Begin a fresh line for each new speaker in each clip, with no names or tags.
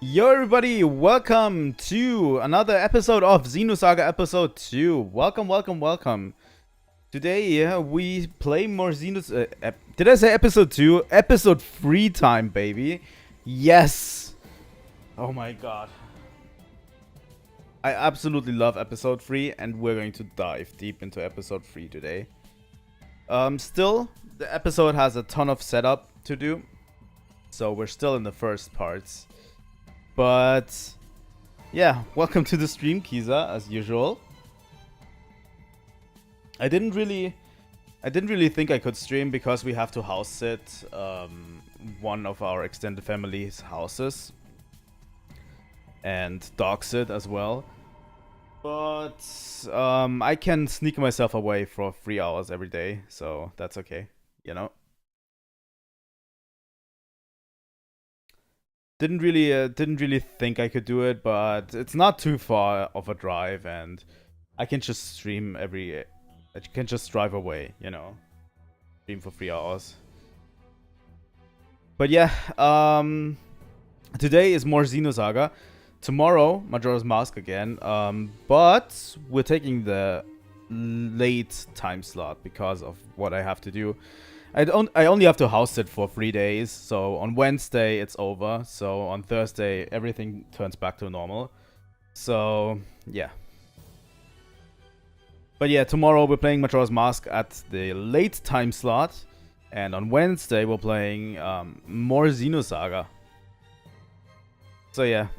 Yo everybody, welcome to another episode of Xenosaga episode 2. Welcome. Today we play more did I say episode 2? Episode 3 time, baby. Yes. Oh my god. I absolutely love episode 3 and we're going to dive deep into episode 3 today. Still, the episode has a ton of setup to do. So we're still in the first parts. But yeah, welcome to the stream, Kiza, as usual. I didn't really think I could stream because we have to house sit one of our extended family's houses and dog sit as well. But I can sneak myself away for 3 hours every day, so that's okay, you know. Didn't really think I could do it, but it's not too far of a drive, and I can just stream I can just drive away, you know, stream for 3 hours. But yeah, today is more Xenosaga. Tomorrow, Majora's Mask again. But we're taking the late time slot because of what I have to do. I only have to house sit for 3 days, so on Wednesday it's over, so on Thursday everything turns back to normal. So, yeah. But yeah, tomorrow we're playing Majora's Mask at the late time slot, and on Wednesday we're playing more Xenosaga. So yeah.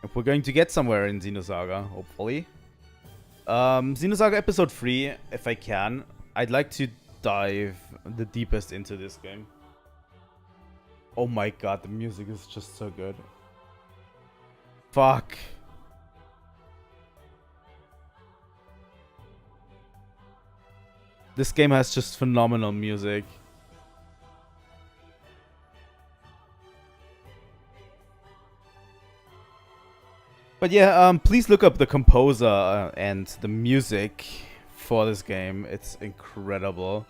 If we're going to get somewhere in Xenosaga, hopefully. Xenosaga episode 3, if I can. I'd like to dive the deepest into this game. Oh my god, the music is just so good. Fuck. This game has just phenomenal music. But yeah, please look up the composer and the music for this game. It's incredible.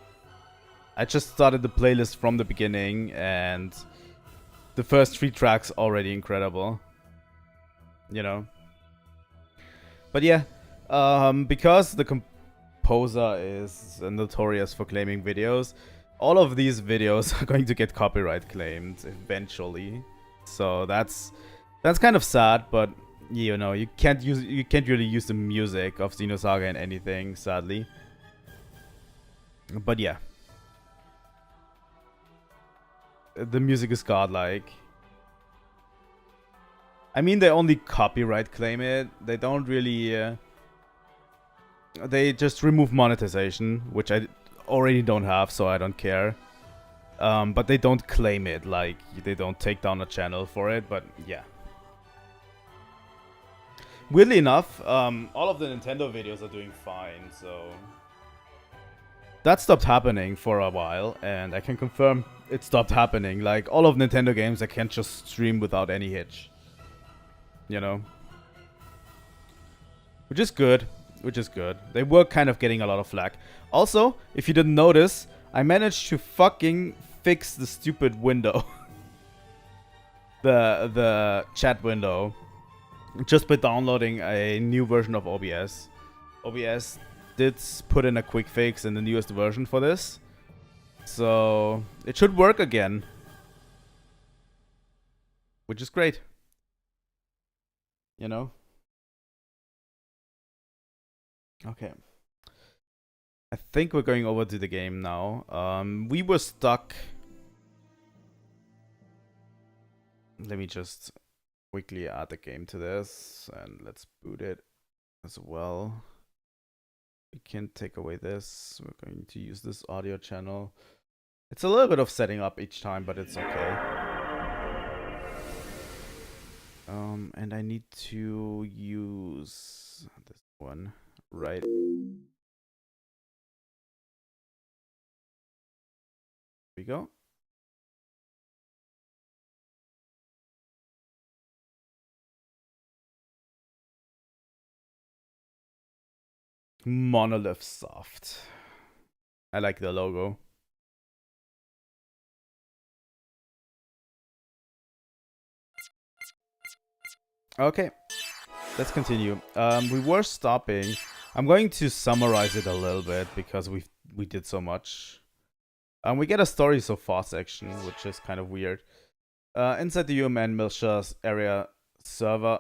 I just started the playlist from the beginning, and the first 3 tracks already incredible. You know. But yeah, because the composer is notorious for claiming videos, all of these videos are going to get copyright claimed eventually. So that's kind of sad, but you know, you can't really use the music of Xenosaga in anything, sadly. But yeah. The music is godlike. I mean, they only copyright claim it. They don't really... they just remove monetization, which I already don't have, so I don't care. But they don't claim it, like, they don't take down a channel for it, but yeah. Weirdly enough, all of the Nintendo videos are doing fine, so... That stopped happening for a while, and I can confirm it stopped happening. Like, all of Nintendo games I can't just stream without any hitch. You know? Which is good. They were kind of getting a lot of flack. Also, if you didn't notice, I managed to fucking fix the stupid window. the chat window. Just by downloading a new version of OBS. OBS did put in a quick fix in the newest version for this. So it should work again. Which is great. You know? Okay. I think we're going over to the game now. We were stuck. Let me just quickly add the game to this, and let's boot it as well. We can take away this. We're going to use this audio channel. It's a little bit of setting up each time, but it's okay. And I need to use this one, right? Here we go. Monolith Soft. I like the logo. Okay, let's continue. We were stopping. I'm going to summarize it a little bit because we did so much. We get a story so far section, which is kind of weird. Inside the UMN Milsha's area server,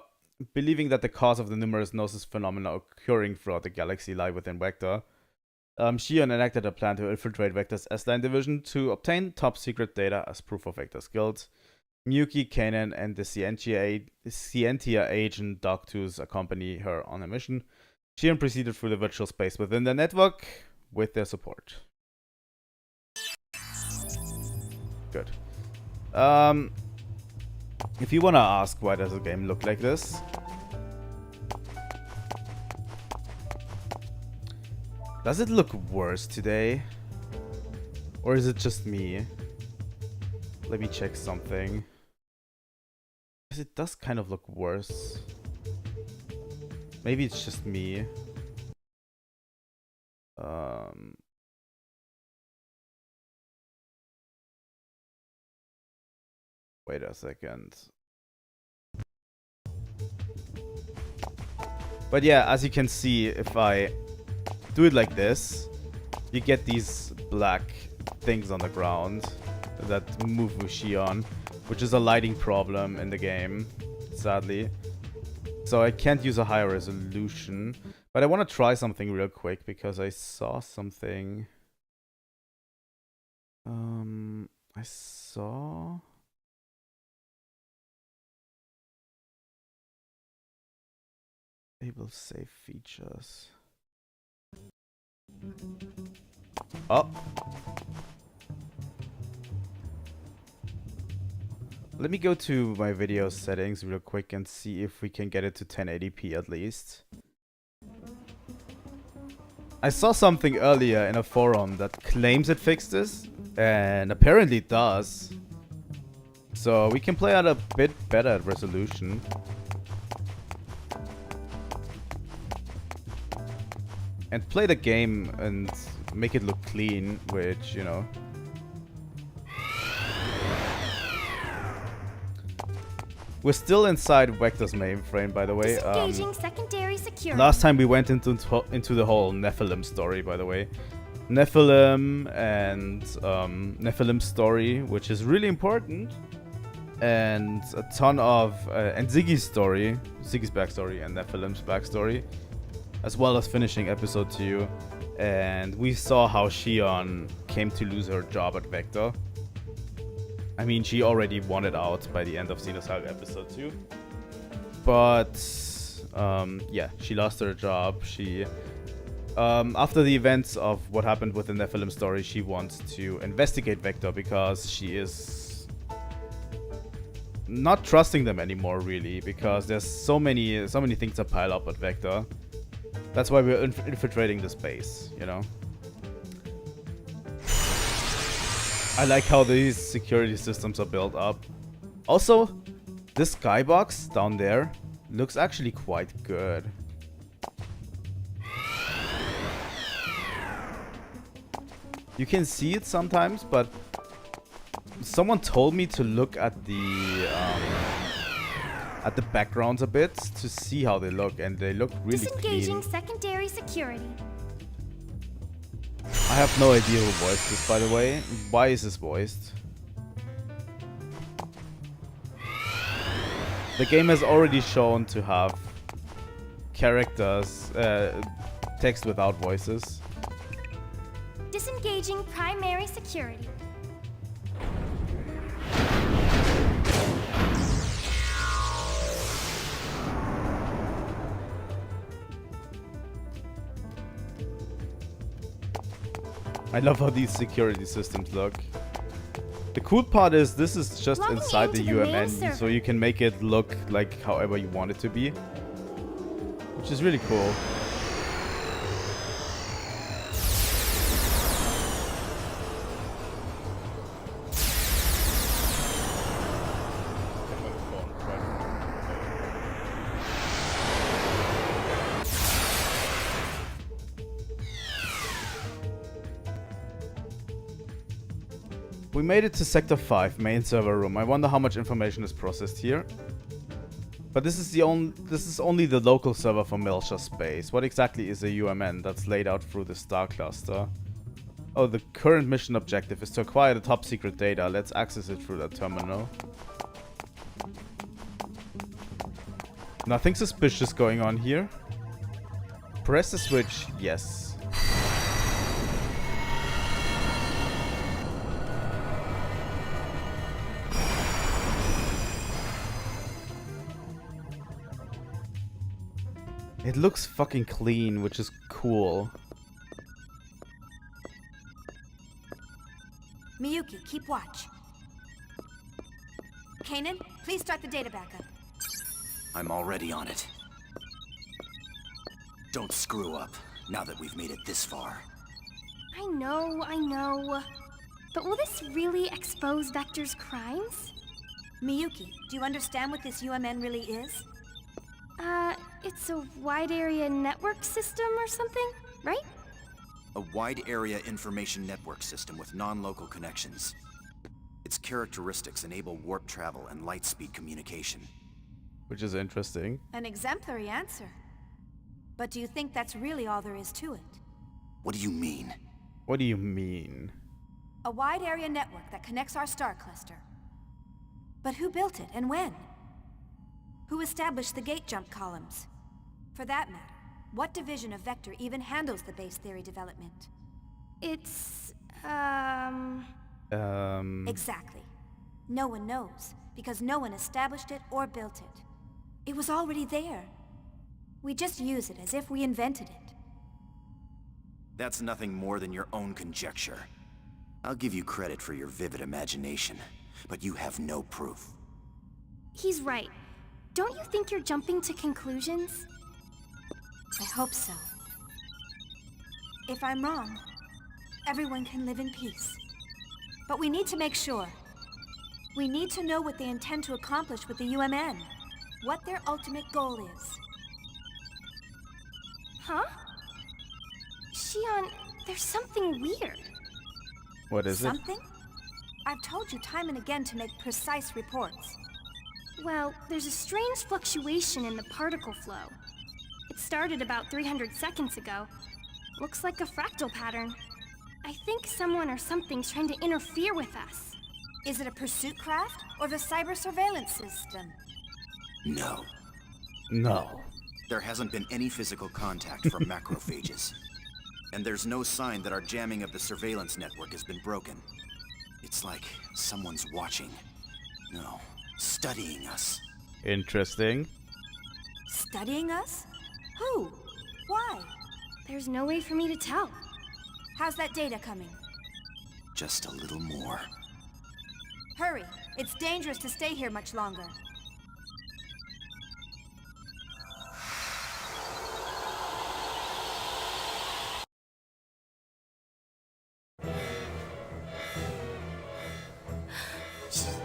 believing that the cause of the numerous Gnosis phenomena occurring throughout the galaxy lie within Vector, Shion enacted a plan to infiltrate Vector's S-Line division to obtain top-secret data as proof of Vector's guilt. Miyuki, Kanan, and the Scientia agent Dogtooth accompany her on a mission. Shion proceeded through the virtual space within the network with their support. Good. If you wanna ask why does the game look like this, does it look worse today? Or is it just me? Let me check something. Because it does kind of look worse. Maybe it's just me. Wait a second. But yeah, as you can see, if I do it like this, you get these black things on the ground that move with Shion, which is a lighting problem in the game, sadly. So I can't use a higher resolution. But I want to try something real quick because I saw something. I saw... Enable save features. Oh. Let me go to my video settings real quick and see if we can get it to 1080p at least. I saw something earlier in a forum that claims it fixed this, and apparently it does. So we can play at a bit better resolution. And play the game and make it look clean, which, you know. We're still inside Vector's mainframe, by the way.
Disengaging secondary security.
Last time we went into the whole Nephilim story, by the way. Nephilim and Nephilim story, which is really important. And a ton of... and Ziggy's story. Ziggy's backstory and Nephilim's backstory. As well as finishing episode 2, and we saw how Shion came to lose her job at Vector. I mean, she already wanted out by the end of Xenosaga episode 2. But, yeah, she lost her job. She, after the events of what happened with the Nephilim story, she wants to investigate Vector because she is not trusting them anymore, really, because there's so many things that pile up at Vector. That's why we're infiltrating the space, you know? I like how these security systems are built up. Also, this skybox down there looks actually quite good. You can see it sometimes, but someone told me to look at the backgrounds a bit to see how they look, and they look really
Disengaging
clean.
secondary security.
I have no idea who voiced this, by the way. Why is this voiced? The game has already shown to have characters, text without voices.
Disengaging primary security.
I love how these security systems look. The cool part is this is just
Logging
inside the
into the main
UMN,
server.
so you can make it look like however you want it to be. Which is really cool. We made it to Sector 5, main server room. I wonder how much information is processed here. But this is only the local server for Milsha Space. What exactly is a UMN that's laid out through the star cluster? Oh, the current mission objective is to acquire the top secret data. Let's access it through that terminal. Nothing suspicious going on here. Press the switch. Yes. It looks fucking clean, which is cool.
Miyuki, keep watch. Kanan, please start the data backup.
I'm already on it. Don't screw up, now that we've made it this far.
I know. But will this really expose Vector's crimes?
Miyuki, do you understand what this UMN really is?
It's a wide area network system or something, right?
A wide area information network system with non-local connections. Its characteristics enable warp travel and light speed communication.
Which is interesting.
An exemplary answer. But do you think that's really all there is to it?
What do you mean?
What do you mean?
A wide area network that connects our star cluster. But who built it and when? Who established the gate jump columns? For that matter, what division of Vector even handles the base theory development?
It's,
Exactly. No one knows, because no one established it or built it. It was already there. We just use it as if we invented it.
That's nothing more than your own conjecture. I'll give you credit for your vivid imagination, but you have no proof.
He's right. Don't you think you're jumping to conclusions?
I hope so. If I'm wrong, everyone can live in peace. But we need to make sure. We need to know what they intend to accomplish with the UMN. What their ultimate goal is.
Huh? Shion, there's something weird.
What is it?
Something? I've told you time and again to make precise reports.
Well, there's a strange fluctuation in the particle flow. It started about 300 seconds ago. Looks like a fractal pattern. I think someone or something's trying to interfere with us.
Is it a pursuit craft or the cyber surveillance system?
No.
No.
There hasn't been any physical contact from macrophages. And there's no sign that our jamming of the surveillance network has been broken. It's like someone's watching. No, studying us.
Interesting.
Studying us? Who? Why?
There's no way for me to tell.
How's that data coming?
Just a little more.
Hurry! It's dangerous to stay here much longer.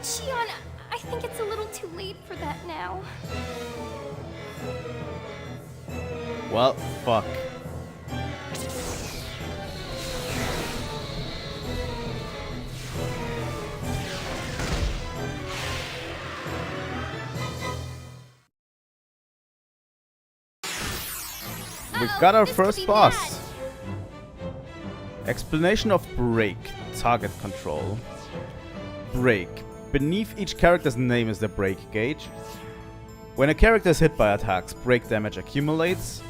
Shion, I think it's a little too late for that now.
Well, fuck. We got our first boss. Explanation of break. Target control. Break. Beneath each character's name is the break gauge. When a character is hit by attacks, break damage accumulates.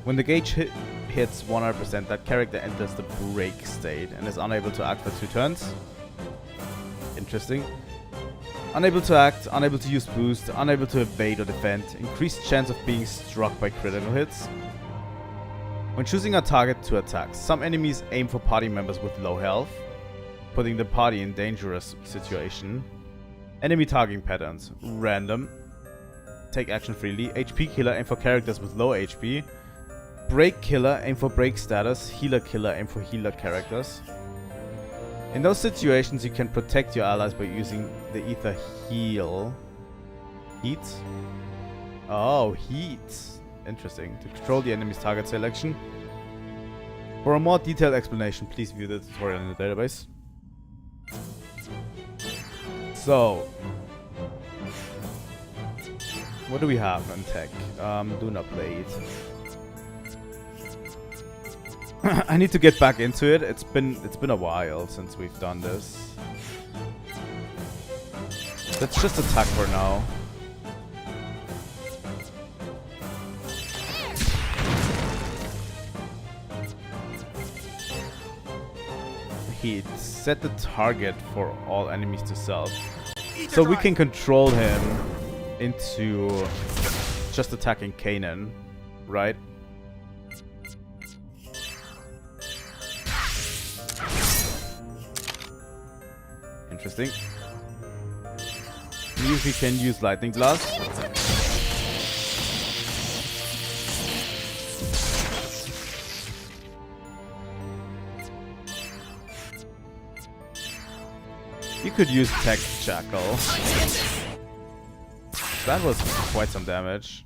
When the gauge hits 100%, that character enters the break state and is unable to act for 2 turns. Interesting. Unable to act, unable to use boost, unable to evade or defend. Increased chance of being struck by critical hits. When choosing a target to attack, some enemies aim for party members with low health, putting the party in dangerous situation. Enemy targeting patterns. Random. Take action freely. HP killer, aim for characters with low HP. Break killer, aim for break status. Healer killer, aim for healer characters. In those situations, you can protect your allies by using the ether heal. Heat? Oh, heat. Interesting. To control the enemy's target selection. For a more detailed explanation, please view the tutorial in the database. So, What do we have in tech? Luna Blade. I need to get back into it. It's been a while since we've done this. Let's just attack for now. Heat. Set the target for all enemies to self. So we can control him into just attacking Gaignun, right? Interesting. Yuki can use Lightning Blast. You could use Tech Jackal. That was quite some damage.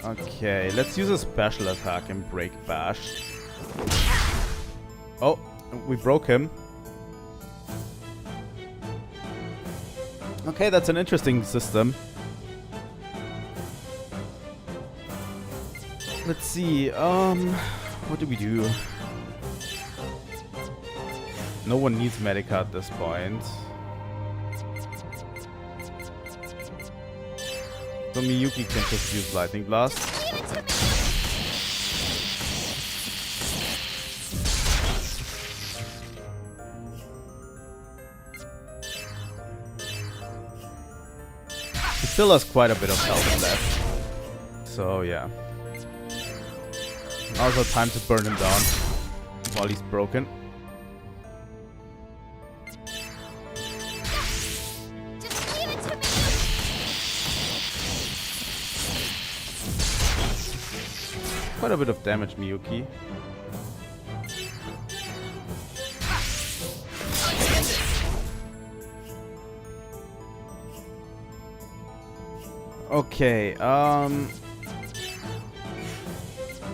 Okay, let's use a special attack and break Bash. Oh, we broke him. Okay, that's an interesting system. Let's see, what do we do? No one needs Medica at this point. So Miyuki can just use Lightning Blast. He still has quite a bit of health left. So yeah. Also time to burn him down while he's broken. Quite a bit of damage, Miyuki. Okay,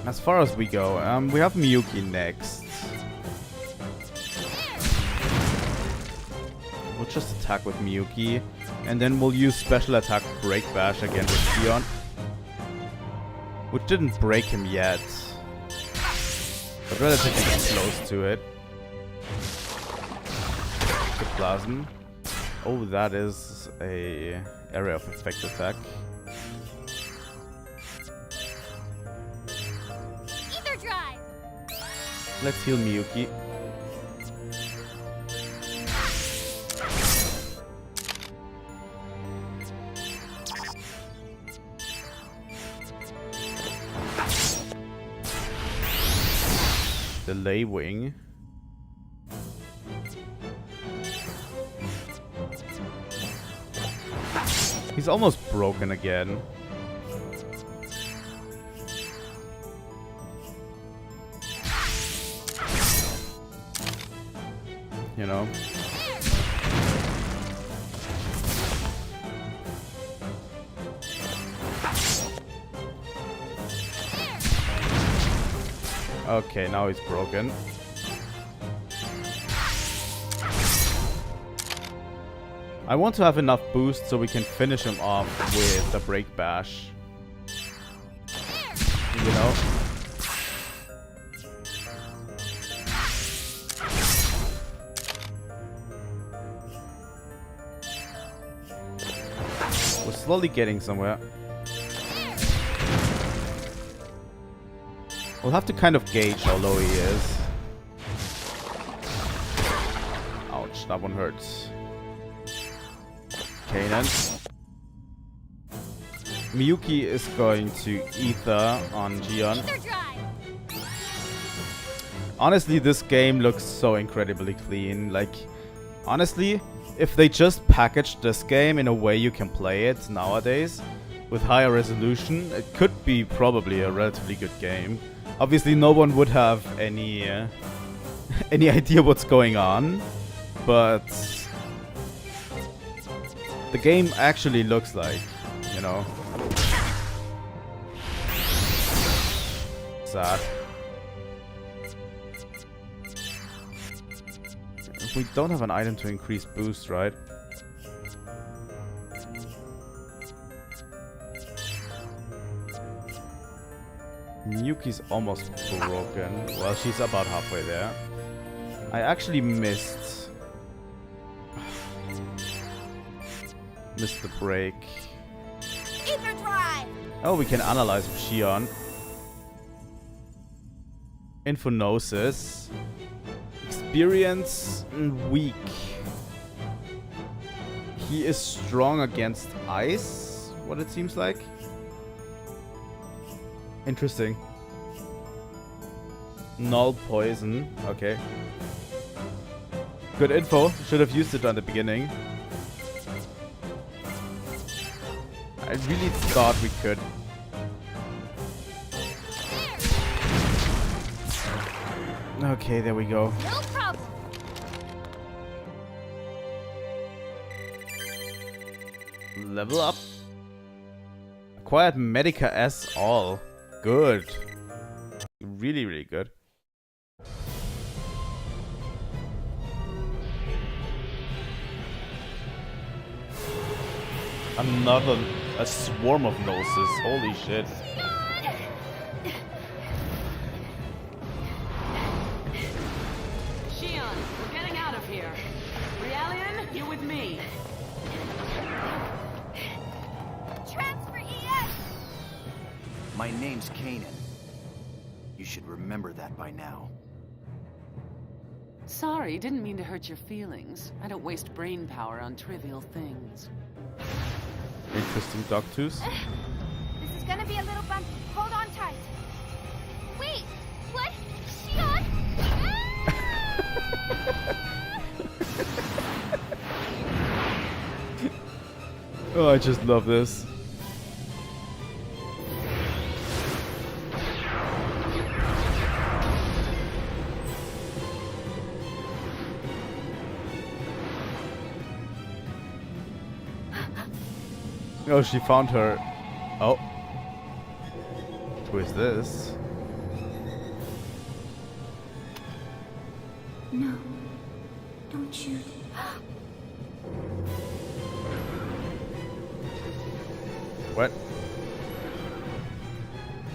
as far as we go, we have Miyuki next. We'll just attack with Miyuki, and then we'll use special attack Break Bash again with Xion. Which didn't break him yet, but relatively close to it. Good Plasm. Oh, that is a area of effect attack.
Ether Drive.
Let's heal Miyuki. Delay Wing. He's almost broken again. You know. Okay, now he's broken. I want to have enough boost so we can finish him off with the Break Bash. You know? We're slowly getting somewhere. We'll have to kind of gauge how low he is. Ouch, that one hurts. Gaignun. Miyuki is going to Ether on Xion. Honestly, this game looks so incredibly clean. Like, honestly, if they just packaged this game in a way you can play it nowadays, with higher resolution, it could be probably a relatively good game. Obviously, no one would have any idea what's going on, but the game actually looks like, you know. Sad. We don't have an item to increase boost, right? Miyuki's almost broken. Well, she's about halfway there. I actually missed the break.
Ether drive!
Oh, we can analyze with Shion. Infonosis. Experience weak. He is strong against ice, what it seems like. Interesting. Null poison. Okay. Good info. Should have used it at the beginning. I really thought we could. Okay, there we go.
No problem.
Level up. Acquired Medica S all. Good. Really, really good. A swarm of noses. Holy shit.
Shion, we're getting out of here. Realian, you with me.
Transfer ES!
My name's Kanan. You should remember that by now.
Sorry, didn't mean to hurt your feelings. I don't waste brain power on trivial things.
Interesting dogtooth.
This is gonna be a little bumpy. Hold on tight.
Wait, what? Shion?
Oh, I just love this. Oh, she found her. Oh. Who is this?
No, don't shoot.
What?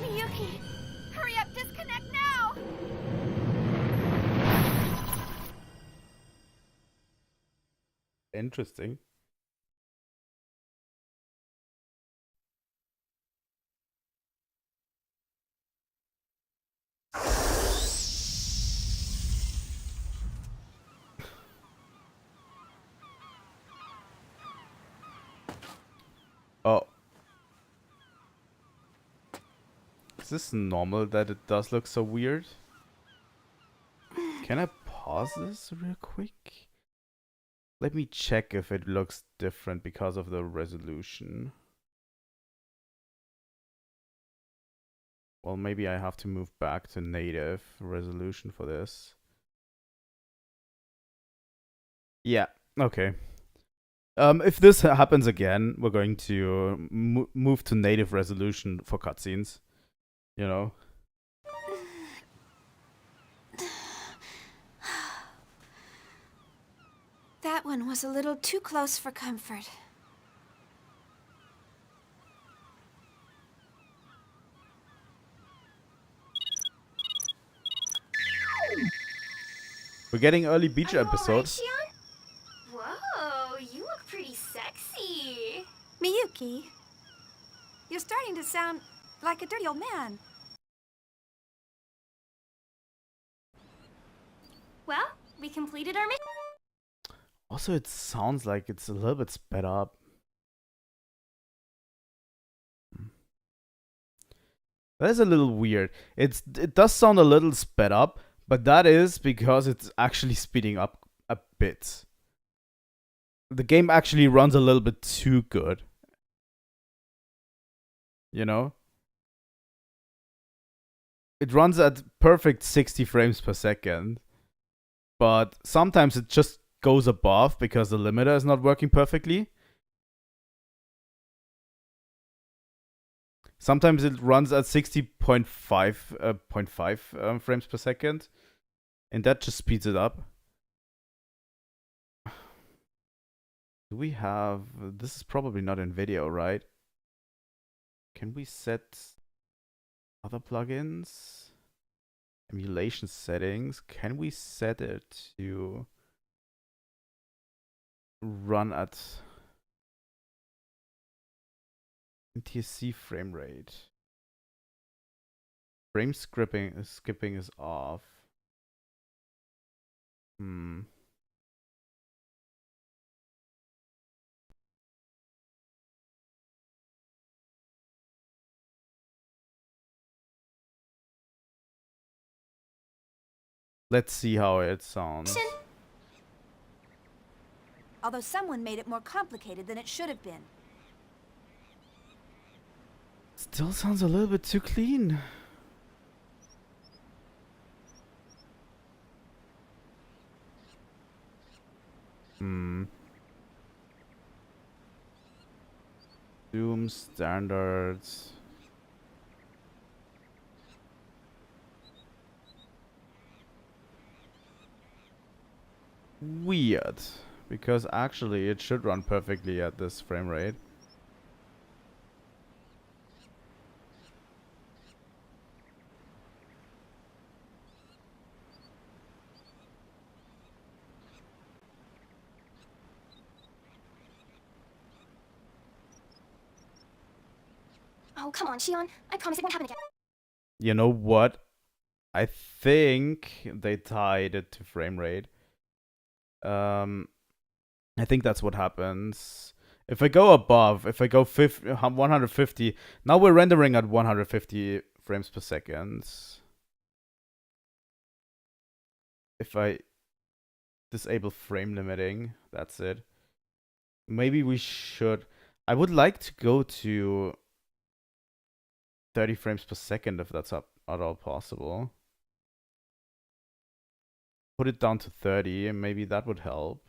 Miyuki! Hurry up, disconnect now!
Interesting. Oh. Is this normal that it does look so weird? Can I pause this real quick? Let me check if it looks different because of the resolution. Well, maybe I have to move back to native resolution for this. Yeah, okay. If this happens again, we're going to move to native resolution for cutscenes. You know?
That one was a little too close for comfort.
We're getting early beach episode.
Shion? Whoa, you look pretty sexy.
Miyuki, you're starting to sound like a dirty old man.
Well, we completed our mission.
Also, it sounds like it's a little bit sped up. That is a little weird. It does sound a little sped up, but that is because it's actually speeding up a bit. The game actually runs a little bit too good. You know? It runs at perfect 60 frames per second. But sometimes it just goes above because the limiter is not working perfectly. Sometimes it runs at 60.5 frames per second, and that just speeds it up. Do we have... This is probably not in video, right? Can we set other plugins? Emulation settings. Can we set it to run at NTSC frame rate? Frame skipping is off. Let's see how it sounds.
Although someone made it more complicated than it should have been.
Still sounds a little bit too clean. Zoom standards. Weird, because actually it should run perfectly at this frame rate.
Oh, come on, Shion. I promise it won't happen again.
You know what? I think they tied it to frame rate. I think that's what happens. If I go above, if I go 150, now we're rendering at 150 frames per second. If I disable frame limiting, that's it. Maybe we should... I would like to go to 30 frames per second if that's at all possible. Put it down to 30 and maybe that would help.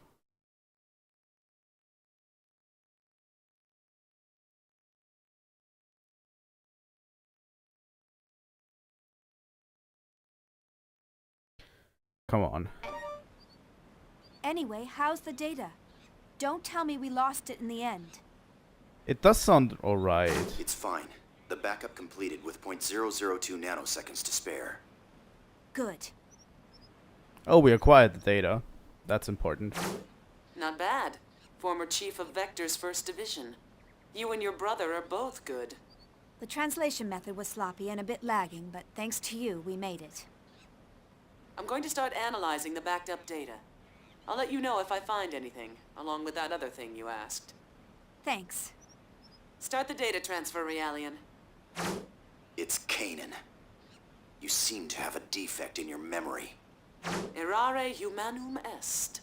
Come on.
Anyway, how's the data? Don't tell me we lost it in the end.
It does sound alright.
It's fine. The backup completed with 0.002 nanoseconds to spare.
Good.
Oh, we acquired the data. That's important.
Not bad. Former chief of Vector's 1st Division. You and your brother are both good.
The translation method was sloppy and a bit lagging, but thanks to you, we made it.
I'm going to start analyzing the backed up data. I'll let you know if I find anything, along with that other thing you asked.
Thanks.
Start the data transfer, Realian.
It's Kanan. You seem to have a defect in your memory.
Errare humanum est.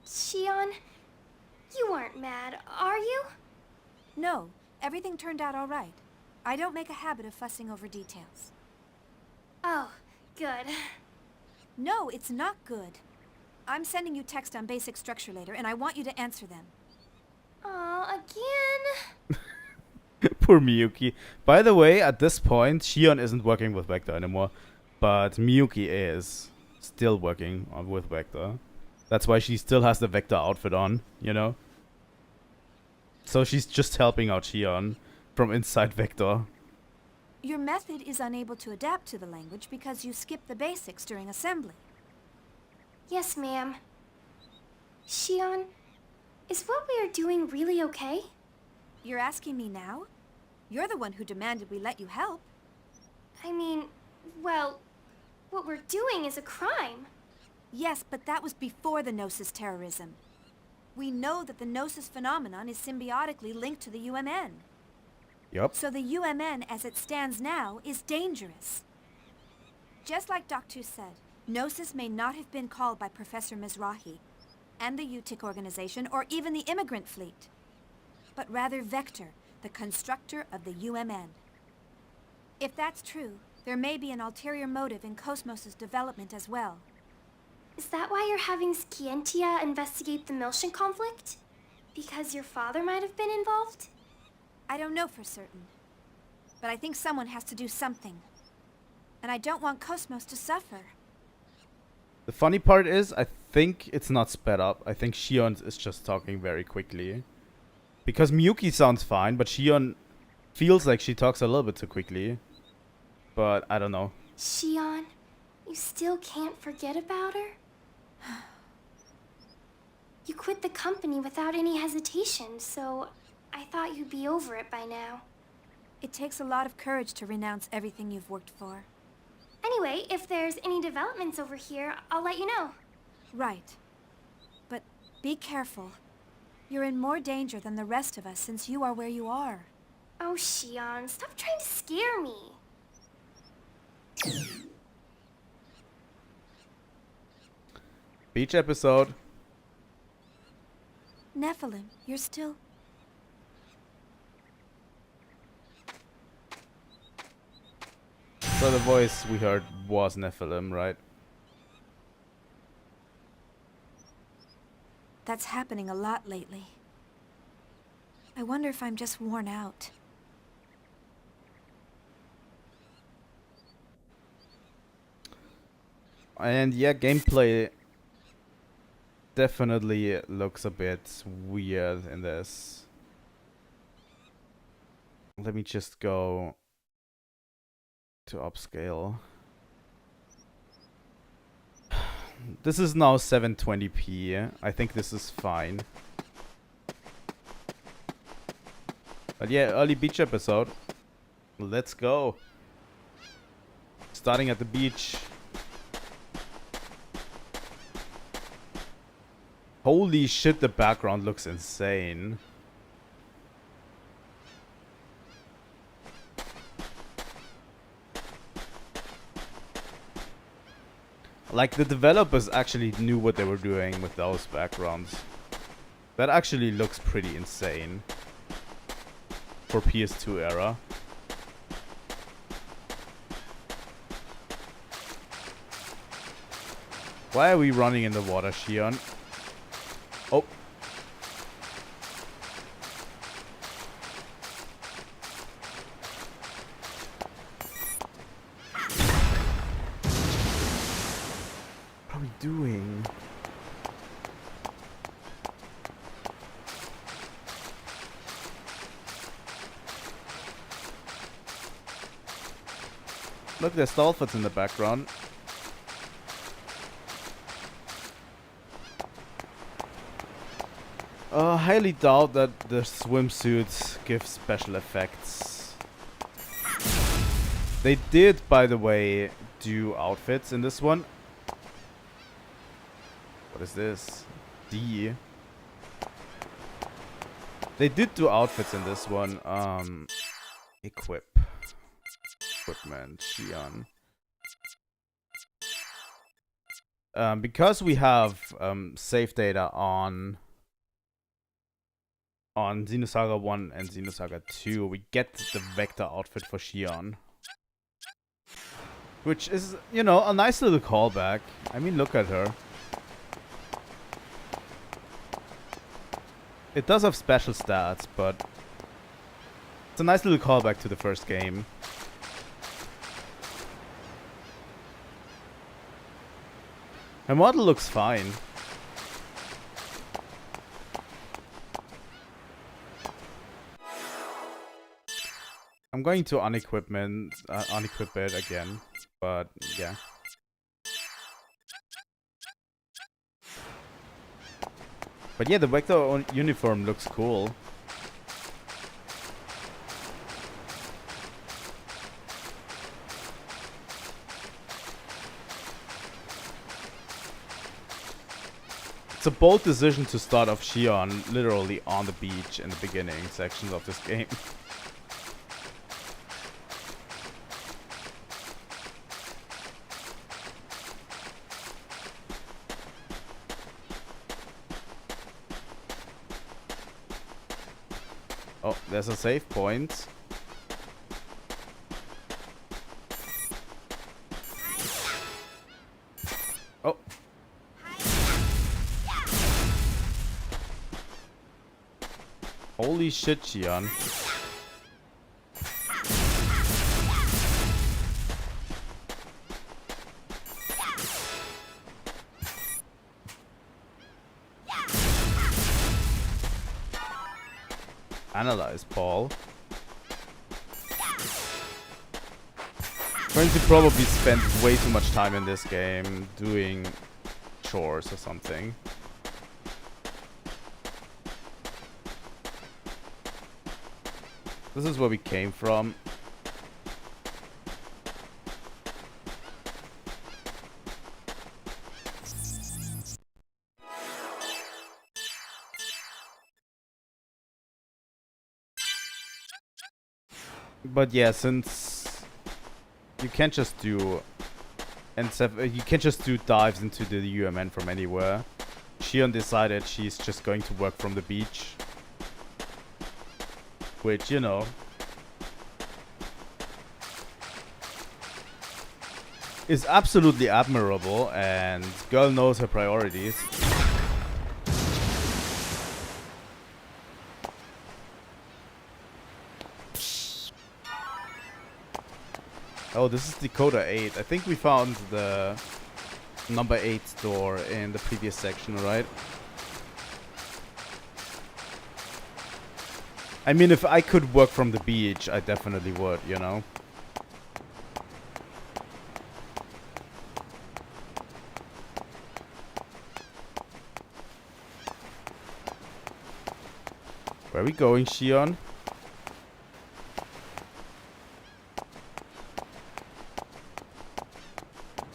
Shion, you weren't mad, are you?
No, everything turned out all right. I don't make a habit of fussing over details.
Oh, good.
No, it's not good. I'm sending you text on basic structure later, and I want you to answer them.
Aw, again?
Poor Miyuki. By the way, at this point, Shion isn't working with Vector anymore, but Miyuki is still working with Vector. That's why she still has the Vector outfit on, you know? So she's just helping out Shion from inside Vector.
Your method is unable to adapt to the language because you skipped the basics during assembly.
Yes, ma'am. Shion, is what we are doing really okay?
You're asking me now? You're the one who demanded we let you help.
I mean, well, what we're doing is a crime.
Yes, but that was before the Gnosis terrorism. We know that the Gnosis phenomenon is symbiotically linked to the UMN.
Yup.
So the UMN, as it stands now, is dangerous. Just like Doctor said, Gnosis may not have been called by Professor Mizrahi and the UTIC organization or even the immigrant fleet, but rather Vector, the constructor of the UMN. If that's true, there may be an ulterior motive in KOS-MOS's development as well.
Is that why you're having Scientia investigate the Miltian conflict? Because your father might have been involved?
I don't know for certain, but I think someone has to do something. And I don't want KOS-MOS to suffer.
The funny part is, I think it's not sped up. I think Shion is just talking very quickly. Because Miyuki sounds fine, but Shion feels like she talks a little bit too quickly. But I don't know.
Shion, you still can't forget about her? You quit the company without any hesitation, so I thought you'd be over it by now.
It takes a lot of courage to renounce everything you've worked for.
Anyway, if there's any developments over here, I'll let you know.
Right. But be careful. You're in more danger than the rest of us since you are where you are.
Oh, Shion, stop trying to scare me.
Beach episode.
Nephilim, you're still...
So the voice we heard was Nephilim, right?
That's happening a lot lately. I wonder if I'm just worn out.
And yeah, gameplay definitely looks a bit weird in this. Let me just go to upscale. This is now 720p. I think this is fine. But yeah, early beach episode. Let's go. Starting at the beach. Holy shit, the background looks insane. Like, the developers actually knew what they were doing with those backgrounds. That actually looks pretty insane for PS2 era. Why are we running in the water, Shion? Oh. What are we doing? Look, there's dolphins in the background. Highly doubt that the swimsuits give special effects. They did, by the way, do outfits in this one. What is this? D. They did do outfits in this one. Equipment, Shion. Because we have save data on Xenosaga 1 and Xenosaga 2, we get the Vector outfit for Shion. Which is, you know, a nice little callback. I mean, look at her. It does have special stats, but it's a nice little callback to the first game. Her model looks fine. I'm going to unequip it again, but yeah. But yeah, the Vector uniform looks cool. It's a bold decision to start off Shion literally on the beach in the beginning sections of this game. Oh, there's a save point. Oh. Holy shit, Shion. analyze Paul. Going to probably spend way too much time in this game doing chores or something. This is where we came from. But yeah, since you can't just do you can't just do dives into the UMN from anywhere, Shion decided she's just going to work from the beach. Which, you know, is absolutely admirable, and girl knows her priorities. Oh, this is Dakota 8. I think we found the number 8 door in the previous section, right? I mean, if I could work from the beach, I definitely would, you know? Where are we going, Shion?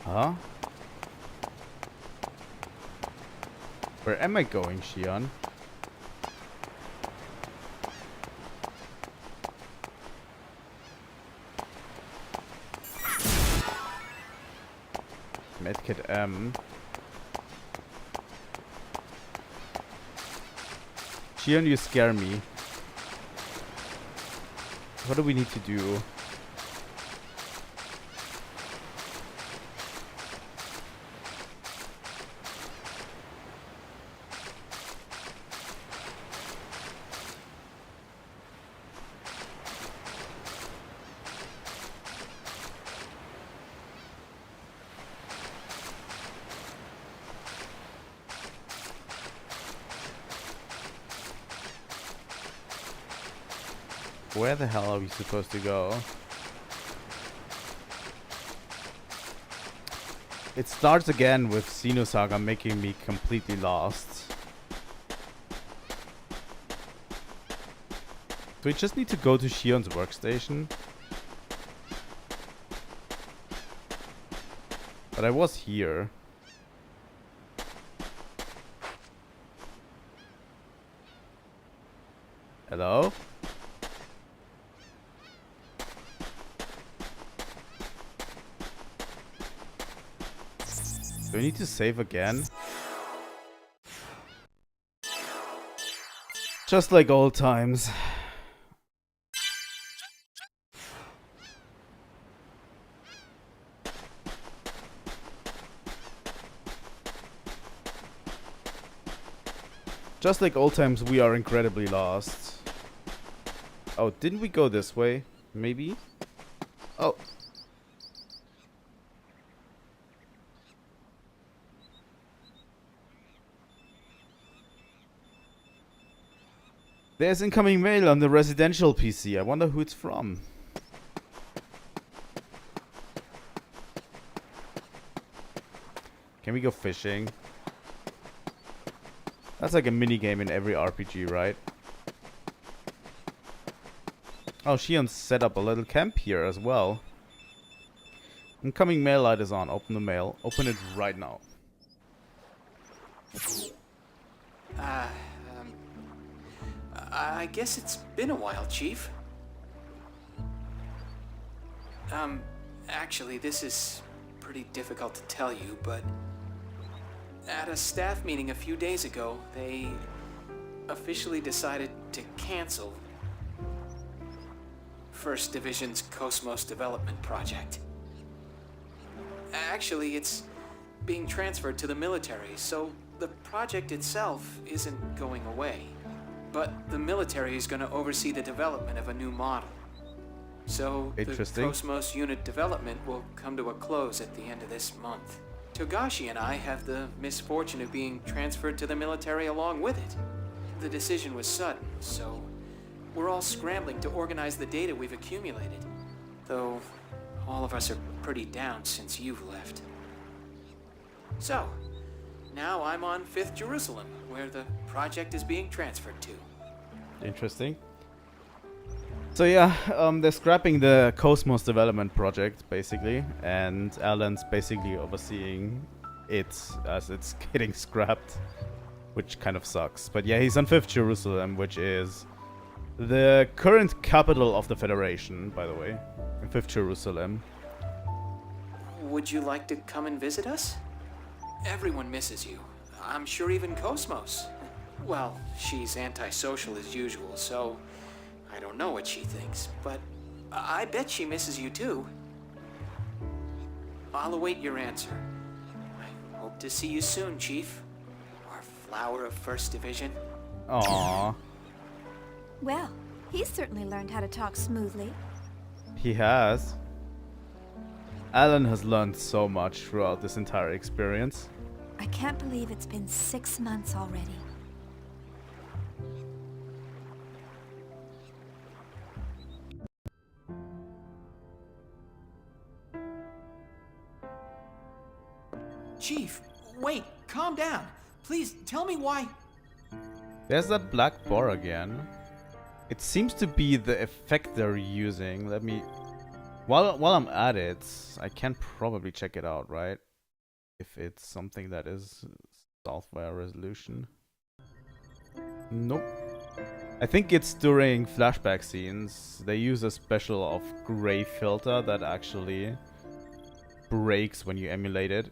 Huh? Where am I going, Shion? Medkit M. Shion, you scare me. What do we need to do? Where the hell are we supposed to go? It starts again with Xenosaga making me completely lost. Do we just need to go to Shion's workstation? But I was here. Hello? Do we need to save again? Just like old times. Just like old times, we are incredibly lost. Oh, didn't we go this way? Maybe? Oh. There's incoming mail on the residential PC. I wonder who it's from. Can we go fishing? That's like a mini game in every RPG, right? Oh, Shion set up a little camp here as well. Incoming mail light is on. Open the mail. Open it right now.
I guess it's been a while, Chief. Actually, this is pretty difficult to tell you, but at a staff meeting a few days ago, they officially decided to cancel First Division's KOS-MOS development project. Actually, it's being transferred to the military, so the project itself isn't going away. But the military is going to oversee the development of a new model. So the KOS-MOS unit development will come to a close at the end of this month. Togashi and I have the misfortune of being transferred to the military along with it. The decision was sudden, so We're all scrambling to organize the data we've accumulated. Though, all of us are pretty down since you've left. So, now I'm on 5th Jerusalem, where the project is being transferred to.
Interesting. So yeah, they're scrapping the KOS-MOS development project, basically, and Alan's basically overseeing it as it's getting scrapped, which kind of sucks. But yeah, he's on 5th Jerusalem, which is the current capital of the Federation, by the way. 5th Jerusalem.
Would you like to come and visit us? Everyone misses you. I'm sure even KOS-MOS. Well, she's antisocial as usual, so I don't know what she thinks, but I bet she misses you too. I'll await your answer. I hope to see you soon, Chief. Our flower of 1st Division.
Aww.
Well, he's certainly learned how to talk smoothly.
He has. Alan has learned so much throughout this entire experience.
I can't believe it's been 6 months already.
Chief, wait, calm down. Please, tell me why...
There's that black bar again. It seems to be the effect they're using. Let me... While I'm at it, I can probably check it out, right? If it's something that is software resolution. Nope. I think it's during flashback scenes. They use a special of gray filter that actually breaks when you emulate it.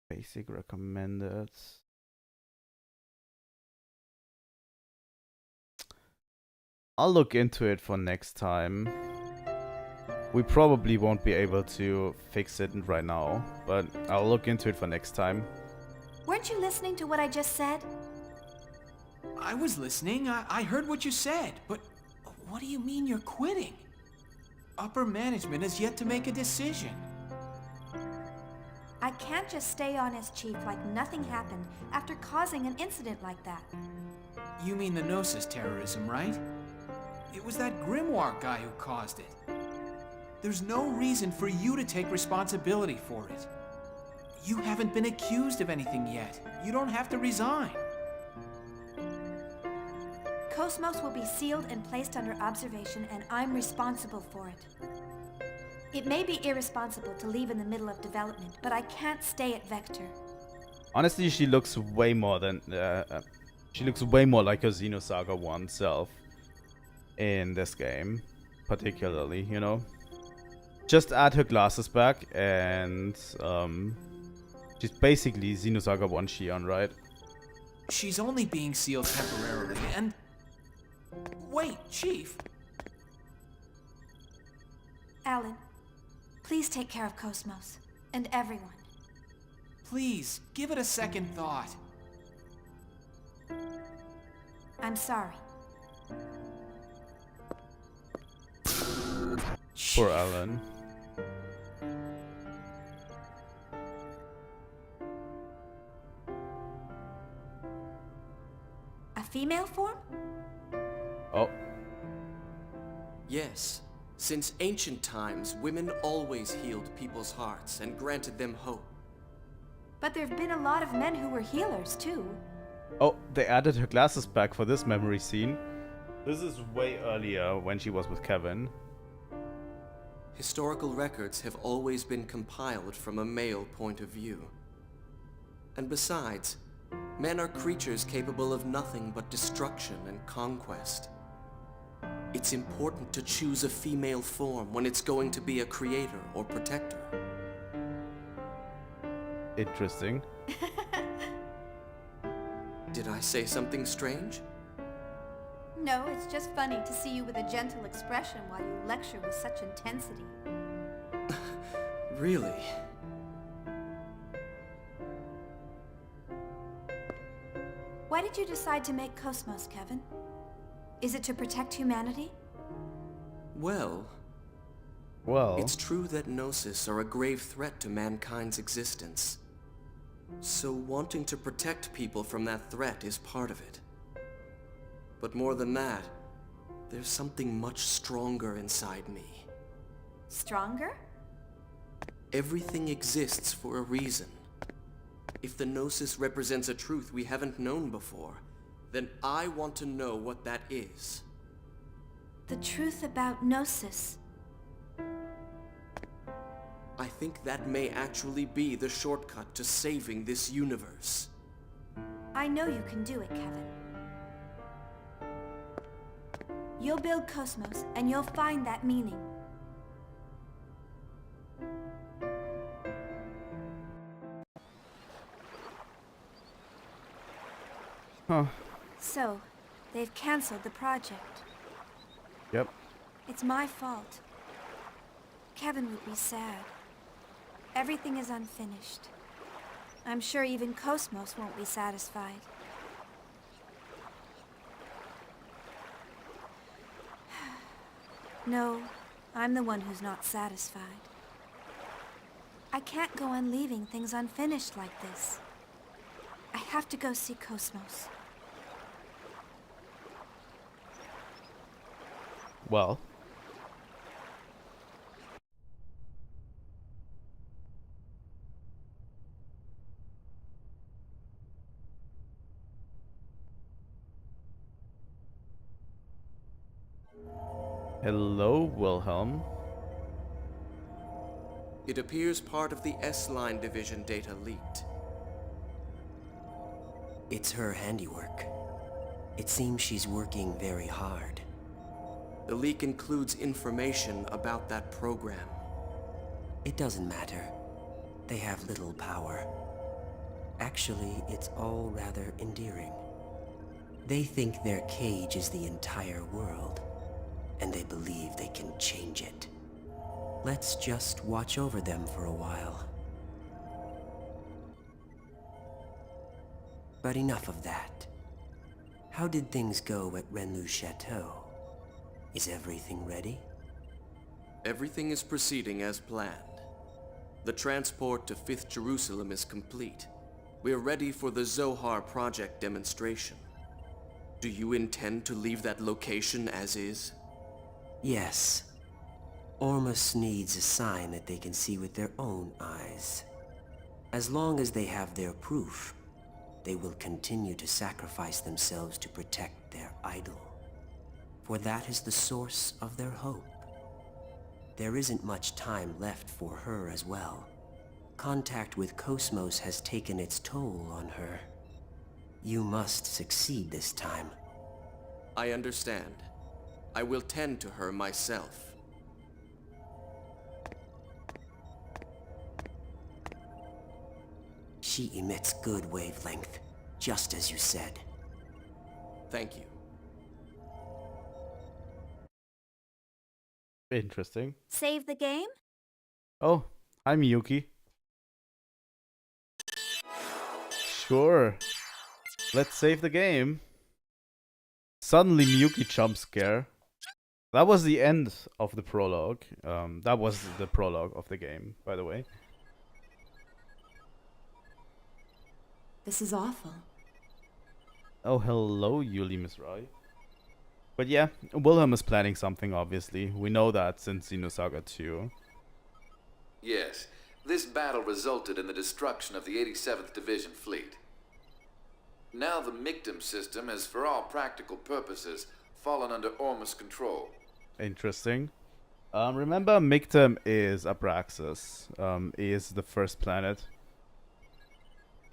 Basic recommended. I'll look into it for next time. We probably won't be able to fix it right now, but I'll look into it for next time.
Weren't you listening to what I just said?
I was listening. I heard what you said, but what do you mean you're quitting? Upper management has yet to make a decision.
I can't just stay on as chief like nothing happened after causing an incident like that.
You mean the Gnosis terrorism, right? It was that Grimoire guy who caused it. There's no reason for you to take responsibility for it. You haven't been accused of anything yet. You don't have to resign.
KOS-MOS will be sealed and placed under observation, and I'm responsible for it. It may be irresponsible to leave in the middle of development, but I can't stay at Vector.
Honestly, she looks way more than she looks way more like her Xenosaga 1 self in this game, particularly, you know. Just add her glasses back, and she's basically Xenosaga 1 Shion, right?
She's only being sealed temporarily, and... Wait, Chief!
Alan, please take care of KOS-MOS, and everyone.
Please, give it a second thought.
I'm sorry.
Poor Alan.
A female form?
Oh.
Yes. Since ancient times, women always healed people's hearts and granted them hope.
But there've been a lot of men who were healers, too.
Oh, they added her glasses back for this memory scene. This is way earlier when she was with Kevin.
Historical records have always been compiled from a male point of view. And besides, men are creatures capable of nothing but destruction and conquest. It's important to choose a female form when it's going to be a creator or protector.
Interesting.
Did I say something strange?
No, it's just funny to see you with a gentle expression while you lecture with such intensity.
Really?
Why did you decide to make KOS-MOS, Kevin? Is it to protect humanity?
Well,
Well,
it's true that Gnosis are a grave threat to mankind's existence. So wanting to protect people from that threat is part of it. But more than that, there's something much stronger inside me.
Stronger?
Everything exists for a reason. If the Gnosis represents a truth we haven't known before, then I want to know what that is.
The truth about Gnosis.
I think that may actually be the shortcut to saving this universe.
I know you can do it, Kevin. You'll build KOS-MOS, and you'll find that meaning.
huh.
So, they've canceled the project.
Yep.
It's my fault. Kevin would be sad. Everything is unfinished. I'm sure even KOS-MOS won't be satisfied. No, I'm the one who's not satisfied. I can't go on leaving things unfinished like this. I have to go see KOS-MOS.
Well. Hello, Wilhelm.
It appears part of the S-Line division data leaked.
It's her handiwork. It seems she's working very hard.
The leak includes information about that program.
It doesn't matter. They have little power. Actually, it's all rather endearing. They think their cage is the entire world, and they believe they can change it. Let's just watch over them for a while. But enough of that. How did things go at Renlu's chateau? Is everything ready?
Everything is proceeding as planned. The transport to 5th Jerusalem is complete. We're ready for the Zohar project demonstration. Do you intend to leave that location as is?
Yes. Ormus needs a sign that they can see with their own eyes. As long as they have their proof, they will continue to sacrifice themselves to protect their idol. For that is the source of their hope. There isn't much time left for her as well. Contact with KOS-MOS has taken its toll on her. You must succeed this time.
I understand. I will tend to her myself.
She emits good wavelength, just as you said.
Thank you.
Interesting.
Save the game?
Oh, I'm Yuki. Sure. Let's save the game. Suddenly Miyuki jump scare. That was the end of the prologue. That was the prologue of the game, by the way.
This is awful.
Oh, hello, Yuli Misrai. But yeah, Wilhelm is planning something, obviously. We know that since Xenosaga 2.
Yes, this battle resulted in the destruction of the 87th Division fleet. Now the Mictum system has, for all practical purposes, fallen under Ormus control.
Interesting. Remember, Mictum is Abraxas. Is the first planet.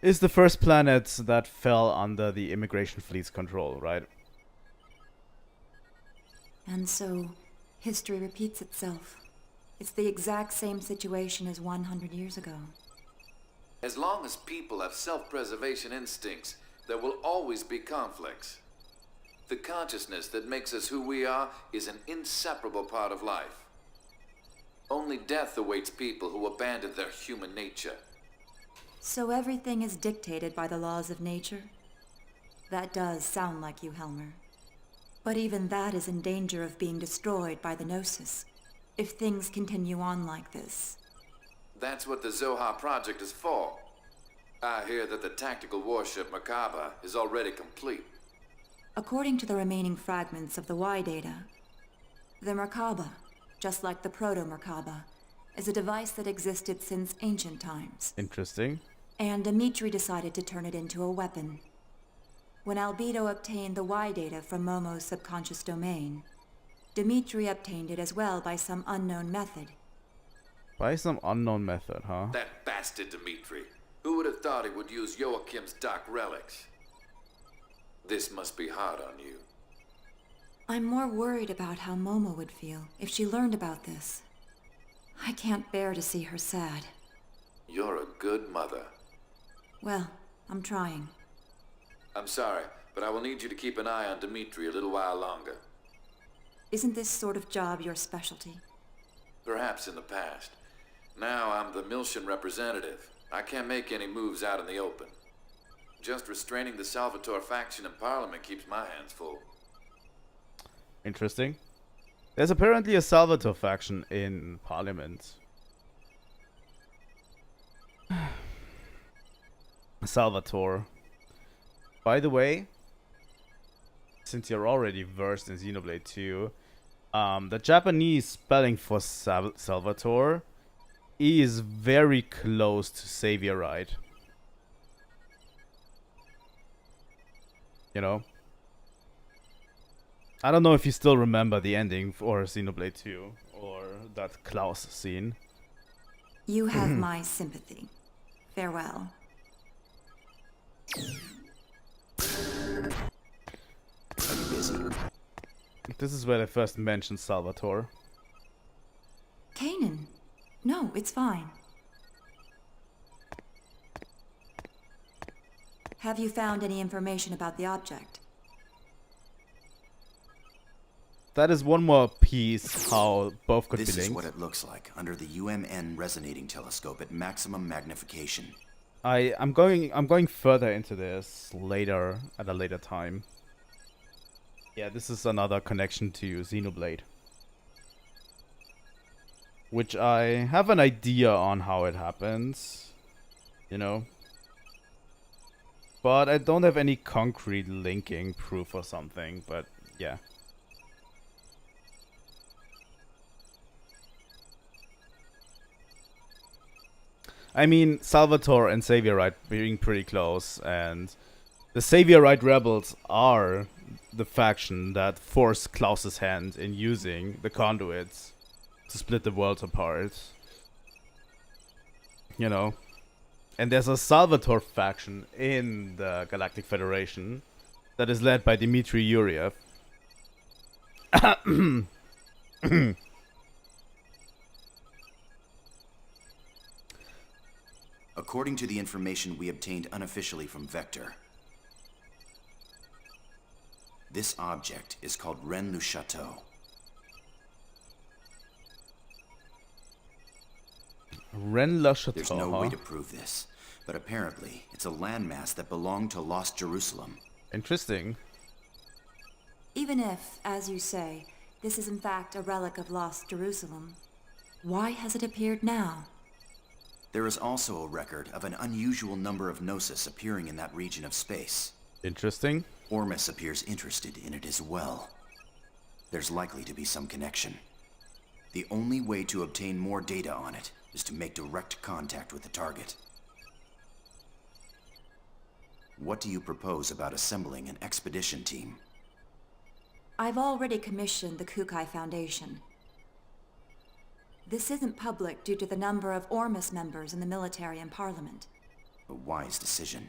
Is the first planet that fell under the immigration fleet's control, right?
And so, history repeats itself. It's the exact same situation as 100 years ago.
As long as people have self-preservation instincts, there will always be conflicts. The consciousness that makes us who we are is an inseparable part of life. Only death awaits people who abandon their human nature.
So everything is dictated by the laws of nature? That does sound like you, Helmer. But even that is in danger of being destroyed by the Gnosis, if things continue on like this.
That's what the Zoha project is for. I hear that the tactical warship Merkaba is already complete.
According to the remaining fragments of the Y data, the Merkaba, just like the Proto-Merkaba, is a device that existed since ancient times.
Interesting.
And Dimitri decided to turn it into a weapon. When Albedo obtained the Y data from Momo's subconscious domain, Dimitri obtained it as well by some unknown method.
By some unknown method, huh?
That bastard Dimitri. Who would have thought he would use Joachim's dark relics? This must be hard on you.
I'm more worried about how Momo would feel if she learned about this. I can't bear to see her sad.
You're a good mother.
Well, I'm trying.
I'm sorry, but I will need you to keep an eye on Dimitri a little while longer.
Isn't this sort of job your specialty?
Perhaps in the past. Now I'm the Miltian representative. I can't make any moves out in the open. Just restraining the Salvatore faction in Parliament keeps my hands full.
Interesting. There's apparently a Salvatore faction in Parliament. Salvatore. By the way, since you're already versed in Xenoblade 2, the Japanese spelling for Salvatore is very close to Saviorite. You know? I don't know if you still remember the ending for Xenoblade 2 or that Klaus scene.
You have my sympathy. Farewell.
This is where they first mentioned Salvatore.
Kanan. No, it's fine. Have you found any information about the object?
That is one more piece how both could be
This
linked.
is what it looks like under the UMN resonating telescope at maximum magnification.
I'm going further into this later at a later time. Yeah, this is another connection to Xenoblade, which I have an idea on how it happens, you know, but I don't have any concrete linking proof or something. But yeah. I mean, Salvatore and Saviorite being pretty close, and the Saviorite rebels are the faction that forced Klaus's hand in using the conduits to split the world apart. You know? And there's a Salvatore faction in the Galactic Federation that is led by Dmitry Yuriev.
According to the information we obtained unofficially from Vector, this object is called Rennes-le-Château.
Rennes-le-Château,
There's no way to prove this, but apparently it's a landmass that belonged to Lost Jerusalem.
Interesting.
Even if, as you say, this is in fact a relic of lost Jerusalem, why has it appeared now?
There is also a record of an unusual number of Gnosis appearing in that region of space.
Interesting.
Ormus appears interested in it as well. There's likely to be some connection. The only way to obtain more data on it is to make direct contact with the target. What do you propose about assembling an expedition team?
I've already commissioned the Kukai Foundation. This isn't public due to the number of Ormus members in the military and parliament.
A wise decision.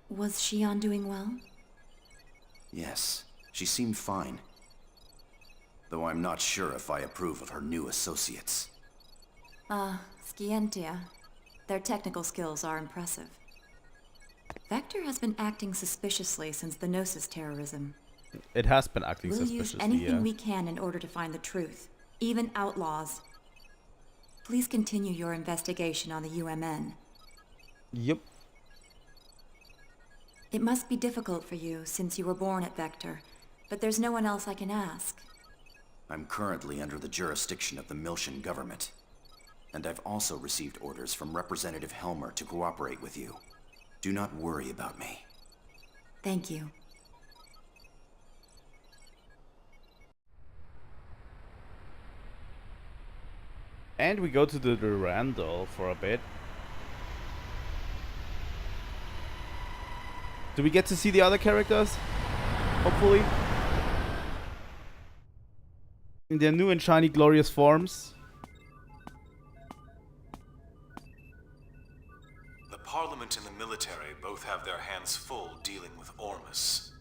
Was Shion doing well?
Yes, she seemed fine. Though I'm not sure if I approve of her new associates.
Scientia. Their technical skills are impressive. Vector has been acting suspiciously since the Gnosis terrorism.
It has been acting
We'll use
suspiciously,
anything
yeah.
we can in order to find the truth, even outlaws. Please continue your investigation on the UMN.
Yep.
It must be difficult for you since you were born at Vector, but there's no one else I can ask.
I'm currently under the jurisdiction of the Miltian government. And I've also received orders from Representative Helmer to cooperate with you. Do not worry about me.
Thank you.
And we go to the Durandal for a bit. Do we get to see the other characters? Hopefully. In their new and shiny glorious forms.
The Parliament and the military both have their hands full dealing with Ormus.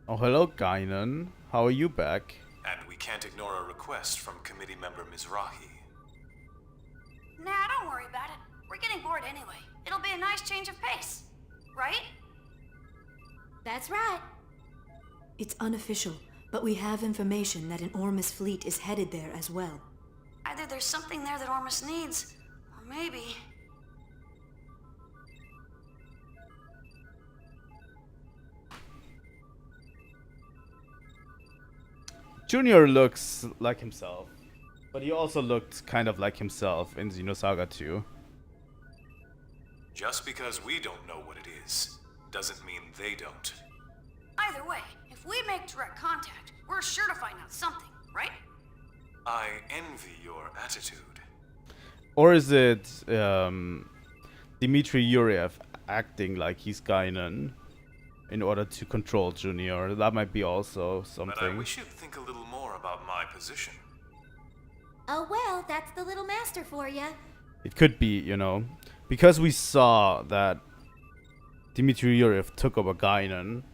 Oh, hello, Gaignun. How are you back?
And we can't ignore a request from committee member Mizrahi.
Nah, don't worry about it. We're getting bored anyway. It'll be a nice change of pace. Right? That's right.
It's unofficial, but we have information that an Ormus fleet is headed there as well.
Either there's something there that Ormus needs, or maybe...
Junior looks like himself, but he also looked kind of like himself in Xenosaga 2.
Just because we don't know what it is, doesn't mean they don't.
Either way, if we make direct contact, we're sure to find out something, right?
I envy your attitude.
Or is it Dmitry Yuriev acting like he's Gaignun in order to control Junior? That might be also something.
But I wish you'd think a little more about my position.
Oh well, that's the little master for ya.
It could be, you know, because we saw that Dmitry Yuriev took over Gaignun.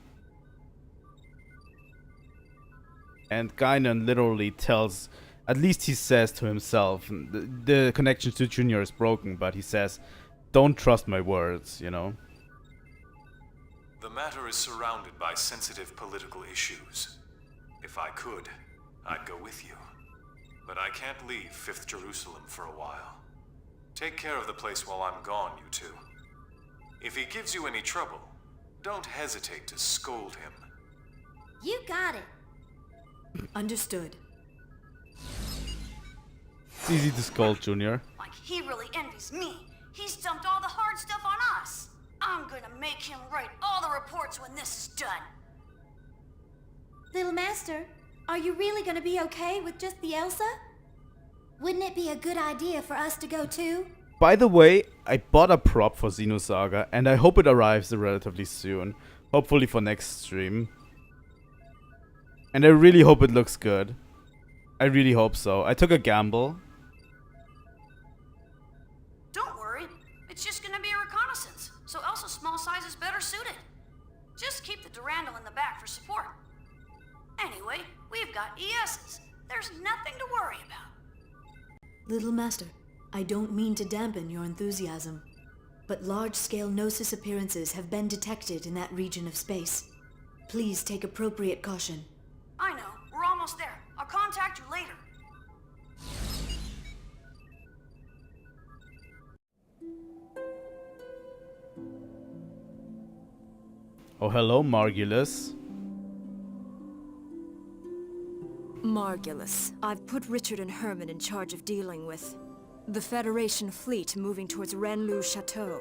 And Gaignun literally tells, at least he says to himself, the connection to Junior is broken, but he says, don't trust my words, you know.
The matter is surrounded by sensitive political issues. If I could, I'd go with you. But I can't leave 5th Jerusalem for a while. Take care of the place while I'm gone, you two. If he gives you any trouble, don't hesitate to scold him.
You got it.
Understood.
It's easy to scold Junior.
Like he really envies me. He's dumped all the hard stuff on us. I'm gonna make him write all the reports when this is done.
Little Master, are you really gonna be okay with just the Elsa? Wouldn't it be a good idea for us to go too?
By the way, I bought a prop for Xenosaga, and I hope it arrives relatively soon. Hopefully for next stream. And I really hope it looks good. I really hope so. I took a gamble.
Don't worry. It's just gonna be a reconnaissance, so Elsa's small size is better suited. Just keep the Durandal in the back for support. Anyway, we've got ESs. There's nothing to worry about.
Little Master, I don't mean to dampen your enthusiasm, but large-scale Gnosis appearances have been detected in that region of space. Please take appropriate caution.
I know. We're almost there. I'll contact you later.
Oh, hello, Margulis.
Margulis. I've put Richard and Herman in charge of dealing with the Federation fleet moving towards Renlu Chateau.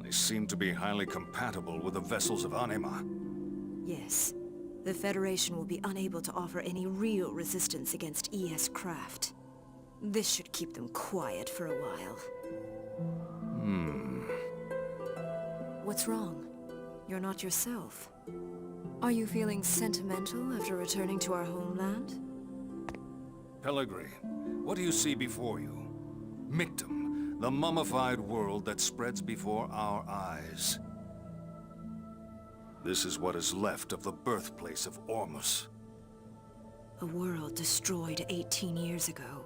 They seem to be highly compatible with the vessels of Anima.
Yes. The Federation will be unable to offer any real resistance against ES craft. This should keep them quiet for a while. What's wrong? You're not yourself. Are you feeling sentimental after returning to our homeland?
Pellegrini, what do you see before you? Mictum, the mummified world that spreads before our eyes. This is what is left of the birthplace of Ormus.
A world destroyed 18 years ago.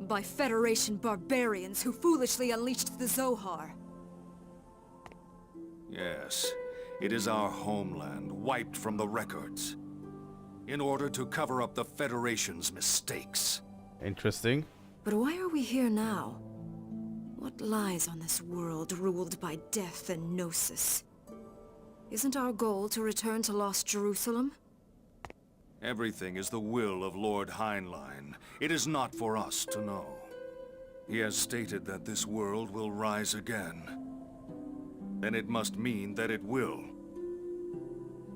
By Federation barbarians who foolishly unleashed the Zohar.
Yes, it is our homeland, wiped from the records. In order to cover up the Federation's mistakes.
Interesting.
But why are we here now? What lies on this world ruled by death and gnosis? Isn't our goal to return to Lost Jerusalem?
Everything is the will of Lord Heinlein. It is not for us to know. He has stated that this world will rise again. Then it must mean that it will.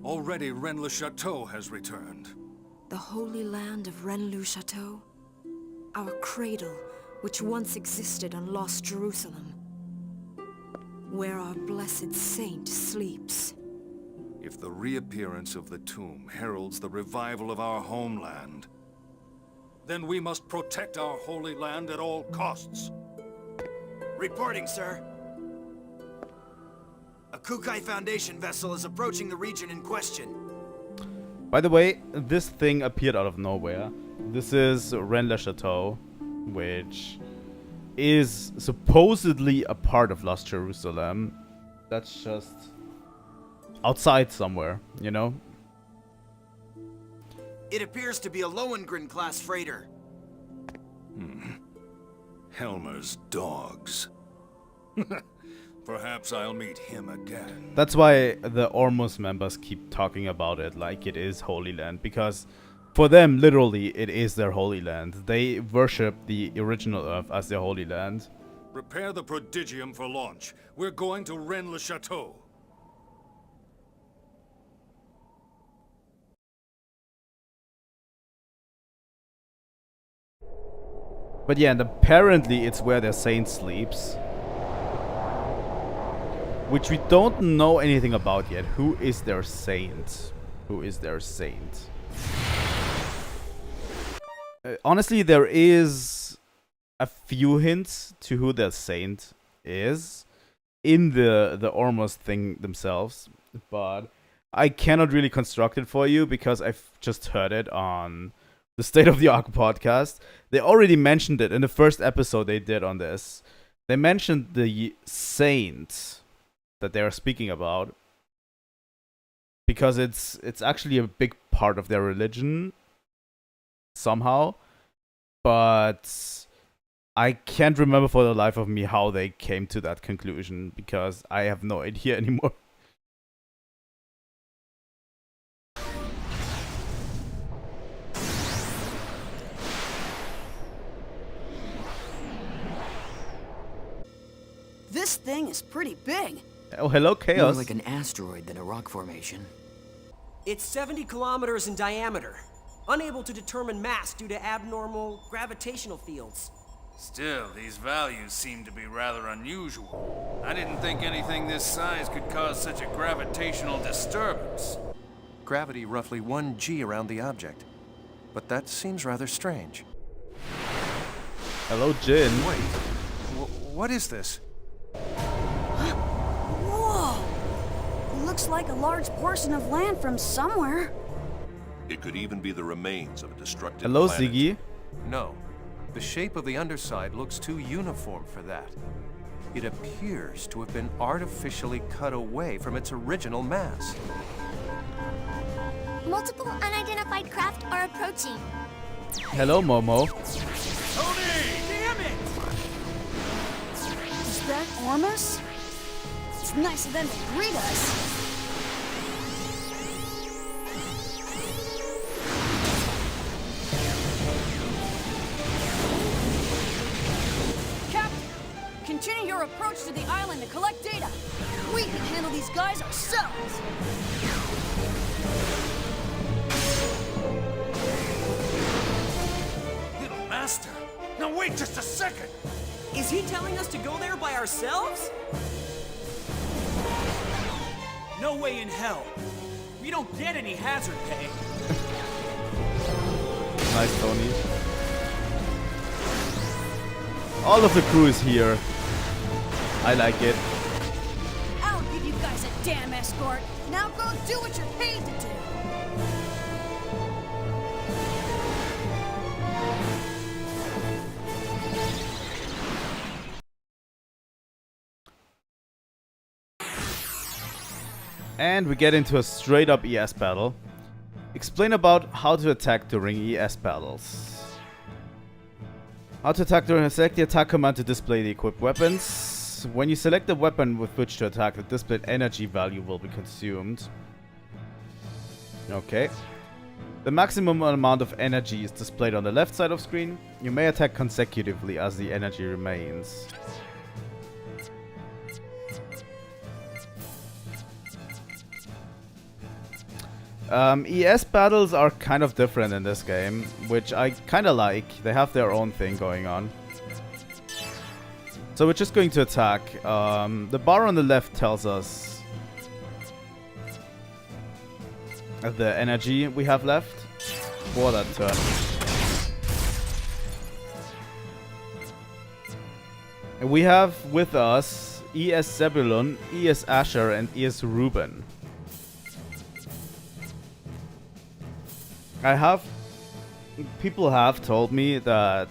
Already Rennes-le-Château has returned.
The holy land of Rennes-le-Château? Our cradle, which once existed on Lost Jerusalem. Where our blessed saint sleeps.
If the reappearance of the tomb heralds the revival of our homeland, then we must protect our holy land at all costs.
Reporting, sir. A Kukai Foundation vessel is approaching the region in question.
By the way, this thing appeared out of nowhere. This is Rennes-le-Château, which is supposedly a part of Lost Jerusalem. That's just outside somewhere, you know?
It appears to be a Lohengrin-class freighter.
Helmer's dogs. Perhaps I'll meet him again.
That's why the KOS-MOS members keep talking about it like it is Holy Land, because for them, literally, it is their Holy Land. They worship the original Earth as their Holy Land.
Prepare the prodigium for launch. We're going to Rennes-le-Château.
But yeah, and apparently it's where their saint sleeps. Which we don't know anything about yet. Who is their saint? Who is their saint? Honestly, there is a few hints to who their saint is in the KOS-MOS thing themselves, but I cannot really construct it for you because I've just heard it on the State of the Ark podcast. They already mentioned it in the first episode they did on this. They mentioned the saint that they are speaking about because it's actually a big part of their religion somehow, but I can't remember for the life of me how they came to that conclusion because I have no idea anymore.
This thing is pretty big.
Oh, hello, Chaos.
More like an asteroid than a rock formation.
It's 70 kilometers in diameter. Unable to determine mass due to abnormal gravitational fields.
Still, these values seem to be rather unusual. I didn't think anything this size could cause such a gravitational disturbance.
Gravity roughly 1 g around the object. But that seems rather strange.
Hello, Jin.
Wait, what is this?
Whoa! It looks like a large portion of land from somewhere.
It could even be the remains of a destructive
Hello,
planet.
Ziggy.
No. The shape of the underside looks too uniform for that. It appears to have been artificially cut away from its original mass.
Multiple unidentified craft are approaching.
Hello, Momo.
Damn it! Is that KOS-MOS? It's nice of them to greet us. Continue your approach to the island to collect data. We can handle these guys ourselves.
Little Master! Now wait just a second!
Is he telling us to go there by ourselves?
No way in hell. We don't get any hazard pay.
Nice, Tony. All of the crew is here. I like it.
I'll give you guys a damn escort. Now go do what you're paid to do.
And we get into a straight up ES battle. Explain about how to attack during ES battles. How to attack during select the attack command to display the equipped weapons. When you select the weapon with which to attack, the displayed energy value will be consumed. Okay. The maximum amount of energy is displayed on the left side of screen. You may attack consecutively as the energy remains. ES battles are kind of different in this game, which I kind of like. They have their own thing going on. So we're just going to attack. The bar on the left tells us the energy we have left for that turn. And we have with us ES Zebulon, ES Asher, and ES Reuben. People have told me that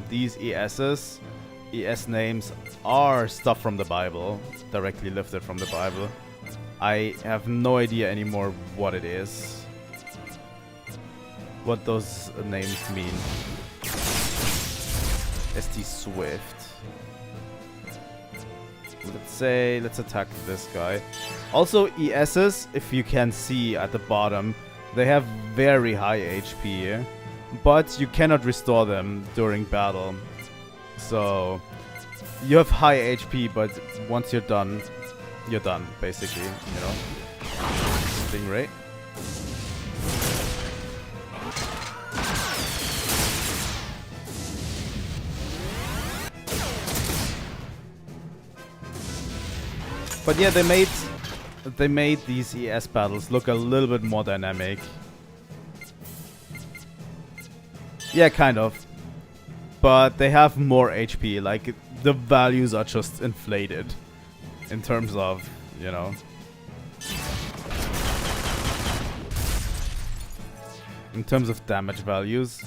these ES names are stuff from the Bible, directly lifted from the Bible. I have no idea anymore what it is, what those names mean. ST Swift. Let's attack this guy. Also, ESs, if you can see at the bottom, they have very high HP, but you cannot restore them during battle. So you have high HP, but once you're done, basically, you know. Stingray. But yeah, they made these ES battles look a little bit more dynamic. Yeah, kind of. But they have more HP, like the values are just inflated in terms of, you know. In terms of damage values.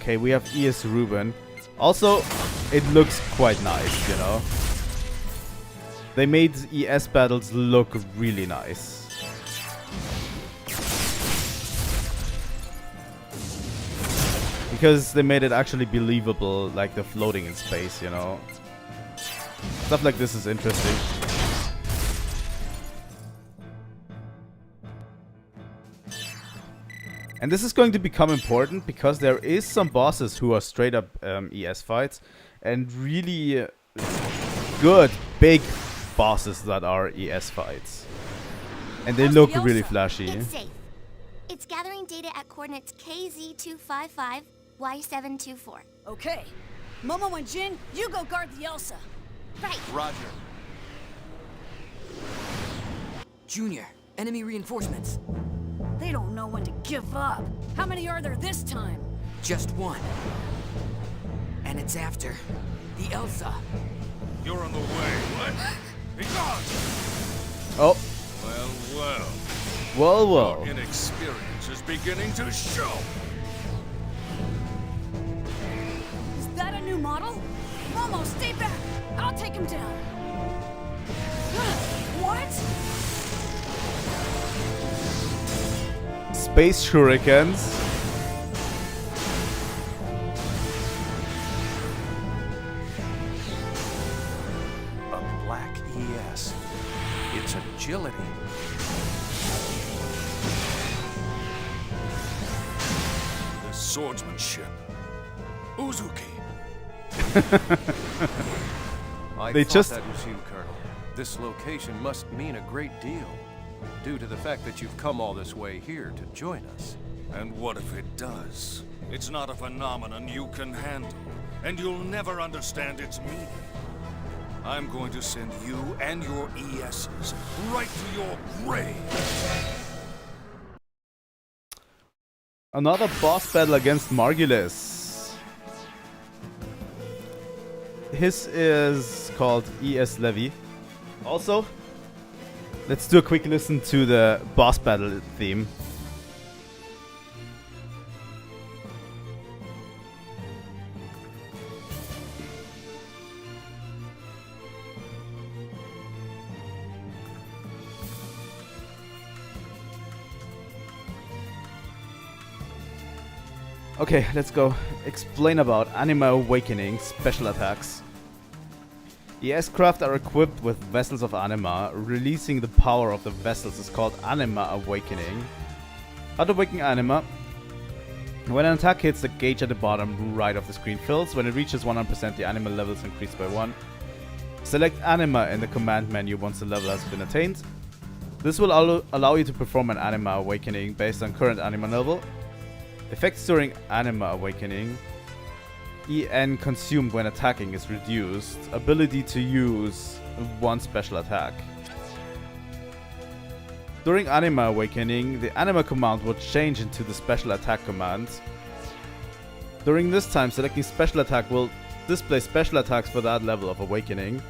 Okay, we have ES Reuben. Also, it looks quite nice, you know. They made ES battles look really nice. Because they made it actually believable, like the floating in space, you know. Stuff like this is interesting. And this is going to become important because there is some bosses who are straight up ES fights and really good, big bosses that are ES fights. And they look really flashy.
It's safe. It's gathering data at coordinates KZ255 Y724.
Okay. Momo and Jin, you go guard the Elsa.
Right.
Roger. Junior, enemy reinforcements.
They don't know when to give up. How many are there this time?
Just one. And it's after the Elsa.
You're on the way. What? Be gone!
Oh. Well.
Your inexperience is beginning to show.
Is that a new model? Momo, stay back! I'll take him down. What?
Space shurikens.
A black ES. Its agility.
The swordsmanship. Uzuki.
I
They
thought
just-
that was you, Colonel. This location must mean a great deal, due to the fact that you've come all this way here to join us.
And what if it does? It's not a phenomenon you can handle, and you'll never understand its meaning. I'm going to send you and your ESs right to your grave.
Another boss battle against Margulis. His is called ES Levy. Also, let's do a quick listen to the boss battle theme. Okay, let's go. Explain about Anima Awakening special attacks. ES craft are equipped with vessels of anima. Releasing the power of the vessels is called Anima Awakening. How to awaken anima. When an attack hits, the gauge at the bottom right of the screen fills. When it reaches 100%, the anima level is increased by 1. Select anima in the command menu once the level has been attained. This will allow you to perform an anima awakening based on current anima level. Effects during anima awakening. EN consumed when attacking is reduced. Ability to use one special attack. During Anima Awakening, the Anima command will change into the special attack command. During this time, selecting special attack will display special attacks for that level of awakening.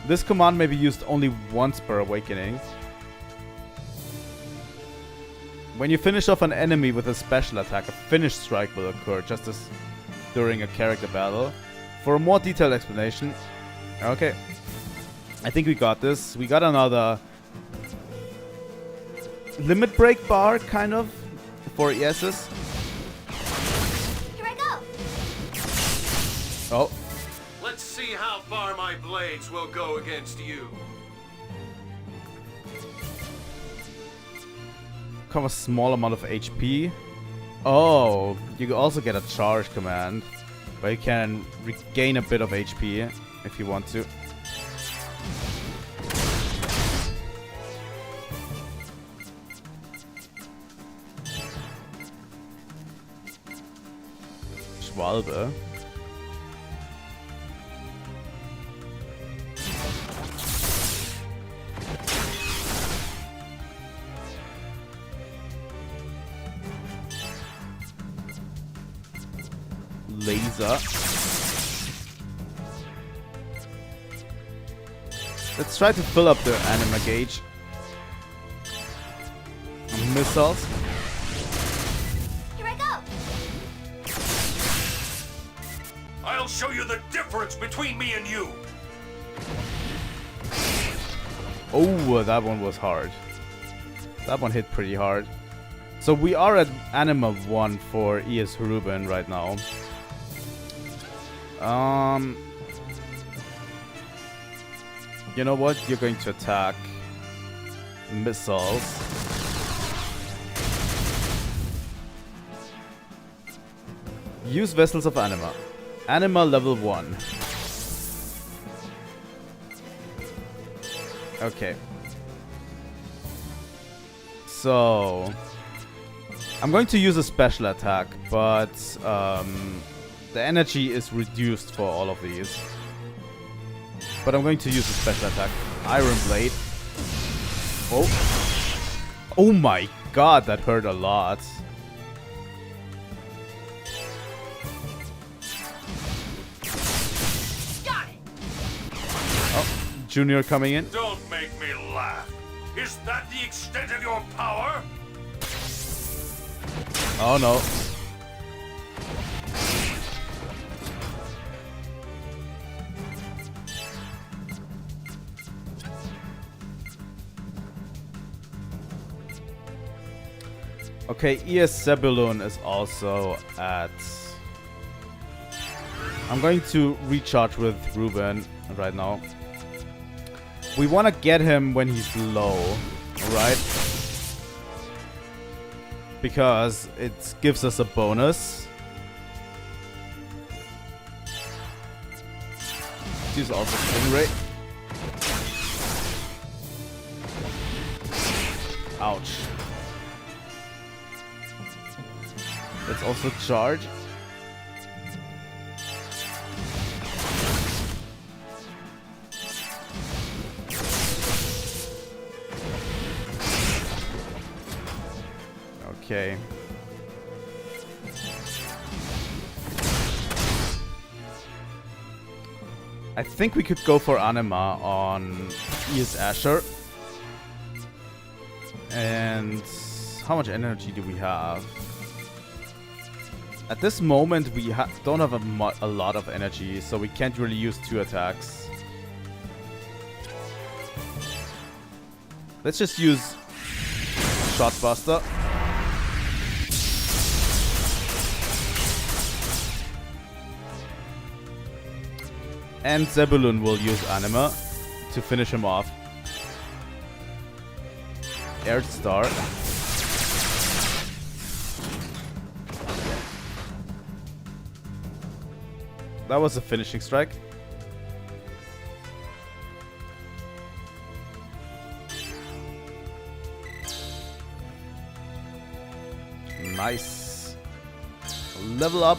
This command may be used only once per awakening. When you finish off an enemy with a special attack, a finish strike will occur just as during a character battle. For a more detailed explanation... Okay. I think we got this. We got another limit break bar, kind of, for ESs.
Here I go!
Oh.
Let's see how far my blades will go against you.
Come a small amount of HP. Oh, you also get a charge command, where you can regain a bit of HP if you want to. Schwalbe. Laser. Let's try to fill up the anima gauge. Missiles.
Here I go!
I'll show you the difference between me and you.
Oh, that one was hard. That one hit pretty hard. So we are at Anima 1 for ES Ruben right now. You know what? You're going to attack missiles. Use Vessels of Anima. Anima level 1. Okay. So I'm going to use a special attack, but the energy is reduced for all of these. But I'm going to use a special attack. Iron Blade. Oh. Oh my god, that hurt a lot.
Got it.
Oh, Junior coming in.
Don't make me laugh. Is that the extent of your power?
Oh no. Okay, ES Zebulun is also at... I'm going to recharge with Ruben right now. We want to get him when he's low, alright? Because it gives us a bonus. Use also Stingray. Ouch. Let's also charge. Okay. I think we could go for Anima on ES Asher. And how much energy do we have? At this moment, we don't have a lot of energy, so we can't really use 2 attacks. Let's just use Shotbuster. And Zebulun will use Anima to finish him off. Air Star. That was a finishing strike. Nice. Level up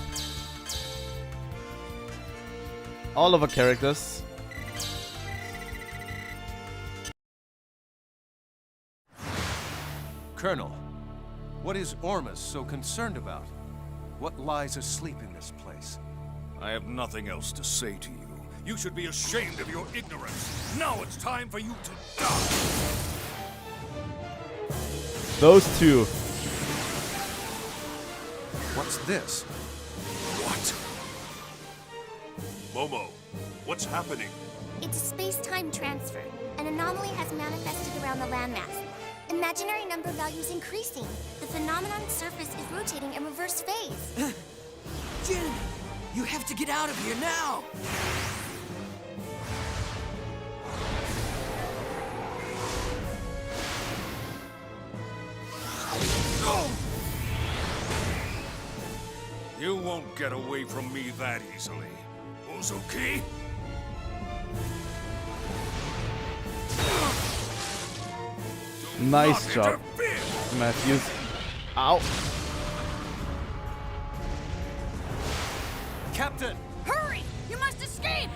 all of our characters.
Colonel, what is Ormus so concerned about? What lies asleep in this place?
I have nothing else to say to you. You should be ashamed of your ignorance. Now it's time for you to die.
Those two.
What's this?
What? Momo, what's happening?
It's a space-time transfer. An anomaly has manifested around the landmass. Imaginary number values increasing. The phenomenon's surface is rotating in reverse phase.
Jin, you have to get out of here now!
You won't get away from me that easily. Uzuki?
Nice job, Matthews. Ow.
Captain!
Hurry! You must escape!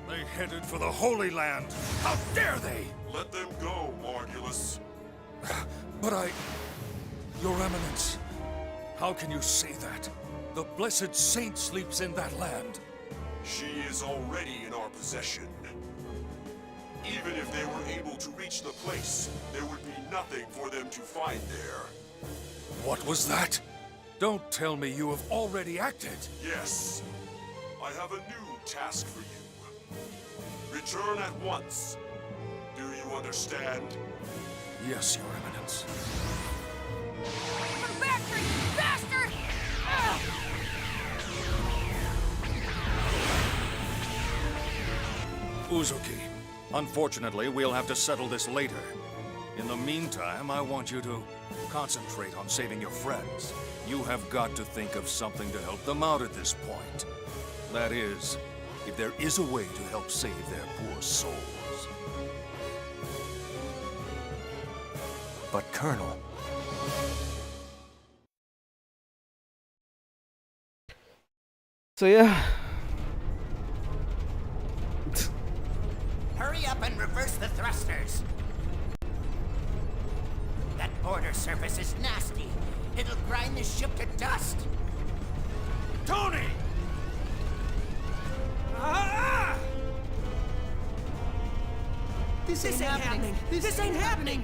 They headed for the Holy Land. How dare they?
Let them go, Margulis.
But Your Eminence, how can you say that? The blessed saint sleeps in that land.
She is already in our possession. Even if they were able to reach the place, there would be nothing for them to find there.
What was that? Don't tell me you have already acted.
Yes. I have a new task for you. Return at once. Do you understand?
Yes, Your Eminence.
Come back here, you bastard!
Uzuki, unfortunately, we'll have to settle this later. In the meantime, I want you to concentrate on saving your friends. You have got to think of something to help them out at this point. That is, if there is a way to help save their poor souls.
But Colonel...
So yeah.
Hurry up and reverse the thrusters. That border surface is nasty. It'll grind the ship to dust.
Tony!
This ain't happening. This ain't happening.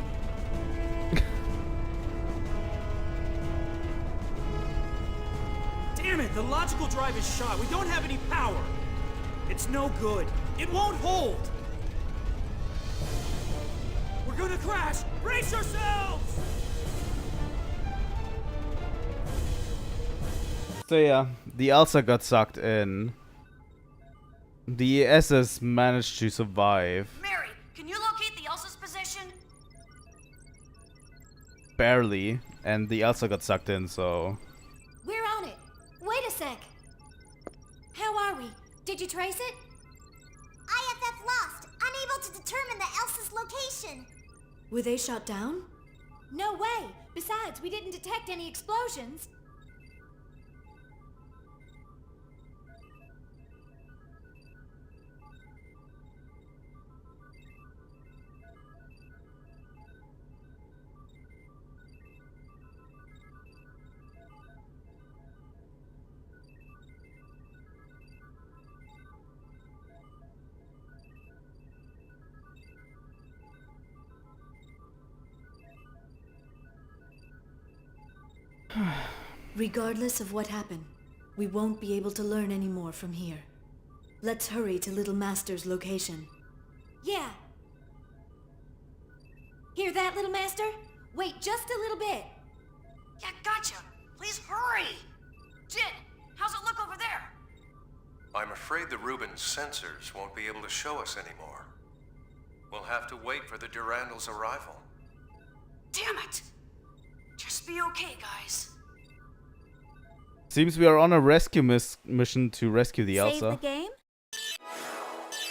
Damn it, the logical drive is shot. We don't have any power. It's no good. It won't hold. We're gonna crash. Brace yourselves!
So yeah, the Elsa got sucked in. The SS managed to survive.
Mary, can you locate the Elsa's position?
Barely. And the Elsa got sucked in, so...
We're on it. Wait a sec. How are we? Did you trace it?
IFF lost, unable to determine the Elsa's location.
Were they shot down?
No way. Besides, we didn't detect any explosions.
Regardless of what happened, we won't be able to learn any more from here. Let's hurry to Little Master's location.
Yeah. Hear that, Little Master? Wait just a little bit.
Yeah, gotcha. Please hurry. Jin, how's it look over there?
I'm afraid the Rubens sensors won't be able to show us anymore. We'll have to wait for the Durandal's arrival.
Damn it! Just be okay, guys.
Seems we are on a rescue mission to rescue the Elsa.
Save the game?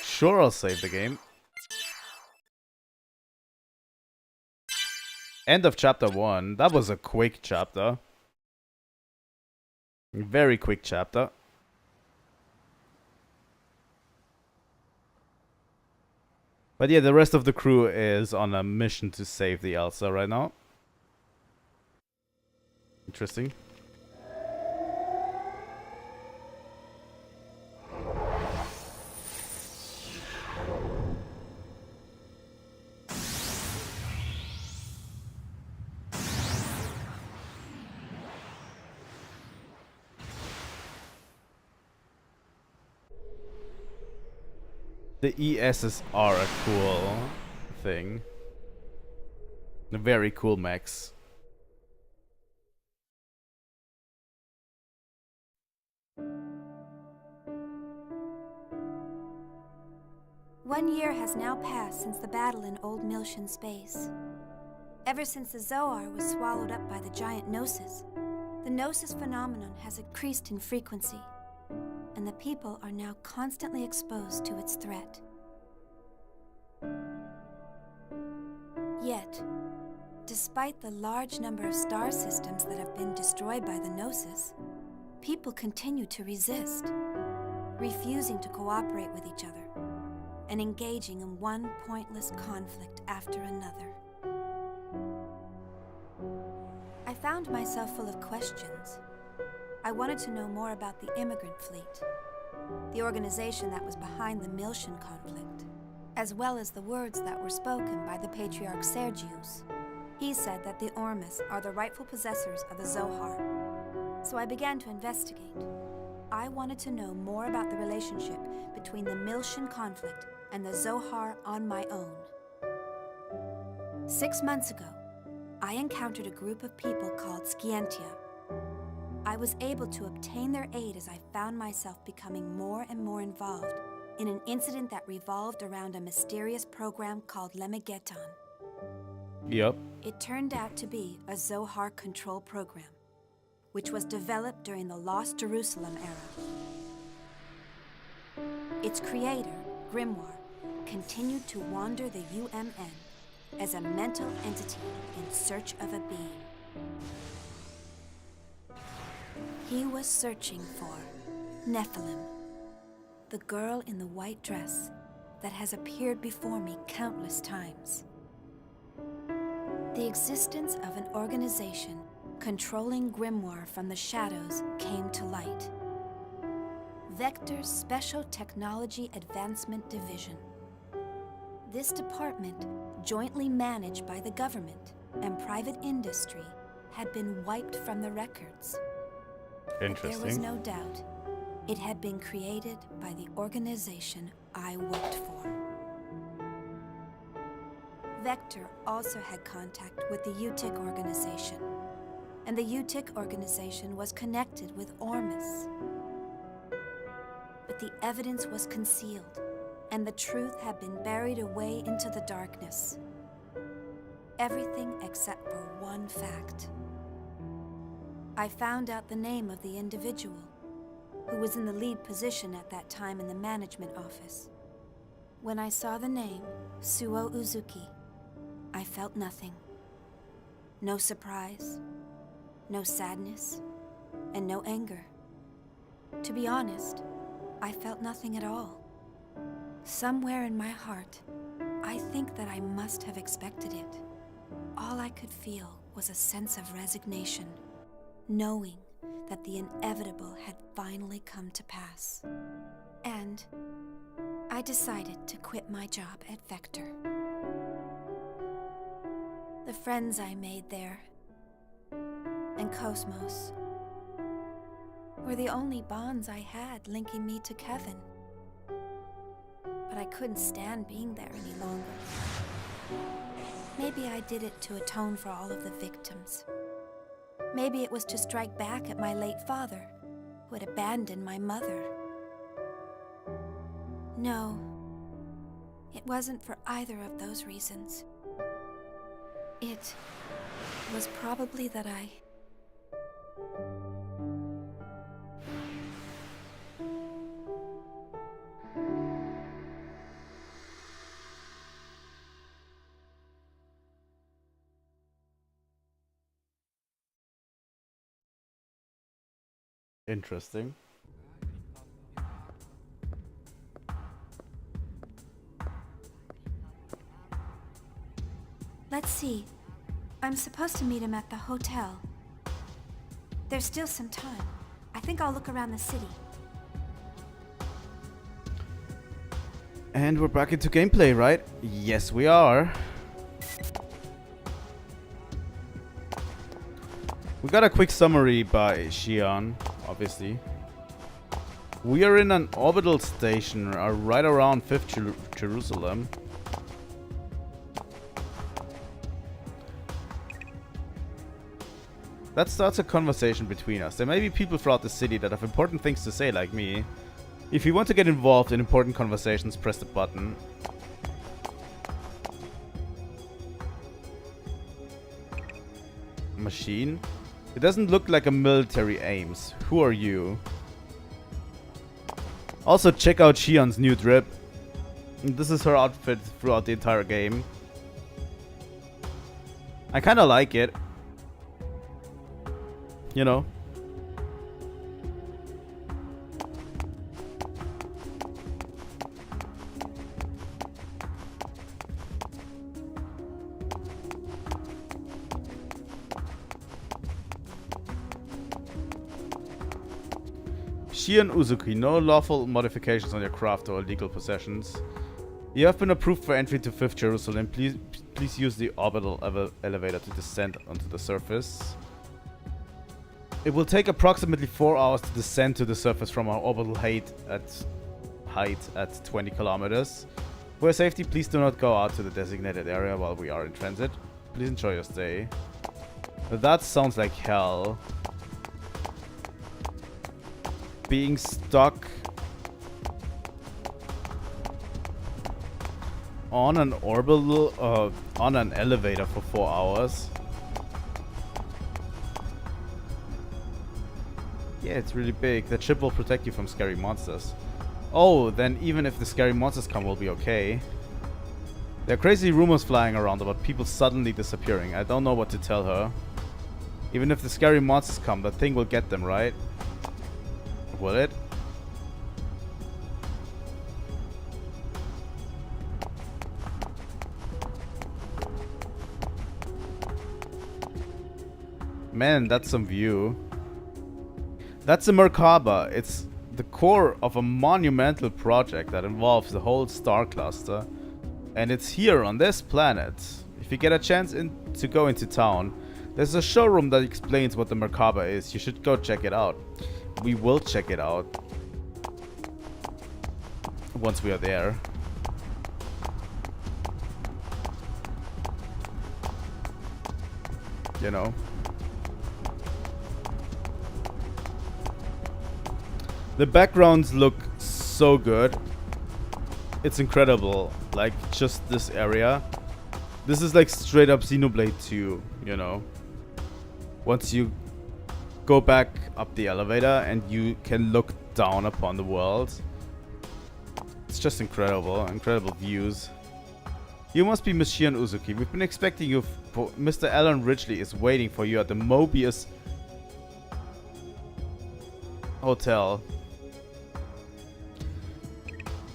Sure, I'll save the game. End of chapter 1. That was a quick chapter. Very quick chapter. But yeah, the rest of the crew is on a mission to save the Elsa right now. Interesting. The ESs are a cool thing. A very cool mechs.
One year has now passed since the battle in Old Miltian space. Ever since the Zohar was swallowed up by the giant Gnosis, the Gnosis phenomenon has increased in frequency, and the people are now constantly exposed to its threat. Yet, despite the large number of star systems that have been destroyed by the Gnosis, people continue to resist, refusing to cooperate with each other, and engaging in one pointless conflict after another. I found myself full of questions. I wanted to know more about the immigrant fleet, the organization that was behind the Miltian conflict, as well as the words that were spoken by the Patriarch Sergius. He said that the Ormus are the rightful possessors of the Zohar. So I began to investigate. I wanted to know more about the relationship between the Miltian conflict and the Zohar on my own. 6 months ago, I encountered a group of people called Scientia. I was able to obtain their aid as I found myself becoming more and more involved in an incident that revolved around a mysterious program called Lemegeton.
Yep.
It turned out to be a Zohar control program, which was developed during the Lost Jerusalem era. Its creator, Grimoire, continued to wander the UMN as a mental entity in search of a being. He was searching for Nephilim, the girl in the white dress that has appeared before me countless times. The existence of an organization controlling Grimoire from the shadows came to light. Vector's Special Technology Advancement Division. This department, jointly managed by the government and private industry, had been wiped from the records. But there was no doubt it had been created by the organization I worked for. Vector also had contact with the UTIC organization, and the UTIC organization was connected with Ormus. But the evidence was concealed, and the truth had been buried away into the darkness. Everything except for one fact. I found out the name of the individual who was in the lead position at that time in the management office. When I saw the name, Suo Uzuki, I felt nothing. No surprise, no sadness, and no anger. To be honest, I felt nothing at all. Somewhere in my heart, I think that I must have expected it. All I could feel was a sense of resignation, knowing that the inevitable had finally come to pass. And I decided to quit my job at Vector. The friends I made there, and KOS-MOS, were the only bonds I had linking me to Kevin. But I couldn't stand being there any longer. Maybe I did it to atone for all of the victims. Maybe it was to strike back at my late father, who had abandoned my mother. No. It wasn't for either of those reasons. It was probably that I...
Interesting.
Let's see. I'm supposed to meet him at the hotel. There's still some time. I think I'll look around the city.
And we're back into gameplay, right? Yes, we are. We got a quick summary by Xian, obviously. We are in an orbital station right around 5th Jerusalem. That starts a conversation between us. There may be people throughout the city that have important things to say, like me. If you want to get involved in important conversations, press the button. Machine? It doesn't look like a military aims. Who are you? Also, check out Xian's new drip. This is her outfit throughout the entire game. I kinda like it. You know. Xian Uzuki, no lawful modifications on your craft or illegal possessions. You have been approved for entry to 5th Jerusalem. Please use the orbital elevator to descend onto the surface. It will take approximately 4 hours to descend to the surface from our orbital height at 20 kilometers. For safety, please do not go out to the designated area while we are in transit. Please enjoy your stay. That sounds like hell. Being stuck on an orbital, on an elevator for 4 hours. Yeah, it's really big. The chip will protect you from scary monsters. Oh, then even if the scary monsters come, we'll be okay. There are crazy rumors flying around about people suddenly disappearing. I don't know what to tell her. Even if the scary monsters come, that thing will get them, right? Will it? Man, that's some view. That's the Merkaba. It's the core of a monumental project that involves the whole star cluster. And it's here on this planet. If you get a chance to go into town, there's a showroom that explains what the Merkaba is. You should go check it out. We will check it out once we are there. You know. The backgrounds look so good. It's incredible. Like, just this area. This is like straight up Xenoblade 2, you know. Once you go back up the elevator and you can look down upon the world. It's just incredible. Incredible views. You must be Miss Xian Uzuki. We've been expecting you. Mr. Alan Ridgely is waiting for you at the Mobius Hotel.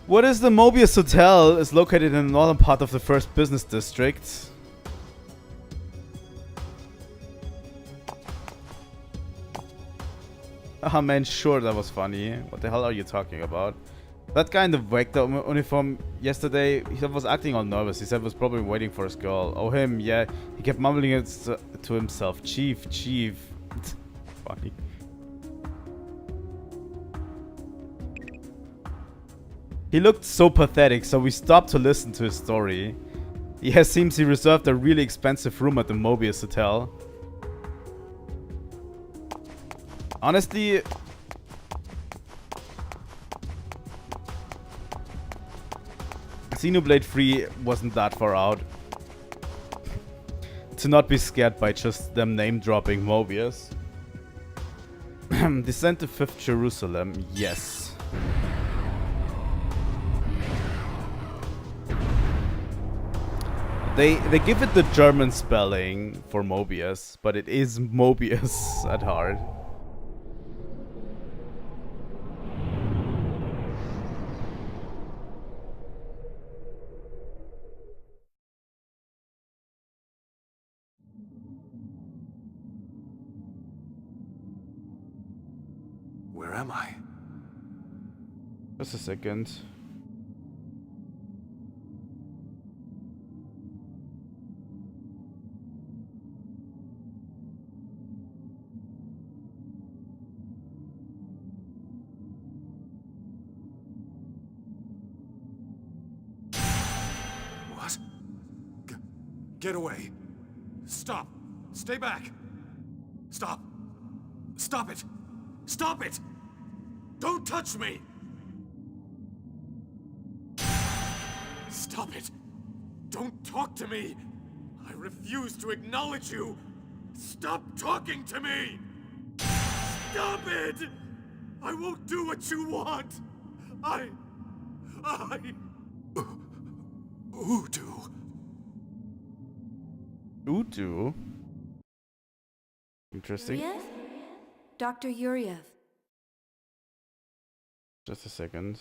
What is the Mobius Hotel? Is located in the northern part of the first business district. Ah man, sure, that was funny. What the hell are you talking about? That guy in the Vector uniform yesterday, he was acting all nervous. He said he was probably waiting for his girl. Oh him, yeah. He kept mumbling it to himself. Chief. Funny. He looked so pathetic, so we stopped to listen to his story. Yeah, seems he reserved a really expensive room at the Mobius Hotel. Honestly, Xenoblade 3 wasn't that far out. To not be scared by just them name-dropping Mobius. Descent to 5th Jerusalem, yes. They give it the German spelling for Mobius, but it is Mobius at heart.
Where am I?
Just a second.
What? Get away. Stop. Stay back. Stop. Stop it. Stop it. Don't touch me. Stop it. Don't talk to me. I refuse to acknowledge you. Stop talking to me. Stop it. I won't do what you want. Udu.
Udu? Interesting.
Yuriev? Dr. Yuriev.
Just a second.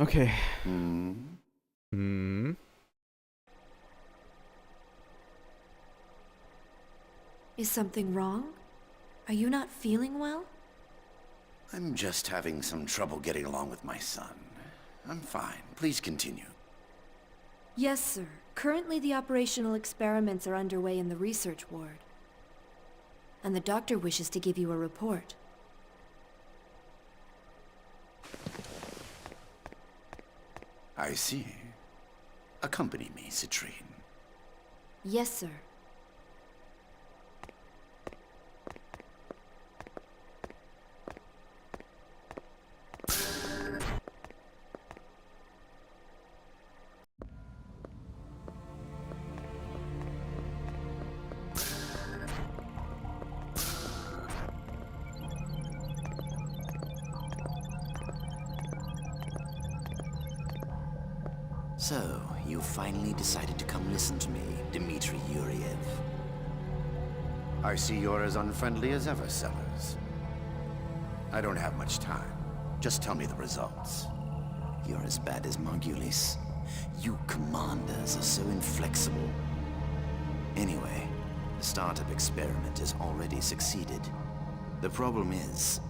Okay.
Is something wrong? Are you not feeling well?
I'm just having some trouble getting along with my son. I'm fine. Please continue.
Yes, sir. Currently the operational experiments are underway in the research ward. And the doctor wishes to give you a report.
I see. Accompany me, Citrine.
Yes, sir.
So, you finally decided to come listen to me, Dmitri Yuriev. I see you're as unfriendly as ever, Sellers. I don't have much time. Just tell me the results. You're as bad as Margulis. You commanders are so inflexible. Anyway, the startup experiment has already succeeded. The problem is...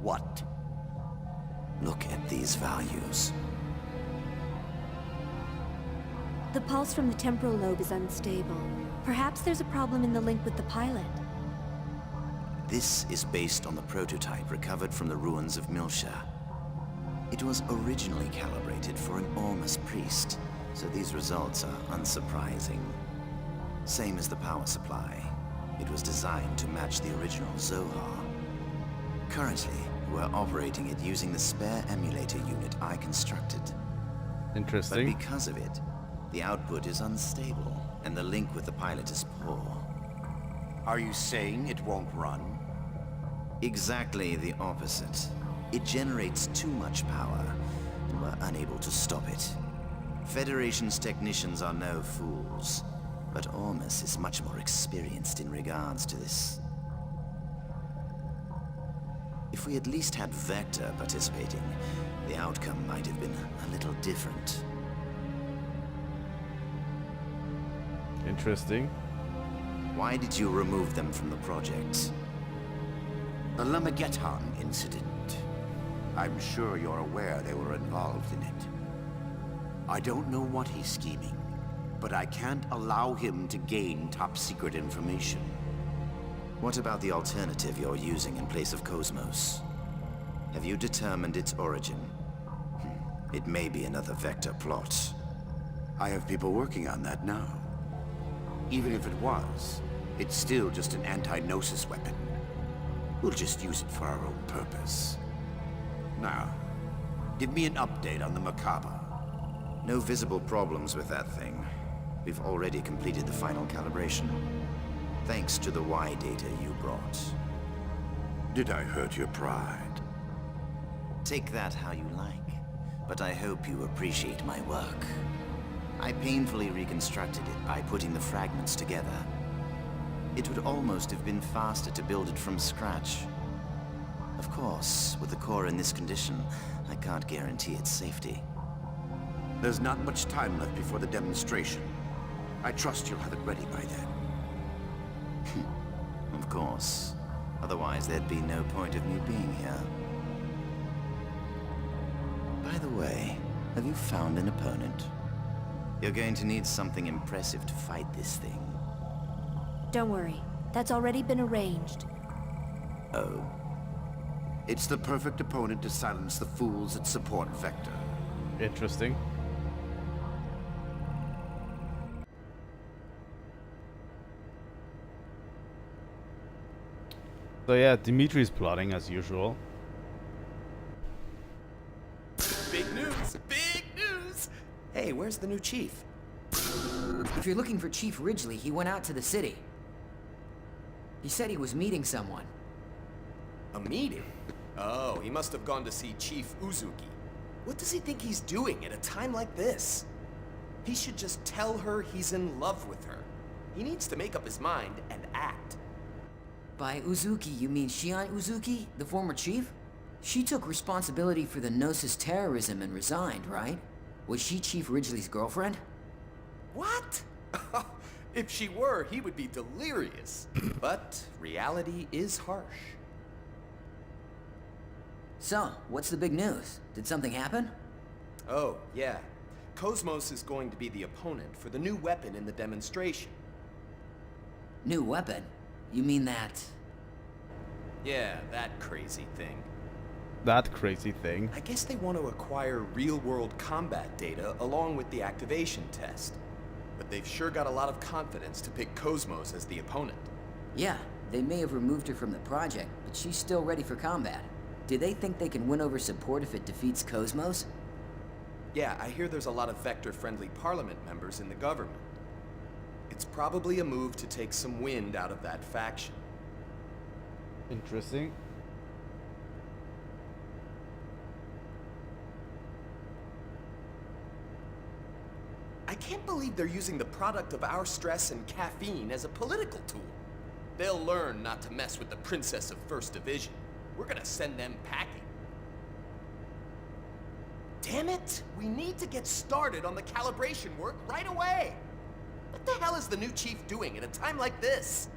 what? Look at these values.
The pulse from the temporal lobe is unstable. Perhaps there's a problem in the link with the pilot.
This is based on the prototype recovered from the ruins of Milsha. It was originally calibrated for an Ormus priest, so these results are unsurprising. Same as the power supply. It was designed to match the original Zohar. Currently, we're operating it using the spare emulator unit I constructed.
Interesting.
But because of it, the output is unstable, and the link with the pilot is poor. Are you saying it won't run? Exactly the opposite. It generates too much power, and we're unable to stop it. Federation's technicians are no fools, but Ormus is much more experienced in regards to this. If we at least had Vector participating, the outcome might have been a little different.
Interesting.
Why did you remove them from the project? The Lamageton incident. I'm sure you're aware they were involved in it. I don't know what he's scheming, but I can't allow him to gain top-secret information. What about the alternative you're using in place of KOS-MOS? Have you determined its origin? It may be another Vector plot. I have people working on that now. Even if it was, it's still just an anti-Gnosis weapon. We'll just use it for our own purpose. Now, give me an update on the Macabre. No visible problems with that thing. We've already completed the final calibration. Thanks to the Y data you brought. Did I hurt your pride? Take that how you like, but I hope you appreciate my work. I painfully reconstructed it by putting the fragments together. It would almost have been faster to build it from scratch. Of course, with the core in this condition, I can't guarantee its safety. There's not much time left before the demonstration. I trust you'll have it ready by then. Of course. Otherwise, there'd be no point of me being here. By the way, have you found an opponent? You're going to need something impressive to fight this thing.
Don't worry. That's already been arranged.
Oh? It's the perfect opponent to silence the fools that support Vector.
Interesting. So yeah, Dimitri's plotting as usual.
Big news! Big news! Hey, where's the new chief?
If you're looking for Chief Ridgely, he went out to the city. He said he was meeting someone.
A meeting? Oh, he must have gone to see Chief Uzuki. What does he think he's doing at a time like this? He should just tell her he's in love with her. He needs to make up his mind and act.
By Uzuki, you mean Shion Uzuki, the former chief? She took responsibility for the Gnosis terrorism and resigned, right? Was she Chief Ridgely's girlfriend?
What? If she were, he would be delirious. But reality is harsh.
So, what's the big news? Did something happen?
Oh, yeah. KOS-MOS is going to be the opponent for the new weapon in the demonstration.
New weapon? You mean that...
Yeah, that crazy thing.
That crazy thing.
I guess they want to acquire real-world combat data along with the activation test. But they've sure got a lot of confidence to pick KOS-MOS as the opponent.
Yeah, they may have removed her from the project, but she's still ready for combat. Do they think they can win over support if it defeats KOS-MOS?
Yeah, I hear there's a lot of Vector-friendly Parliament members in the government. It's probably a move to take some wind out of that faction.
Interesting.
I can't believe they're using the product of our stress and caffeine as a political tool. They'll learn not to mess with the Princess of First Division. We're gonna send them packing. Damn it! We need to get started on the calibration work right away! What the hell is the new chief doing at a time like this?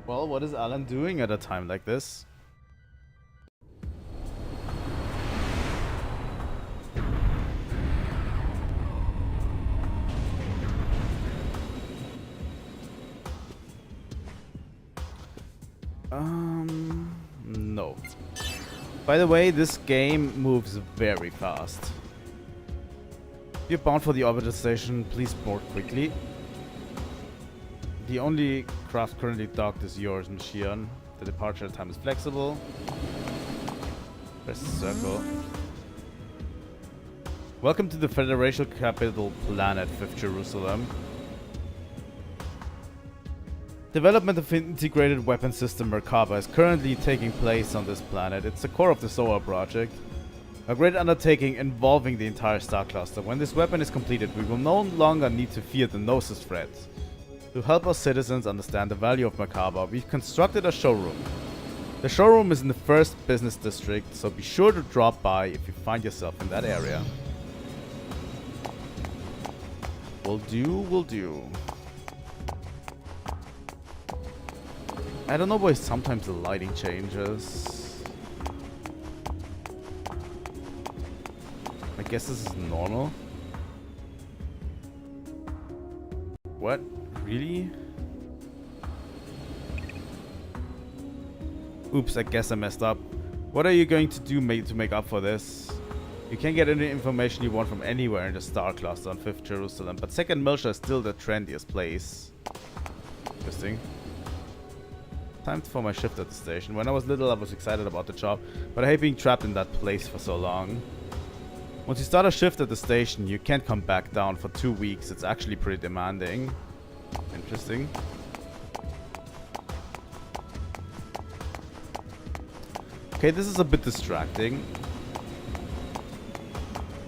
Well, what is Alan doing at a time like this? No. By the way, this game moves very fast. If you're bound for the orbital station, please board quickly. The only craft currently docked is yours, Mashion. The departure time is flexible. Press circle. Welcome to the Federation Capital Planet, 5th Jerusalem. Development of integrated weapon system Merkaba is currently taking place on this planet. It's the core of the SOA project. A great undertaking involving the entire star cluster. When this weapon is completed, we will no longer need to fear the Gnosis threat. To help our citizens understand the value of Merkaba, we've constructed a showroom. The showroom is in the 1st business district, so be sure to drop by if you find yourself in that area. Will do, will do. I don't know why sometimes the lighting changes. I guess this is normal. What? Really? Oops, I guess I messed up. What are you going to do to make up for this? You can get any information you want from anywhere in the Star Cluster on 5th Jerusalem, but 2nd Miltia is still the trendiest place. Interesting. Time for my shift at the station. When I was little, I was excited about the job, but I hate being trapped in that place for so long. Once you start a shift at the station, you can't come back down for 2 weeks. It's actually pretty demanding. Interesting. Okay, this is a bit distracting.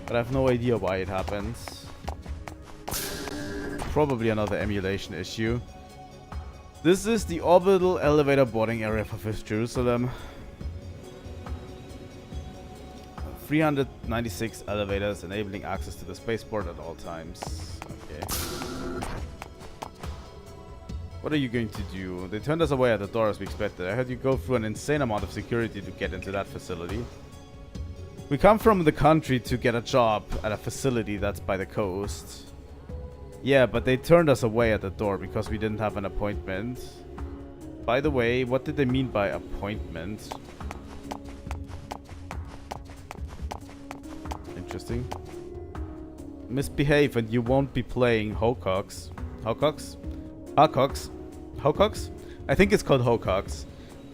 But I have no idea why it happens. Probably another emulation issue. This is the orbital elevator boarding area for 5th Jerusalem. 396 elevators enabling access to the spaceport at all times. Okay. What are you going to do? They turned us away at the door as we expected. I heard you go through an insane amount of security to get into that facility. We come from the country to get a job at a facility that's by the coast. Yeah, but they turned us away at the door because we didn't have an appointment. By the way, what did they mean by appointment? Interesting. Misbehave and you won't be playing Hocox. Hocox? Hocox? Hocox? I think it's called Hocox.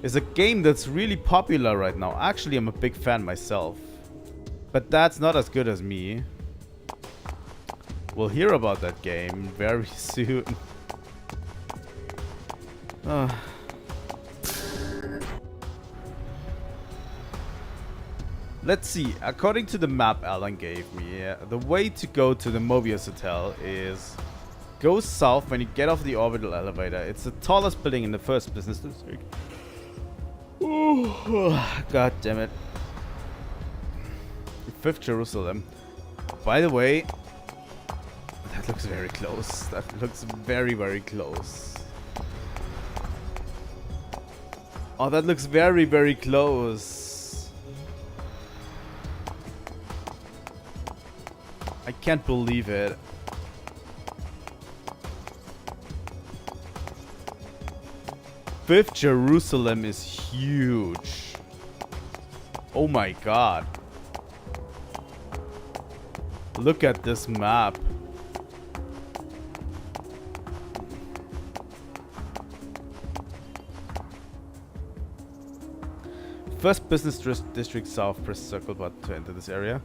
It's a game that's really popular right now. Actually, I'm a big fan myself. But that's not as good as me. We'll hear about that game very soon. Let's see. According to the map Alan gave me, the way to go to the Mobius Hotel is go south when you get off the orbital elevator. It's the tallest building in the first business district. God damn it. 5th Jerusalem. By the way, that looks very close. That looks very, very close. Oh, that looks very, very close. I can't believe it. Fifth Jerusalem is huge. Oh my god. Look at this map. First business district south, press circle button to enter this area.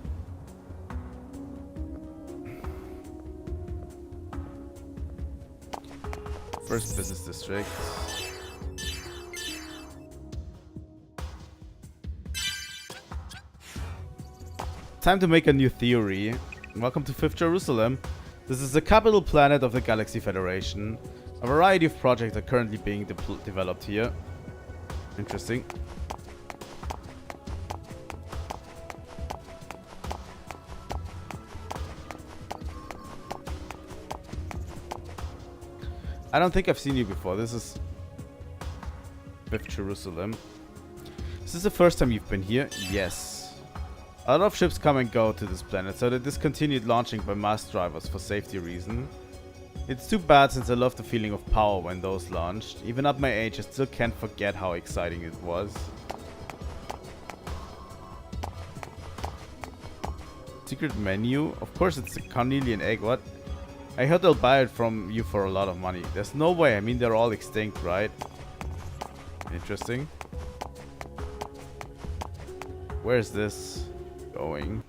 First business district. Time to make a new theory. Welcome to 5th Jerusalem. This is the capital planet of the Galaxy Federation. A variety of projects are currently being developed here. Interesting. I don't think I've seen you before. This is 5th Jerusalem. Is this the first time you've been here? Yes. A lot of ships come and go to this planet, so they discontinued launching by mass drivers for safety reasons. It's too bad since I love the feeling of power when those launched. Even at my age, I still can't forget how exciting it was. Secret menu? Of course it's a carnelian egg, what? I heard they'll buy it from you for a lot of money. There's no way, I mean they're all extinct, right? Interesting. Where's this going?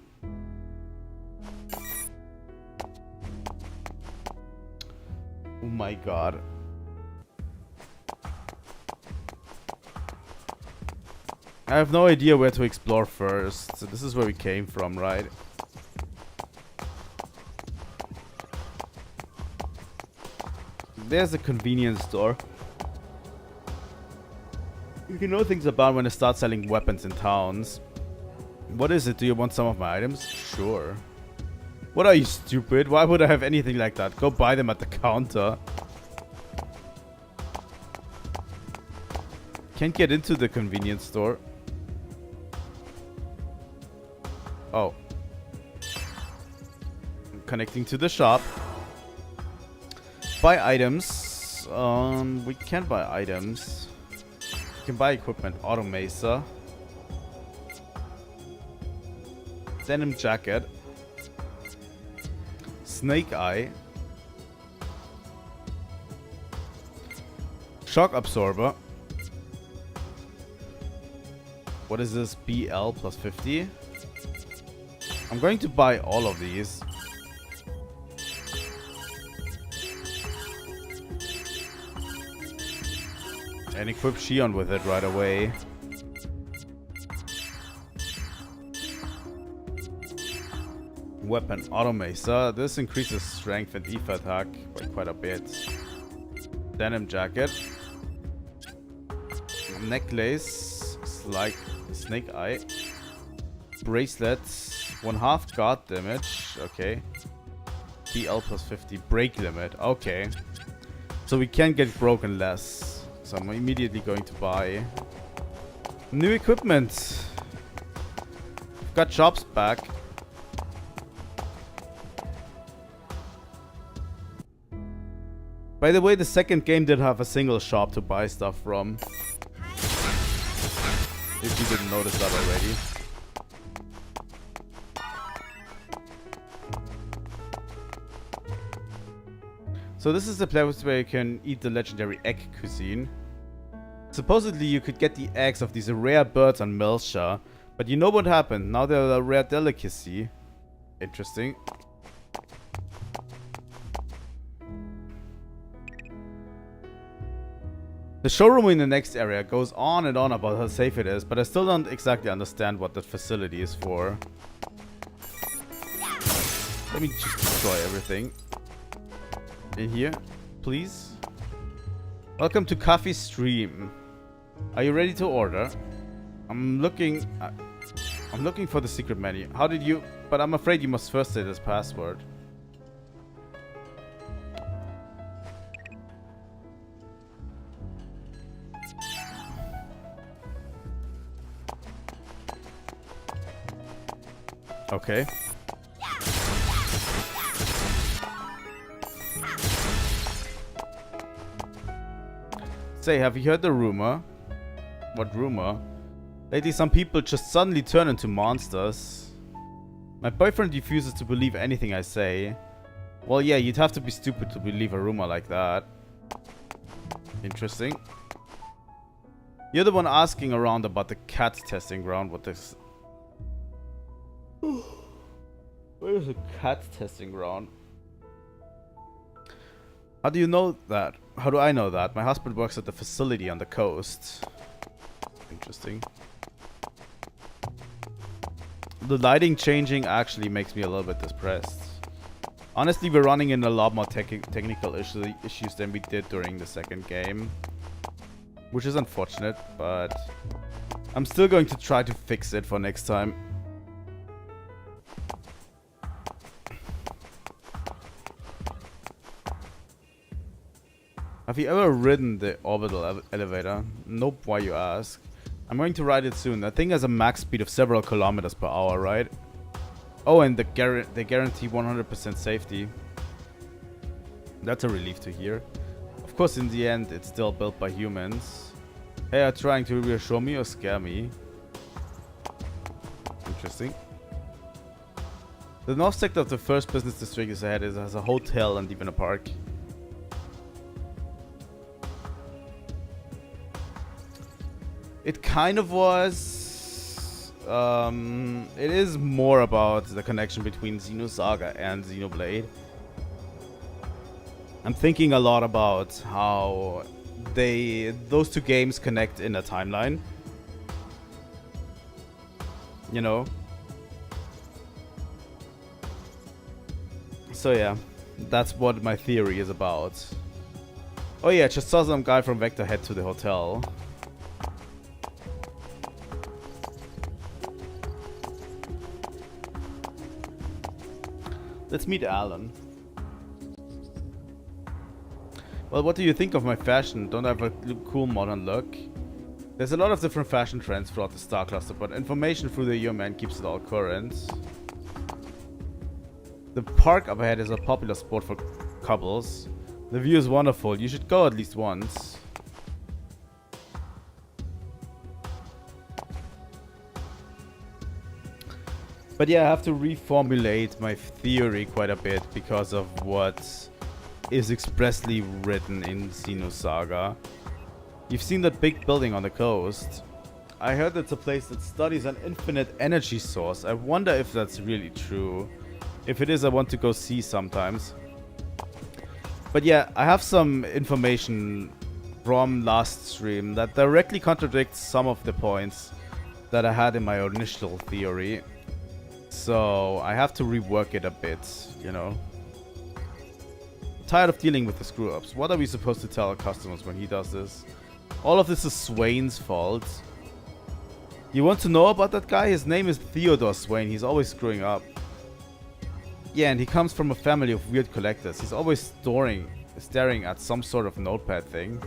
Oh my god. I have no idea where to explore first. So this is where we came from, right? There's a convenience store. You can know things about when they start selling weapons in towns. What is it? Do you want some of my items? Sure. What are you, stupid? Why would I have anything like that? Go buy them at the counter. Can't get into the convenience store. Oh. I'm connecting to the shop. Buy items. We can't buy items. We can buy equipment. Automesa. Denim jacket. Snake eye. Shock absorber. What is this? BL plus 50. I'm going to buy all of these. And equip Shion with it right away. Weapon Automesa. This increases strength and EF attack by quite a bit. Denim jacket. Necklace. Like snake eye. Bracelets. 1/2 guard damage. Okay. BL plus 50. Break limit. Okay. So we can get broken less. So I'm immediately going to buy new equipment. Got shops back. By the way, the second game did have a single shop to buy stuff from. If you didn't notice that already. So this is the place where you can eat the legendary egg cuisine. Supposedly you could get the eggs of these rare birds on Melcha, but you know what happened? Now they're a rare delicacy. Interesting. The showroom in the next area goes on and on about how safe it is, but I still don't exactly understand what that facility is for. Let me just destroy everything. In here, please. Welcome to Coffee Stream. Are you ready to order? I'm looking for the secret menu. How did you... But I'm afraid you must first say this password. Okay. Say, have you heard the rumor? What rumor? Lately some people just suddenly turn into monsters. My boyfriend refuses to believe anything I say. Well, yeah, you'd have to be stupid to believe a rumor like that. Interesting. You're the one asking around about the cat testing ground. What this... Where is the cat testing ground? How do you know that? How do I know that? My husband works at the facility on the coast. Interesting. The lighting changing actually makes me a little bit depressed. Honestly, we're running into a lot more technical issues than we did during the second game. Which is unfortunate, but I'm still going to try to fix it for next time. Have you ever ridden the orbital elevator? Nope, why you ask? I'm going to ride it soon. That thing has a max speed of several kilometers per hour, right? Oh, and they guarantee 100% safety. That's a relief to hear. Of course, in the end, it's still built by humans. Hey, are you trying to reassure me or scare me? Interesting. The north sector of the first business district is ahead. It has a hotel and even a park. It kind of was. It is more about the connection between Xenosaga and Xenoblade. I'm thinking a lot about how those two games connect in a timeline. You know? So yeah, that's what my theory is about. Oh yeah, just saw some guy from Vector head to the hotel. Let's meet Alan. Well, what do you think of my fashion? Don't I have a cool modern look? There's a lot of different fashion trends throughout the Star Cluster, but information through the UMN keeps it all current. The park up ahead is a popular sport for couples. The view is wonderful. You should go at least once. But yeah, I have to reformulate my theory quite a bit because of what is expressly written in Xenosaga. You've seen that big building on the coast. I heard it's a place that studies an infinite energy source. I wonder if that's really true. If it is, I want to go see sometimes. But yeah, I have some information from last stream that directly contradicts some of the points that I had in my initial theory. So I have to rework it a bit, you know. Tired of dealing with the screw-ups. What are we supposed to tell our customers when he does this? All of this is Swain's fault. You want to know about that guy? His name is Theodore Swain. He's always screwing up. Yeah, and he comes from a family of weird collectors. He's always staring at some sort of notepad thing.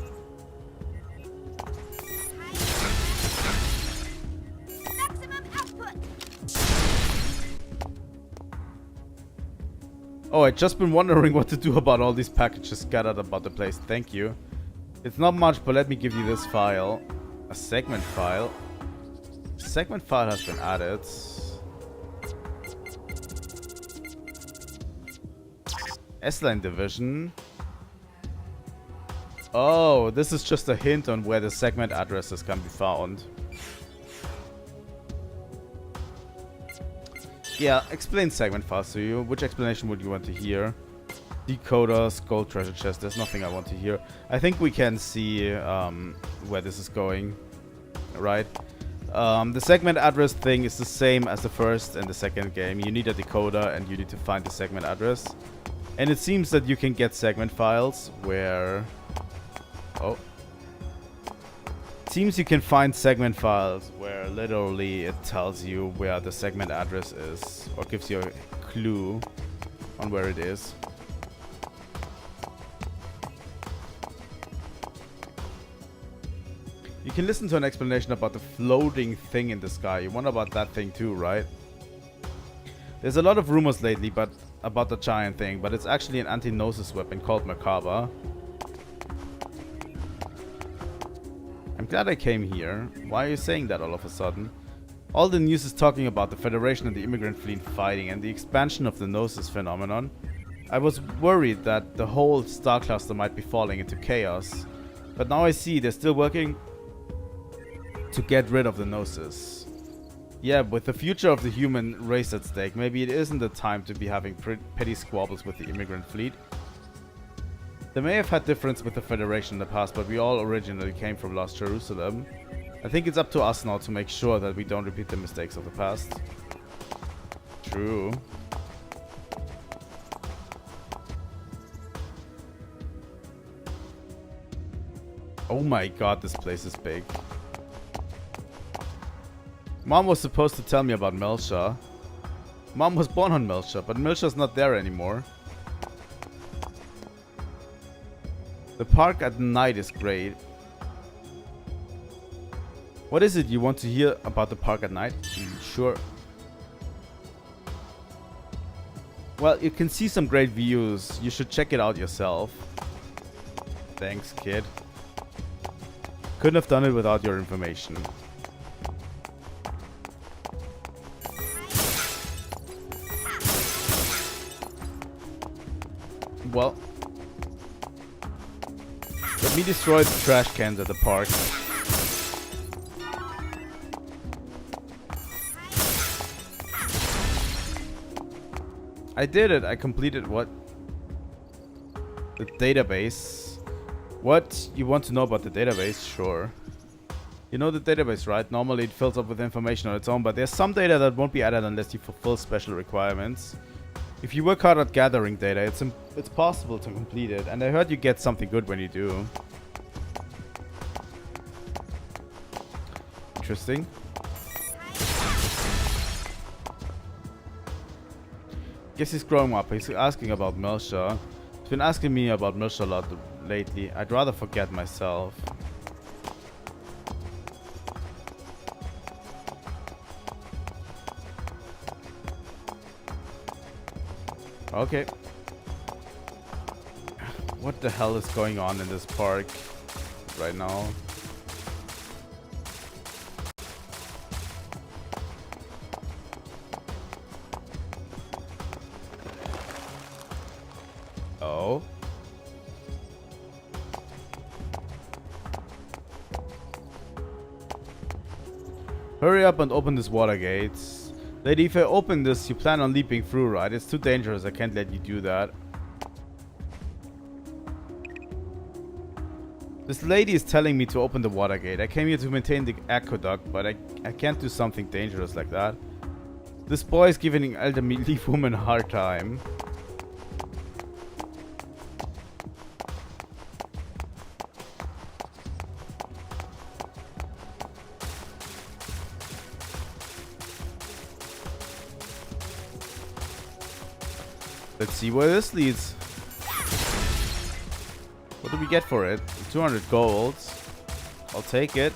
Oh, I'd just been wondering what to do about all these packages scattered about the place. Thank you. It's not much, but let me give you this file. A segment file. Segment file has been added. S-Line division. Oh, this is just a hint on where the segment addresses can be found. Yeah, explain segment files to you. Which explanation would you want to hear? Decoders, gold treasure chest. There's nothing I want to hear. I think we can see where this is going. Right? The segment address thing is the same as the first and the second game. You need a decoder and you need to find the segment address. And it seems that you can get segment files where... Oh. It seems you can find segment files where literally it tells you where the segment address is. Or gives you a clue on where it is. You can listen to an explanation about the floating thing in the sky. You wonder about that thing too, right? There's a lot of rumors lately about the giant thing, but it's actually an anti-gnosis weapon called Macabre. I'm glad I came here. Why are you saying that all of a sudden? All the news is talking about the Federation and the immigrant fleet fighting and the expansion of the gnosis phenomenon. I was worried that the whole star cluster might be falling into chaos. But now I see they're still working to get rid of the gnosis. Yeah, with the future of the human race at stake, maybe it isn't the time to be having petty squabbles with the immigrant fleet. They may have had difference with the Federation in the past, but we all originally came from Lost Jerusalem. I think it's up to us now to make sure that we don't repeat the mistakes of the past. True. Oh my god, this place is big. Mom was supposed to tell me about Melcha. Mom was born on Melcha, but Melcha's not there anymore. The park at night is great. What is it you want to hear about the park at night? Sure. Well, you can see some great views. You should check it out yourself. Thanks, kid. Couldn't have done it without your information. Well, let me destroy the trash cans at the park. I did it. I completed what? The database. What? You want to know about the database? Sure. You know the database, right? Normally it fills up with information on its own, but there's some data that won't be added unless you fulfill special requirements. If you work hard at gathering data, it's possible to complete it, and I heard you get something good when you do. Interesting. Guess he's growing up. He's asking about Melcha. He's been asking me about Melcha a lot lately. I'd rather forget myself. Okay. What the hell is going on in this park right now? Oh. Hurry up and open this water gates. Lady, if I open this, you plan on leaping through, right? It's too dangerous. I can't let you do that. This lady is telling me to open the water gate. I came here to maintain the aqueduct, but I can't do something dangerous like that. This boy is giving an elderly woman a hard time. Let's see where this leads. What do we get for it? 200 golds. I'll take it.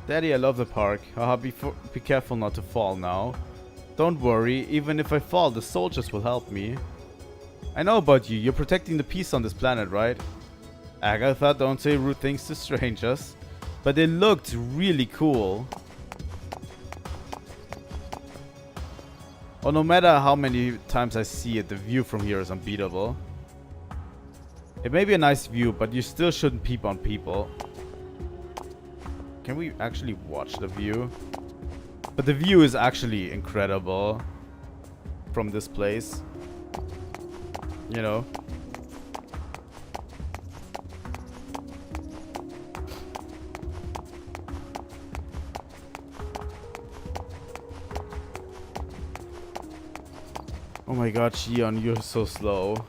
Daddy, I love the park. Haha, be careful not to fall now. Don't worry, even if I fall, the soldiers will help me. I know about you. You're protecting the peace on this planet, right? Agatha, don't say rude things to strangers. But they looked really cool. Oh, no matter how many times I see it, the view from here is unbeatable. It may be a nice view, but you still shouldn't peep on people. Can we actually watch the view? But the view is actually incredible from this place. You know. Oh my god, Shion, you're so slow.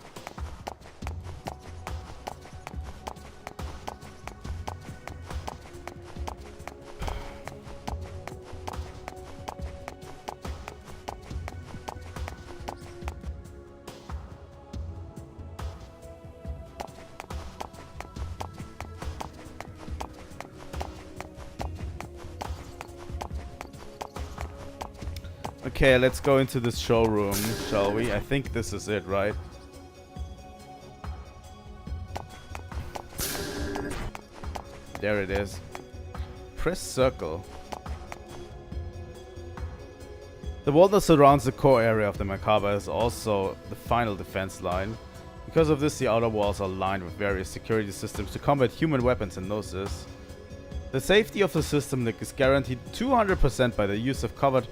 Okay, let's go into this showroom, shall we? I think this is it, right? There it is. Press circle. The wall that surrounds the core area of the Macabre is also the final defense line. Because of this, the outer walls are lined with various security systems to combat human weapons and Gnosis. The safety of the system is guaranteed 200% by the use of covered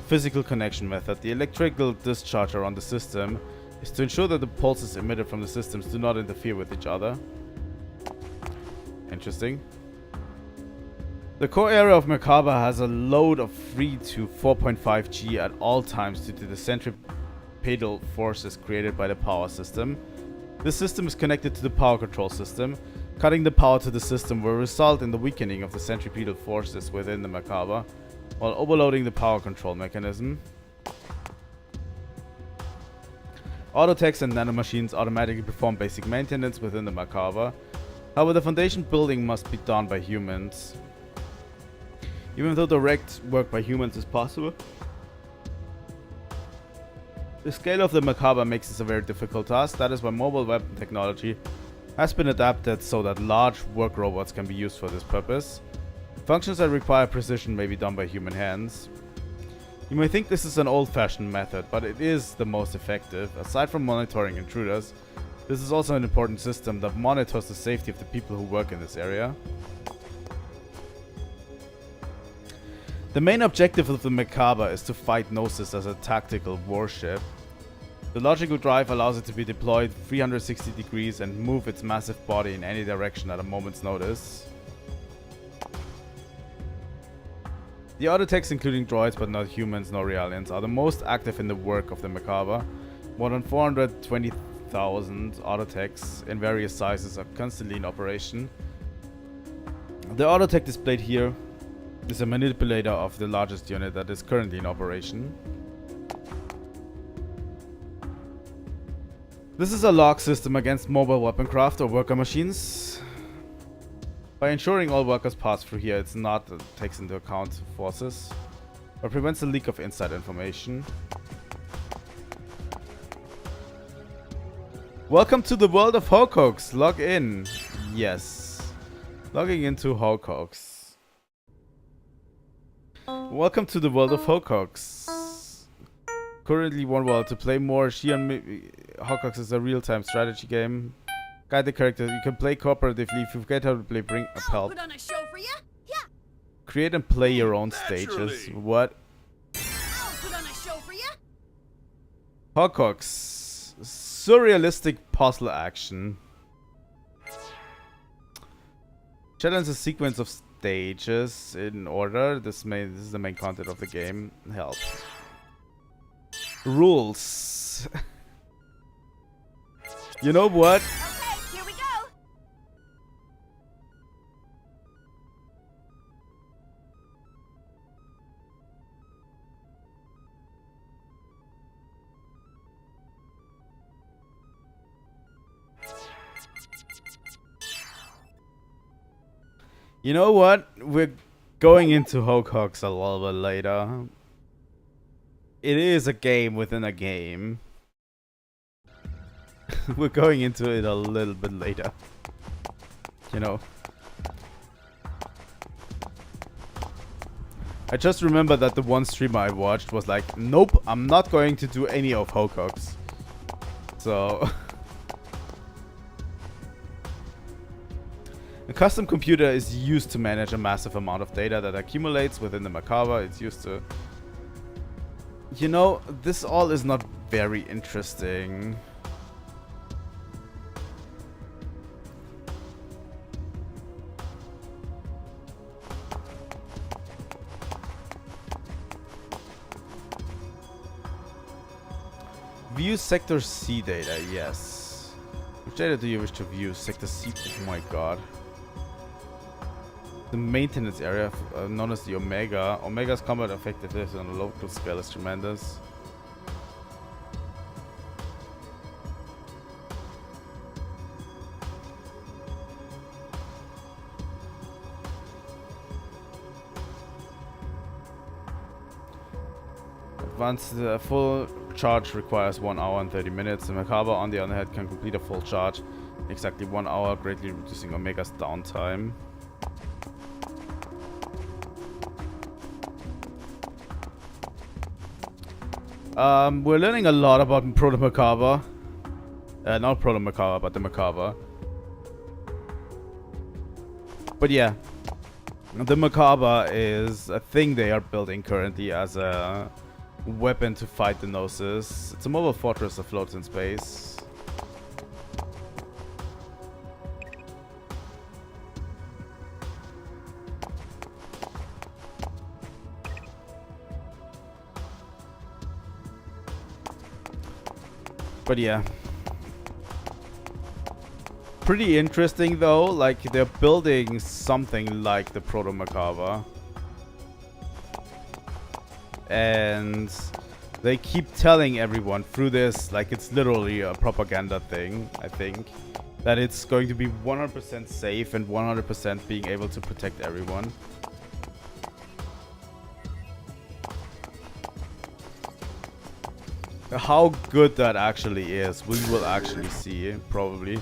physical connection method. The electrical discharger on the system is to ensure that the pulses emitted from the systems do not interfere with each other. Interesting. The core area of Macabre has a load of 3 to 4.5 G at all times due to the centripetal forces created by the power system. This system is connected to the power control system. Cutting the power to the system will result in the weakening of the centripetal forces within the Macabre, while overloading the power control mechanism. Autotechs and nanomachines automatically perform basic maintenance within the Macabre. However, the foundation building must be done by humans. Even though direct work by humans is possible, the scale of the Macabre makes this a very difficult task. That is why mobile weapon technology has been adapted so that large work robots can be used for this purpose. Functions that require precision may be done by human hands. You may think this is an old-fashioned method, but it is the most effective. Aside from monitoring intruders, this is also an important system that monitors the safety of the people who work in this area. The main objective of the Macabre is to fight Gnosis as a tactical warship. The logical drive allows it to be deployed 360 degrees and move its massive body in any direction at a moment's notice. The Autotechs, including droids but not humans nor Realians, are the most active in the work of the Macabre. More than 420,000 Autotechs in various sizes are constantly in operation. The Autotech displayed here is a manipulator of the largest unit that is currently in operation. This is a lock system against mobile weapon craft or worker machines. By ensuring all workers pass through here, it's not takes into account forces, but prevents the leak of inside information. Welcome to the world of Hokoks. Log in. Yes. Logging into Hokoks. Welcome to the world of Hokoks. Currently one world. To play more, Hokoks is a real-time strategy game. Guide the character. You can play cooperatively. If you forget how to play, bring up help.
Put on a show for ya? Yeah.
Create and play your own stages. What?
I'll put on a show for ya.
Hokoks. Surrealistic puzzle action. Challenge a sequence of stages in order. This is the main content of the game. Help. Rules. You know what?
Okay, here we go.
You know what? We're going into Hokoks a little bit later. It is a game within a game. We're going into it a little bit later. You know. I just remember that the one streamer I watched was like, nope, I'm not going to do any of Hokoks. So... A custom computer is used to manage a massive amount of data that accumulates within the Macabre. It's used to... You know, this all is not very interesting. View Sector C data, yes. Which data do you wish to view? Sector C, oh my god. The maintenance area, known as the Omega. Omega's combat effectiveness on a local scale is tremendous. Advanced full charge requires 1 hour and 30 minutes. The Macabre, on the other hand, can complete a full charge in exactly 1 hour, greatly reducing Omega's downtime. We're learning a lot about Proto Macabre. Not Proto Macabre, but the Macabre. But yeah, the Macabre is a thing they are building currently as a weapon to fight the Gnosis. It's a mobile fortress that floats in space. But yeah. Pretty interesting though, like they're building something like the Proto Macabre. And they keep telling everyone through this, like it's literally a propaganda thing, I think, that it's going to be 100% safe and 100% being able to protect everyone. How good that actually is, we will actually see, probably.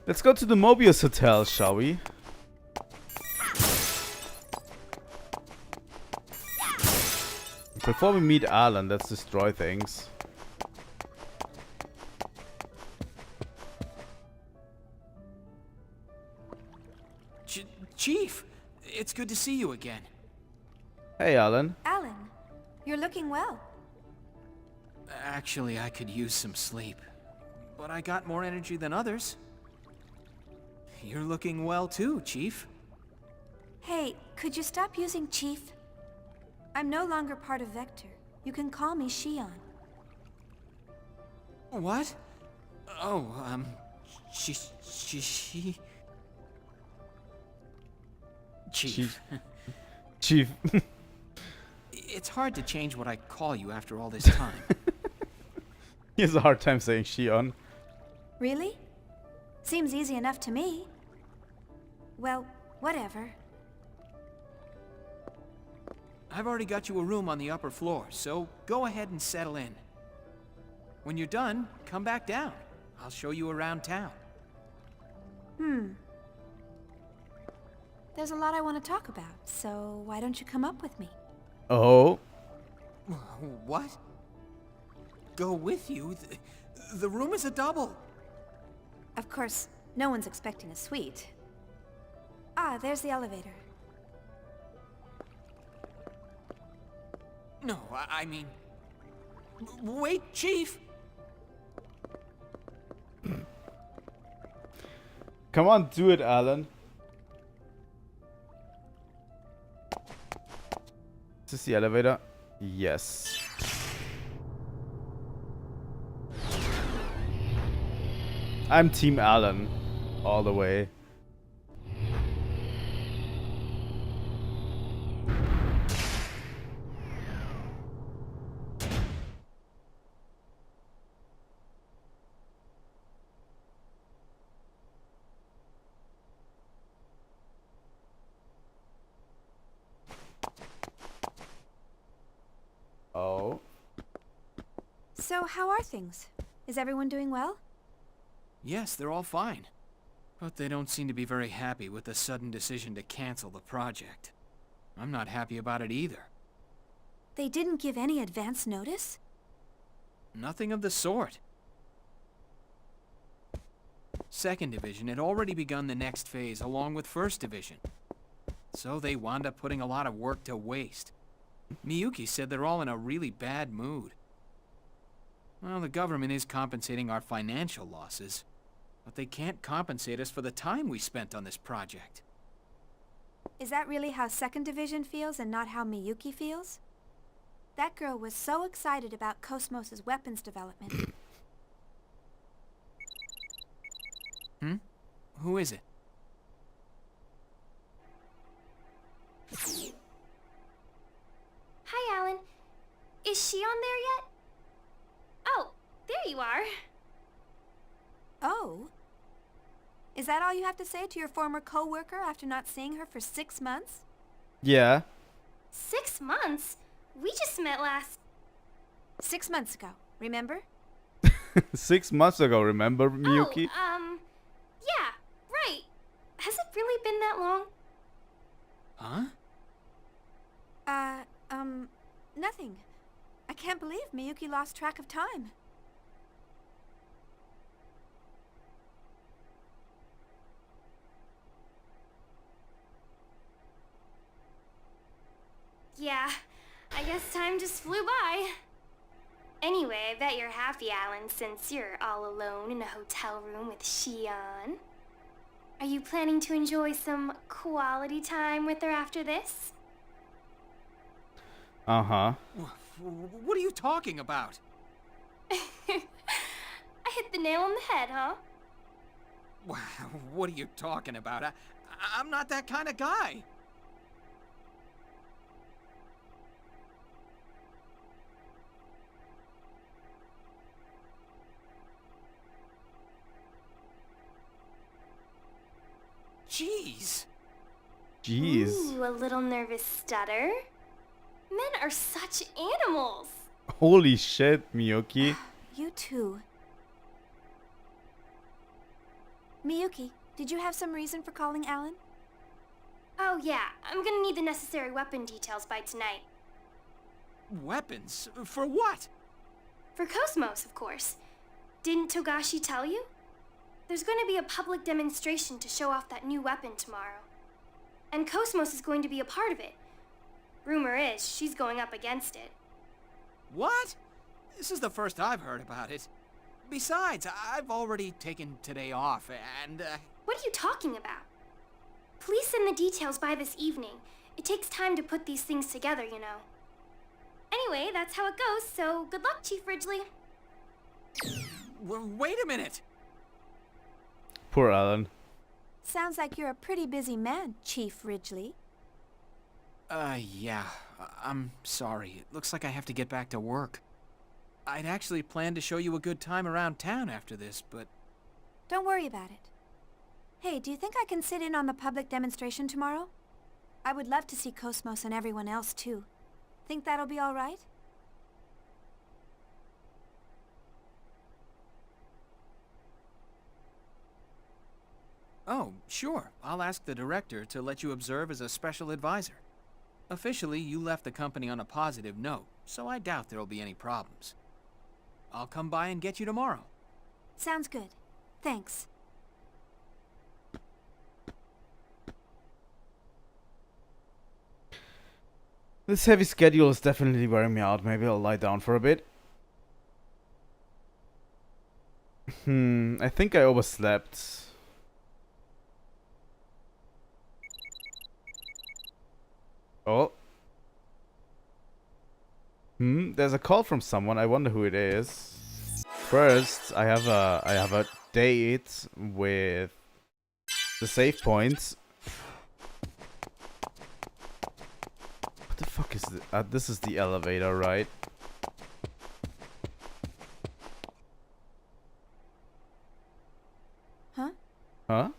Let's go to the Mobius Hotel, shall we? Before we meet Alan, let's destroy things.
Chief, it's good to see you again.
Hey, Alan.
Alan, you're looking well.
Actually, I could use some sleep. But I got more energy than others. You're looking well too, Chief.
Hey, could you stop using Chief? I'm no longer part of Vector. You can call me Shion.
What? Oh, she... Chief.
Chief.
It's hard to change what I call you after all this time.
He has a hard time saying Shion.
Really? Seems easy enough to me. Well, whatever.
I've already got you a room on the upper floor, so go ahead and settle in. When you're done, come back down. I'll show you around town.
There's a lot I want to talk about, so why don't you come up with me?
Oh.
What? Go with you? The room is a double.
Of course, no one's expecting a suite. Ah, there's the elevator.
No, I mean... Wait, Chief!
Come on, do it, Alan. Is this the elevator? Yes. I'm Team Alan. All the way. Oh.
So, how are things? Is everyone doing well?
Yes, they're all fine. But they don't seem to be very happy with the sudden decision to cancel the project. I'm not happy about it either.
They didn't give any advance notice?
Nothing of the sort. Second Division had already begun the next phase along with First Division. So they wound up putting a lot of work to waste. Miyuki said they're all in a really bad mood. Well, the government is compensating our financial losses, but they can't compensate us for the time we spent on this project.
Is that really how Second Division feels and not how Miyuki feels? That girl was so excited about KOS-MOS's weapons development.
Who is it?
Hi, Alan. Is she on there yet? Oh, there you are.
Oh? Is that all you have to say to your former co-worker after not seeing her for 6 months?
Yeah.
6 months? We just met last...
6 months ago, remember?
6 months ago, remember, Miyuki?
Yeah, right. Has it really been that long?
Huh?
Nothing. I can't believe Miyuki lost track of time.
Yeah, I guess time just flew by. Anyway, I bet you're happy, Alan, since you're all alone in a hotel room with Shion. Are you planning to enjoy some quality time with her after this?
Uh-huh.
What are you talking about?
I hit the nail on the head, huh?
What are you talking about? I'm not that kind of guy. Jeez.
Ooh, a little nervous stutter. Men are such animals.
Holy shit, Miyuki.
You too. Miyuki, did you have some reason for calling Alan?
Oh yeah, I'm gonna need the necessary weapon details by tonight.
Weapons? For what?
For KOS-MOS, of course. Didn't Togashi tell you? There's going to be a public demonstration to show off that new weapon tomorrow. And KOS-MOS is going to be a part of it. Rumor is, she's going up against it.
What? This is the first I've heard about it. Besides, I've already taken today off, and,
What are you talking about? Please send the details by this evening. It takes time to put these things together, you know. Anyway, that's how it goes, so good luck, Chief Ridgely.
Wait a minute!
Poor Alan.
Sounds like you're a pretty busy man, Chief Ridgely.
Yeah. I'm sorry. It looks like I have to get back to work. I'd actually planned to show you a good time around town after this, but...
Don't worry about it. Hey, do you think I can sit in on the public demonstration tomorrow? I would love to see KOS-MOS and everyone else, too. Think that'll be all right?
Oh, sure. I'll ask the director to let you observe as a special advisor. Officially, you left the company on a positive note, so I doubt there'll be any problems. I'll come by and get you tomorrow.
Sounds good. Thanks.
This heavy schedule is definitely wearing me out. Maybe I'll lie down for a bit. I think I overslept. Oh. There's a call from someone. I wonder who it is. First, I have a date with the save points. What the fuck is this? This is the elevator, right? Huh?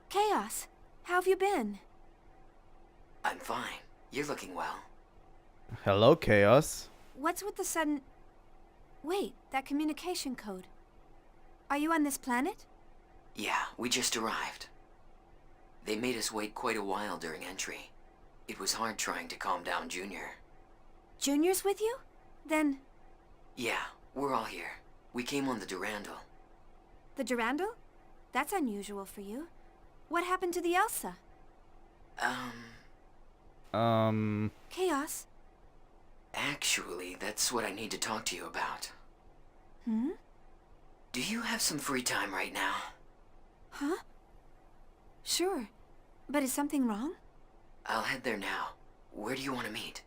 Chaos, how have you been?
I'm fine. You're looking well.
Hello, Chaos.
What's with the sudden... Wait, that communication code. Are you on this planet?
Yeah, we just arrived. They made us wait quite a while during entry. It was hard trying to calm down Junior.
Junior's with you? Then...
Yeah, we're all here. We came on the Durandal.
The Durandal? That's unusual for you. What happened to the Elsa? Chaos?
Actually, that's what I need to talk to you about.
Hmm?
Do you have some free time right now?
Huh? Sure. But is something wrong?
I'll head there now. Where do you want to meet?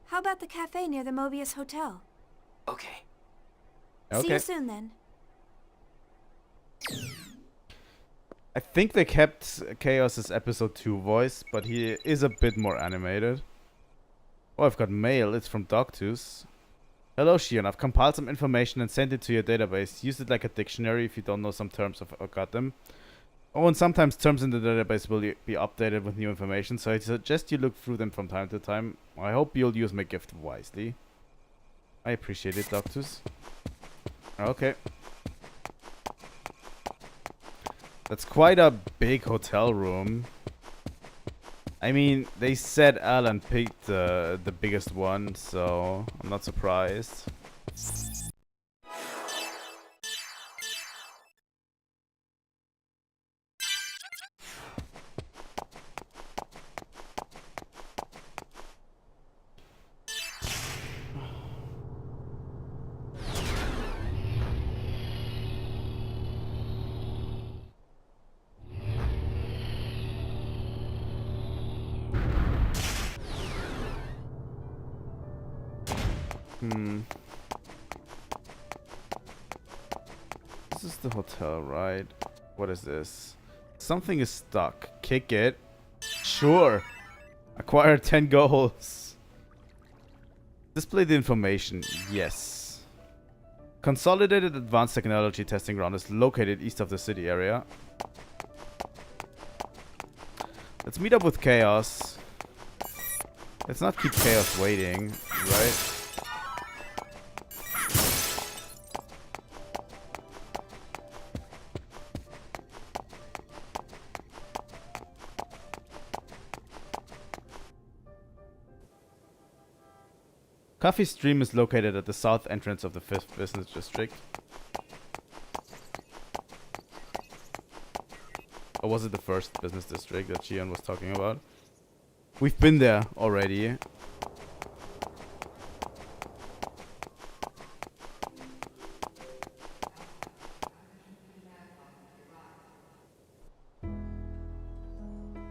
How about the cafe near the Mobius Hotel?
Okay.
See you soon, then.
I think they kept Chaos's episode 2 voice, but he is a bit more animated. Oh, I've got mail. It's from Doctus. Hello, Shion. I've compiled some information and sent it to your database. Use it like a dictionary if you don't know some terms or got them. Oh, and sometimes terms in the database will be updated with new information, so I suggest you look through them from time to time. I hope you'll use my gift wisely. I appreciate it, Doctus. Okay. That's quite a big hotel room. I mean, they said Alan picked the biggest one, so I'm not surprised. This is the hotel, right? What is this? Something is stuck. Kick it. Sure. Acquire 10 goals. Display the information. Yes. Consolidated Advanced Technology Testing Ground is located east of the city area. Let's meet up with Chaos. Let's not keep Chaos waiting, right? Coffee Stream is located at the south entrance of the 5th Business District. Or was it the 1st Business District that Shion was talking about? We've been there already.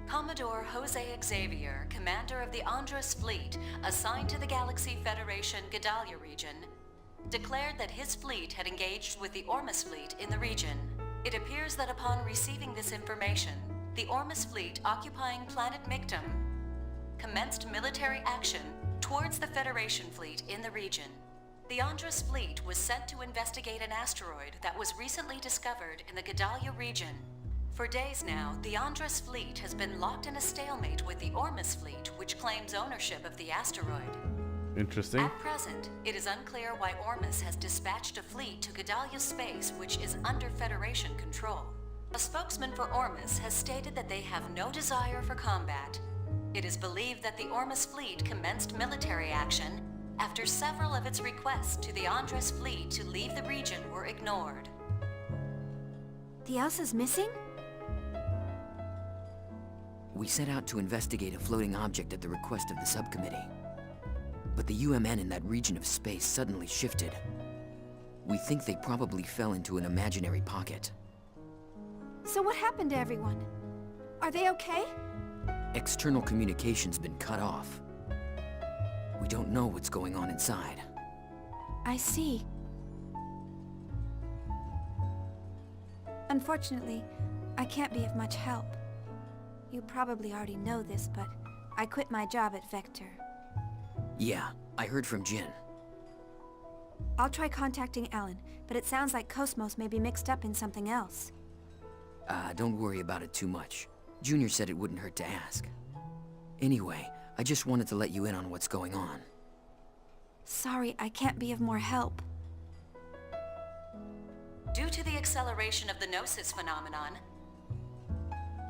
Commodore Jose Xavier, commander of the Andros fleet, assigned to the Galaxy Federation Gedalia region, declared that his fleet had engaged with the Ormus fleet in the region. It appears that upon receiving this information, the Ormus fleet occupying planet Mictum commenced military action towards the Federation fleet in the region. The Andros fleet was sent to investigate an asteroid that was recently discovered in the Gedalia region. For days now, the Andros fleet has been locked in a stalemate with the Ormus fleet, which claims ownership of the asteroid.
Interesting.
At present, it is unclear why Ormus has dispatched a fleet to Gedalia space, which is under Federation control. A spokesman for Ormus has stated that they have no desire for combat. It is believed that the Ormus fleet commenced military action after several of its requests to the Andros fleet to leave the region were ignored.
The Elsa's missing?
We set out to investigate a floating object at the request of the subcommittee. But the UMN in that region of space suddenly shifted. We think they probably fell into an imaginary pocket.
So what happened to everyone? Are they okay?
External communication's been cut off. We don't know what's going on inside.
I see. Unfortunately, I can't be of much help. You probably already know this, but I quit my job at Vector.
Yeah, I heard from Jin.
I'll try contacting Alan, but it sounds like KOS-MOS may be mixed up in something else.
Don't worry about it too much. Junior said it wouldn't hurt to ask. Anyway, I just wanted to let you in on what's going on.
Sorry, I can't be of more help.
Due to the acceleration of the Gnosis phenomenon,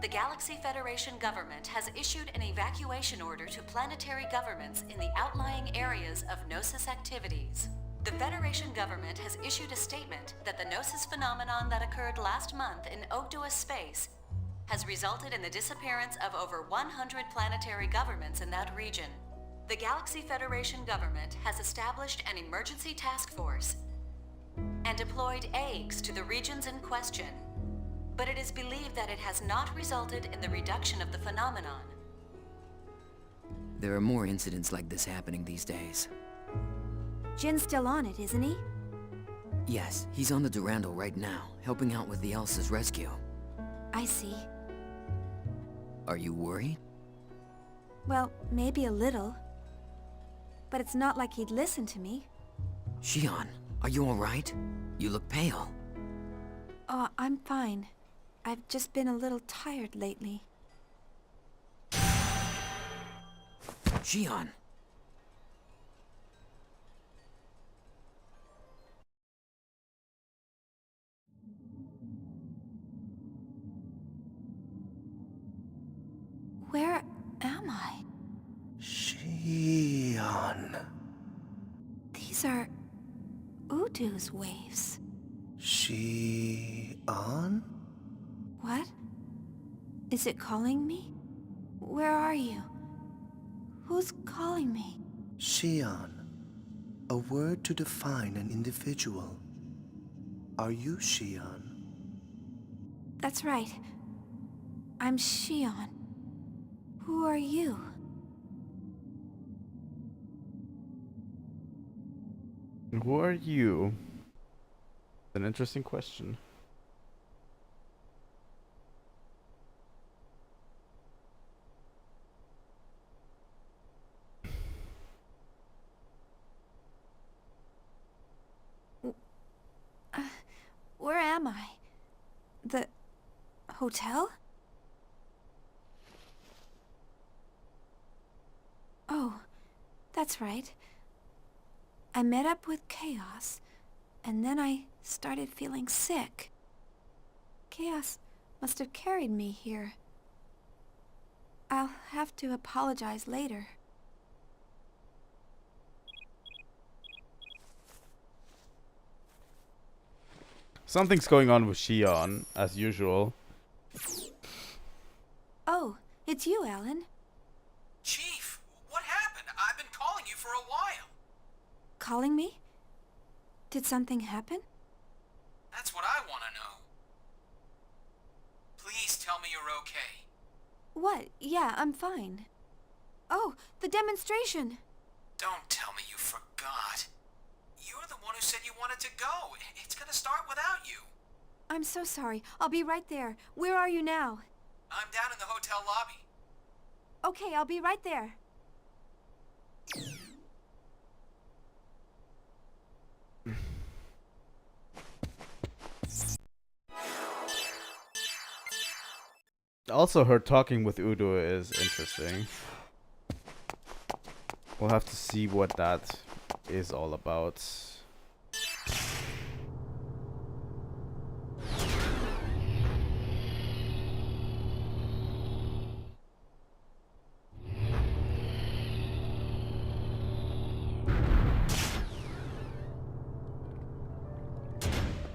the Galaxy Federation government has issued an evacuation order to planetary governments in the outlying areas of Gnosis activities. The Federation government has issued a statement that the Gnosis phenomenon that occurred last month in Ogdoa space has resulted in the disappearance of over 100 planetary governments in that region. The Galaxy Federation government has established an emergency task force and deployed eggs to the regions in question, but it is believed that it has not resulted in the reduction of the phenomenon.
There are more incidents like this happening these days.
Jin's still on it, isn't he?
Yes, he's on the Durandal right now, helping out with the Elsa's rescue.
I see.
Are you worried?
Well, maybe a little. But it's not like he'd listen to me.
Xion, are you alright? You look pale.
Oh, I'm fine. I've just been a little tired lately.
Xion!
Where am I?
Xion.
These are Udu's waves.
Xion?
What? Is it calling me? Where are you? Who's calling me?
Xion. A word to define an individual. Are you Xion?
That's right. I'm Xion. Who are you?
Who are you? An interesting question.
Where am I? The hotel? Oh, that's right. I met up with Chaos, and then I started feeling sick. Chaos must have carried me here. I'll have to apologize later.
Something's going on with Xion, as usual.
Oh, it's you, Alan.
Chief, what happened? I've been calling you for a while.
Calling me? Did something happen?
That's what I want to know. Please tell me you're okay.
What? Yeah, I'm fine. Oh, the demonstration!
Don't tell me you forgot. You're the one who said you wanted to go. It's gonna start without you.
I'm so sorry. I'll be right there. Where are you now?
I'm down in the hotel lobby.
Okay, I'll be right there.
also heard talking with Udo is interesting. We'll have to see what that is all about.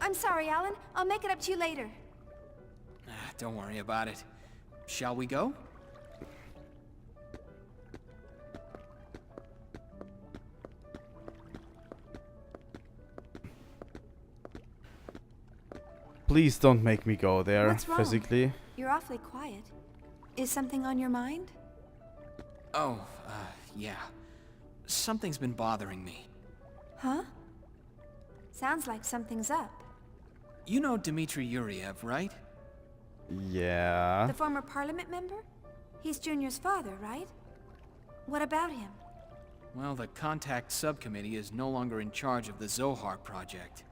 I'm sorry, Alan. I'll make it up to you later.
Don't worry about it. Shall we go?
Please don't make me go there
What's wrong?
physically.
You're awfully quiet. Is something on your mind?
Oh, yeah. Something's been bothering me.
Huh? Sounds like something's up.
You know Dmitry Yuriev, right?
Yeah.
The former parliament member? He's Junior's father, right? What about him?
Well, the Contact Subcommittee is no longer in charge of the Zohar project.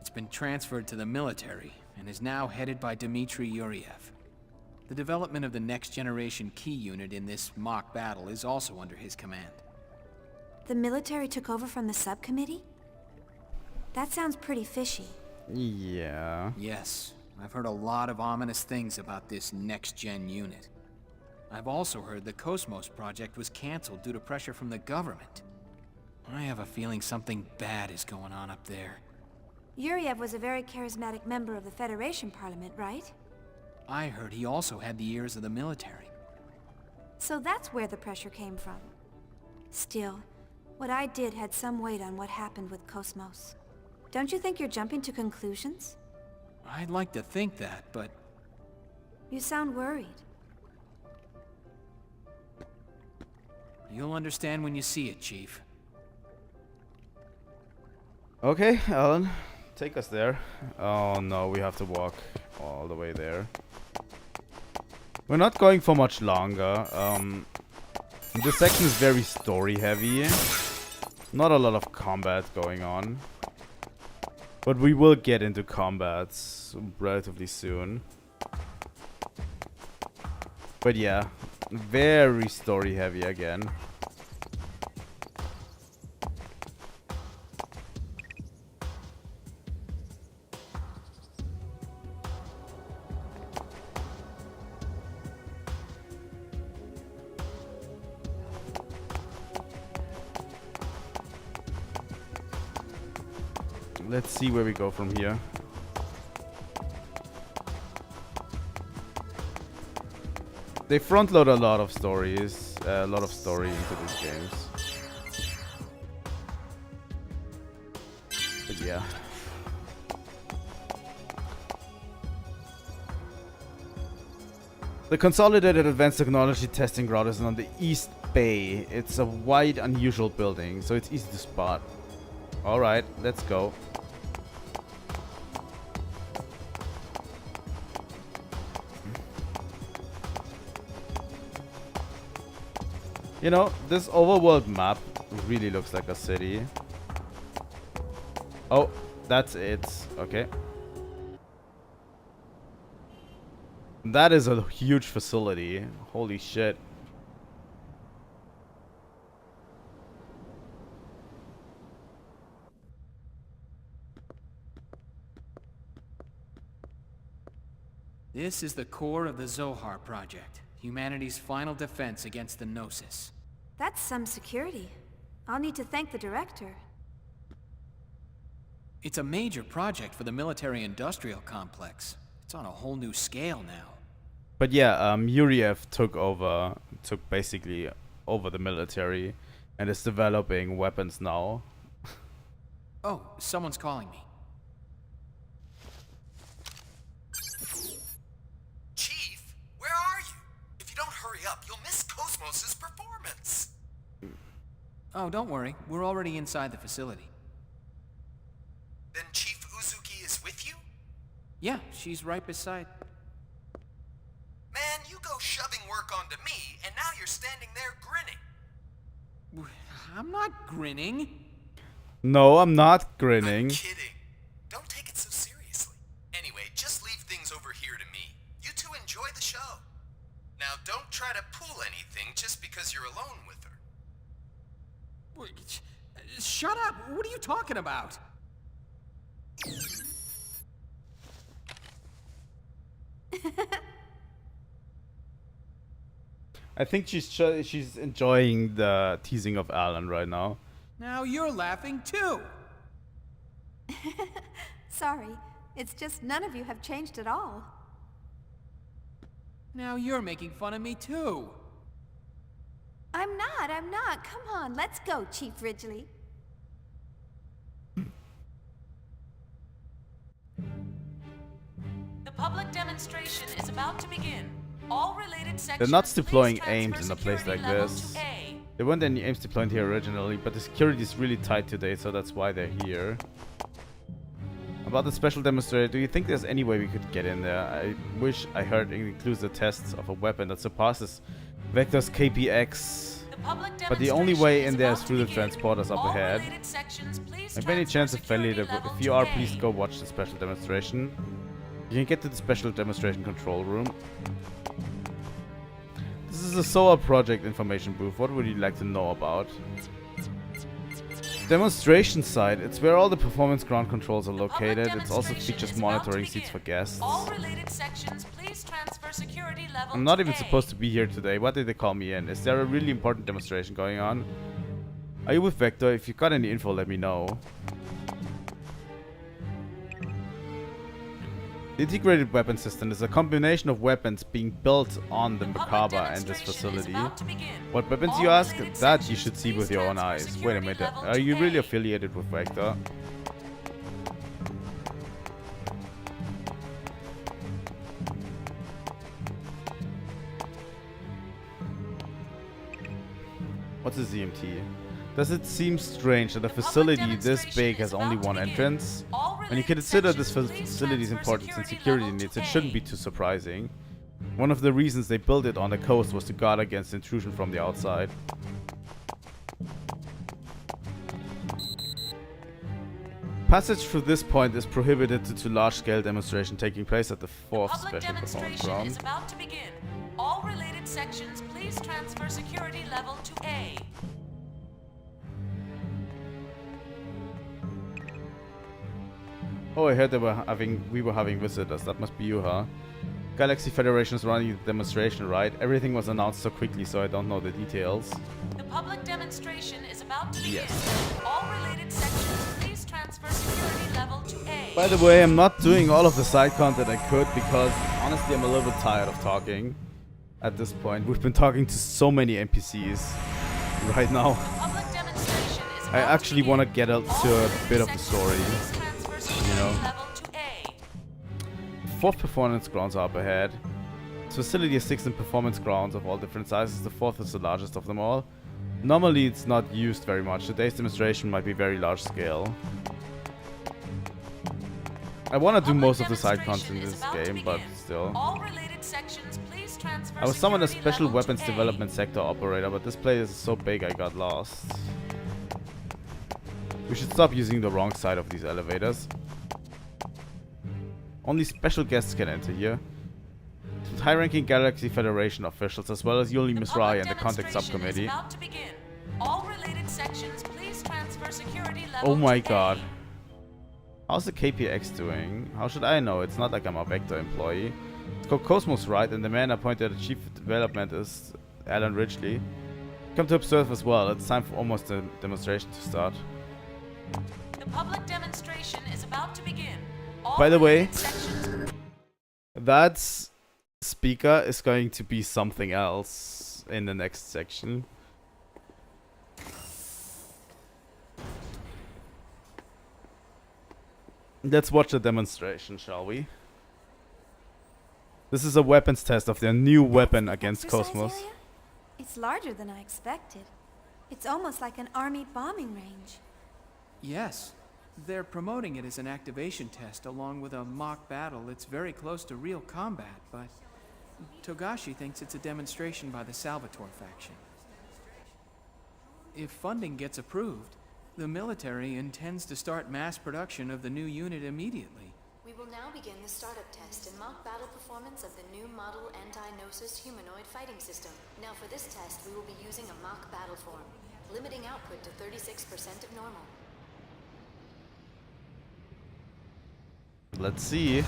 It's been transferred to the military, and is now headed by Dmitry Yuriev. The development of the next-generation key unit in this mock battle is also under his command.
The military took over from the subcommittee? That sounds pretty fishy.
Yeah.
Yes, I've heard a lot of ominous things about this next-gen unit. I've also heard the KOS-MOS project was cancelled due to pressure from the government. I have a feeling something bad is going on up there.
Yuriev was a very charismatic member of the Federation Parliament, right?
I heard he also had the ears of the military.
So that's where the pressure came from. Still, what I did had some weight on what happened with KOS-MOS. Don't you think you're jumping to conclusions?
I'd like to think that, but...
You sound worried.
You'll understand when you see it, Chief.
Okay, Alan. Take us there. Oh no, we have to walk all the way there. We're not going for much longer. This section is very story heavy. Not a lot of combat going on. But we will get into combats relatively soon. But yeah, very story heavy again. Let's see where we go from here. They front load a lot of stories, a lot of story into these games. But yeah. The Consolidated Advanced Technology Testing Ground is on the East Bay. It's a wide, unusual building, so it's easy to spot. Alright, let's go. You know, this overworld map really looks like a city. Oh, that's it. Okay. That is a huge facility. Holy shit.
This is the core of the Zohar project. Humanity's final defense against the Gnosis.
That's some security. I'll need to thank the director.
It's a major project for the military-industrial complex. It's on a whole new scale now.
But yeah, Yuriev took basically over the military and is developing weapons now.
Oh, someone's calling me.
Chief, where are you? If you don't hurry up, you'll miss KOS-MOS's performance.
Oh, don't worry. We're already inside the facility.
Then Chief Uzuki is with you?
Yeah, she's right beside...
Man, you go shoving work onto me, and now you're standing there grinning.
I'm not grinning.
No, I'm not grinning.
I'm kidding. Don't take it so seriously. Anyway, just leave things over here to me. You two enjoy the show. because you're alone with her.
Wait, shut up! What are you talking about?
I think she's enjoying the teasing of Alan right now.
Now you're laughing too.
Sorry, it's just none of you have changed at all.
Now you're making fun of me too.
I'm not. Come on, let's go, Chief Ridgely.
The public demonstration is about to begin. All related sections.
They're not deploying
please
aims
transfer
in a place
security
like
level
this.
to A.
There weren't any aims deployed here originally, but the security is really tight today, so that's why they're here. About the special demonstrator, do you think there's any way we could get in there? I wish I heard it includes the tests of a weapon that surpasses Vector's KPX. But the only way in there is through the transporters up ahead. If any chance of failure, if you are, please go watch the special demonstration. You can get to the special demonstration control room. This is a SOA project information booth. What would you like to know about? Demonstration site. It's where all the performance ground controls are located. It also features monitoring seats for guests. I'm not even supposed to be here today. Why did they call me in? Is there a really important demonstration going on? Are you with Vector? If you got any info, let me know. The integrated weapon system is a combination of weapons being built on the Macabre and this facility. What weapons, you ask? That you should see with your own eyes. Wait a minute, are you really affiliated with Vector? What's a ZMT? Does it seem strange that a facility this big has only one entrance? When you consider this facility's importance and security needs, it shouldn't be too surprising. One of the reasons they built it on the coast was to guard against intrusion from the outside. Passage through this point is prohibited due to large-scale demonstration taking place at the 4th Special Performance Ground.
Is about to begin. All related sections, please transfer security level to A.
Oh, I heard we were having visitors. That must be you, huh? Galaxy Federation is running the demonstration, right? Everything was announced so quickly, so I don't know the details.
The public demonstration is about to begin.
Yes.
All related sections, please transfer security level to A.
By the way, I'm not doing all of the side content I could because honestly I'm a little bit tired of talking at this point. We've been talking to so many NPCs right now. I actually want to get to a bit of the story. You know. 4th performance grounds are up ahead. This facility has 16 performance grounds of all different sizes. The 4th is the largest of them all. Normally it's not used very much. Today's demonstration might be very large scale. I want to do most of the side content in this game, but still. I was summoned as special weapons development sector operator, but this place is so big I got lost. We should stop using the wrong side of these elevators. Only special guests can enter here. High-ranking Galaxy Federation officials, as well as Yuli Misrai and the Contact Subcommittee. Oh my god. How's the KPX doing? How should I know? It's not like I'm a Vector employee. It's called KOS-MOS, right? And the man appointed as Chief Development is Alan Ridgely. Come to observe as well. It's time for almost the demonstration to start.
The public demonstration is about to begin.
By the way, that speaker is going to be something else in the next section. Let's watch the demonstration, shall we? This is a weapons test of their new weapon against KOS-MOS.
It's larger than I expected. It's almost like an army bombing range.
Yes. They're promoting it as an activation test along with a mock battle. It's very close to real combat, but Togashi thinks it's a demonstration by the Salvatore faction. If funding gets approved, the military intends to start mass production of the new unit immediately.
We will now begin the startup test and mock battle performance of the new model anti-Gnosis humanoid fighting system. Now for this test, we will be using a mock battle form, limiting output to 36% of normal.
Let's see.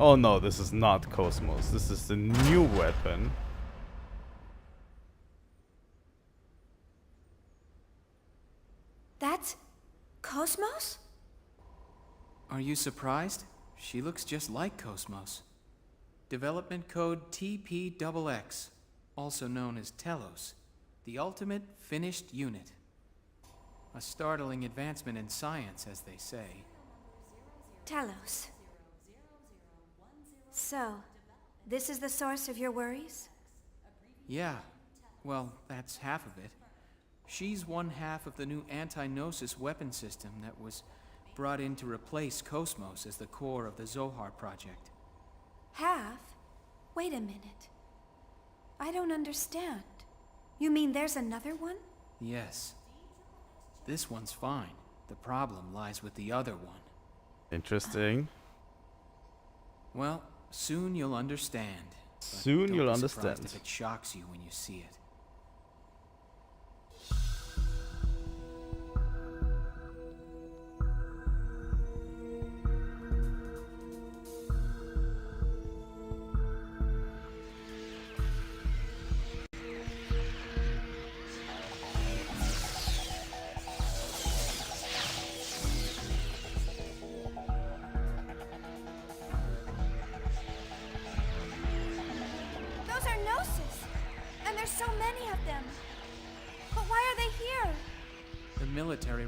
Oh no, this is not KOS-MOS. This is the new weapon.
That's KOS-MOS?
Are you surprised? She looks just like KOS-MOS. Development code TPXX, also known as Telos, the ultimate finished unit. A startling advancement in science, as they say.
Telos. So, this is the source of your worries?
Yeah, well, that's half of it. She's one half of the new anti-Gnosis weapon system that was brought in to replace KOS-MOS as the core of the Zohar project.
Half? Wait a minute. I don't understand. You mean there's another one?
Yes. This one's fine. The problem lies with the other one.
Interesting.
Well, soon you'll understand.
Soon you'll understand.
If it shocks you when you see it.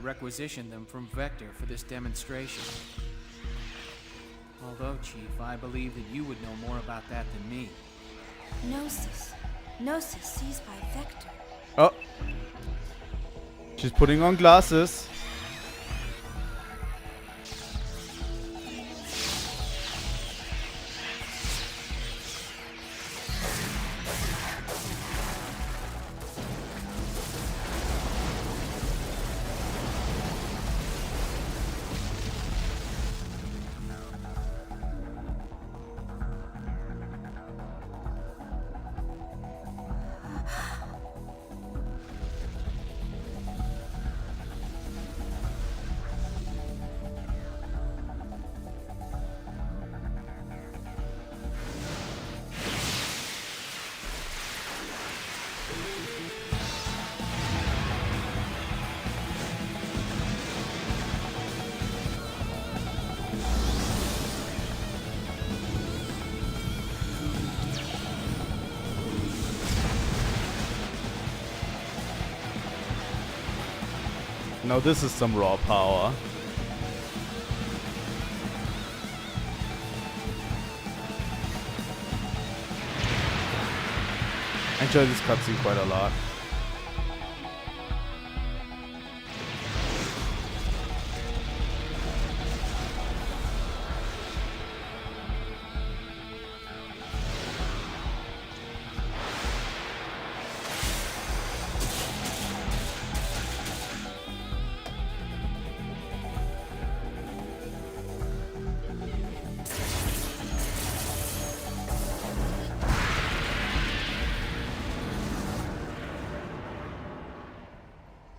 Requisitioned them from Vector for this demonstration. Although, Chief, I believe that you would know more about that than me.
Gnosis. Gnosis seized by Vector.
Oh. She's putting on glasses. Now this is some raw power. I enjoy this cutscene quite a lot.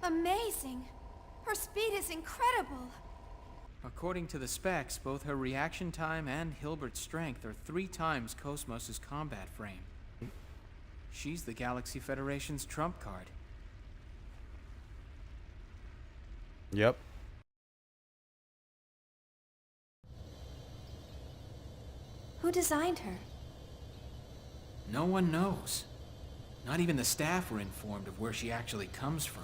Amazing! Her speed is incredible!
According to the specs, both her reaction time and Hilbert's strength are 3 times KOS-MOS's combat frame. She's the Galaxy Federation's trump card.
Yep.
Who designed her?
No one knows. Not even the staff were informed of where she actually comes from.